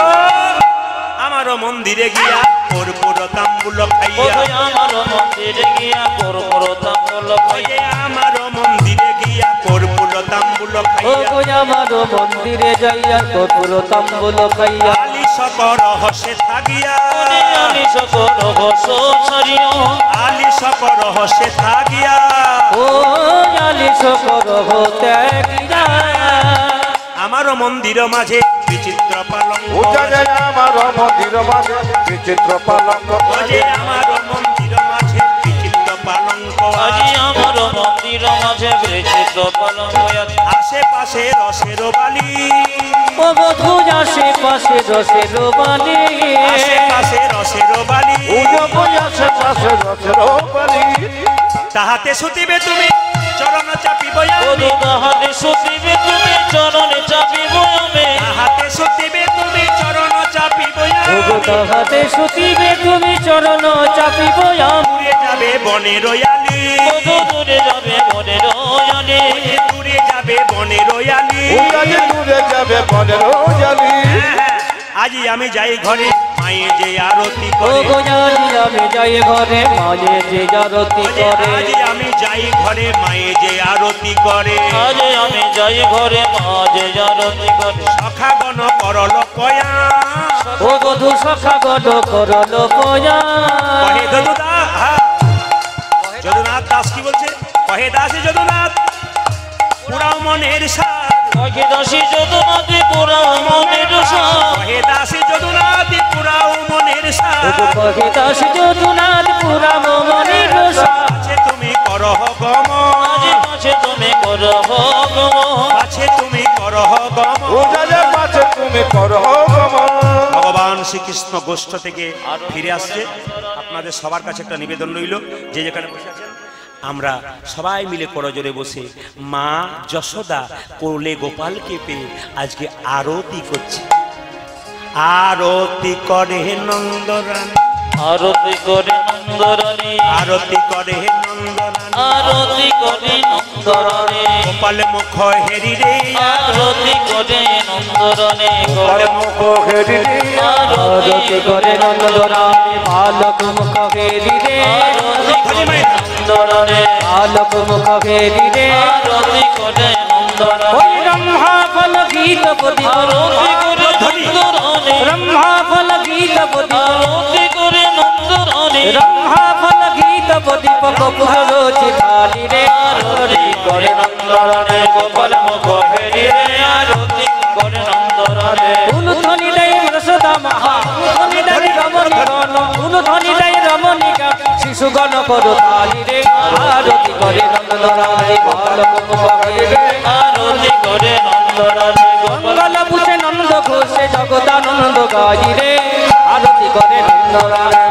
আমারও মন্দিরে গিয়া কর্পূর তাম্বুল খাইয়া কোথায় আমার মন্দিরে গিয়া করবো তাম্বুল ওই আমারও মন্দিরে গিয়া কর্পূর তাম্বুল ও খাইয়া গো আমার মন্দিরে যাইয়া কর্পূর তাম্বুল খাইয়া আলিশ রহস্যে থাকিয়া আমি সকল বস ছাড়িও আলিশ রহস্যে থাকিয়া ও আলিশ করহ ত্যাগিয়া আমারও মন্দির মাঝে বিচিত্র পালঙ্ক উজানে আমার মন্দির মাঝে বিচিত্র পালঙ্ক যে আমারও মন্দির মাঝে বিচিত্র পালঙ্ক আজি আমার মন্দির মাঝে বিচিত্র পালন হইয়াছে আশেপাশে রসের বালি ও বধু আশেপাশে রসের বালি আশেপাশে রসের বালি উজানে পাশে রসের বালি তাহাতে শুতিবে তুমি চরণ চাপিব বধু তাহাতে শুতিবে তুমি চরণে চাপিব আমি তাহাতে শুতিবে তুমি চরণ চাপিব ও গো তাহাতে শুতিবে তুমি চরণ চাপিব দূরে যাবে বনের রয়ালি বধু দূরে যাবে মনে রয়ালে দূরে যাবে বনের রয়ালি উজানে দূরে যাবে বনের জালি আজি আমি যাই ঘরে মায়ে যে আরতি ও করে গো জানি আমি যাই ঘরে মাঝে যে জারতি করে আজি আমি যাই ঘরে মায়ে যে আরতি করে আজ আমি যাই ঘরে মাঝে জারতি করে সখাগণ করল কয়া ও বধু সখা গণ করল পয়া কহে যদুনাথ দাস কি বলছে কহে দাস যদুনাথ পুরাও মনের সাথ কহে দাসী যদুনাথে পুরা মনের সাথ কহে দাস যদুনাথ পুরাও মনের সাথ কহে দাস যদুনাথ পুরা মনের আছে তুমি করহ গম আজ কাছে তুমি করো গম আছে তুমি করহ গম উজানে পাশে তুমি করো গমন ভগবান শ্রীকৃষ্ণ গোষ্ঠ থেকে ফিরে আসছে আপনাদের সবার কাছে একটা নিবেদন রইল যে যেখানে বসে আছেন আমরা সবাই মিলে করজোরে বসে মা যশোদা কোলে গোপালকে পেয়ে আজকে আরতি করছে আরতি করে নন্দরানী আরতি করে নন্দরানী আরতি করে নন্দরানী আরতি করে নন্দরানী গোপাল মুখ হেরি রে আরতি করে নন্দরানী গোপাল মুখ ঘেরি আরতি করে নন্দরানী বালক মুখ ফেরি রে আরতি করে নন্দরানী বালক মুখ ফেরি রে আরতি করে নন্দরানী ওই ব্রহ্মা ফল গীত পদি আরতি করে নন্দরানী ব্রহ্মা ফল গীত পদি আরতি করে নন্দরানী ব্রহ্মা ফল গীত পদি কপুর চিতালি রে আরতি করে নন্দরানী গোপাল মুখ ফেরি রে আরতি করে নন্দরানী উলুধ্বনি দেয় রসদা মহা উলুধ্বনি দেয় রমণী গণ উলুধ্বনি দেয় রমণী গণ শিশুগণ করো তালি রে আরতি করে নন্দরানী বালক মুখ ফেরি রে আরতি করে নন্দরানী গোপাল মঙ্গল পুষে নন্দ ঘোষে জগদানন্দ গাই রে আরতি করে নন্দরানী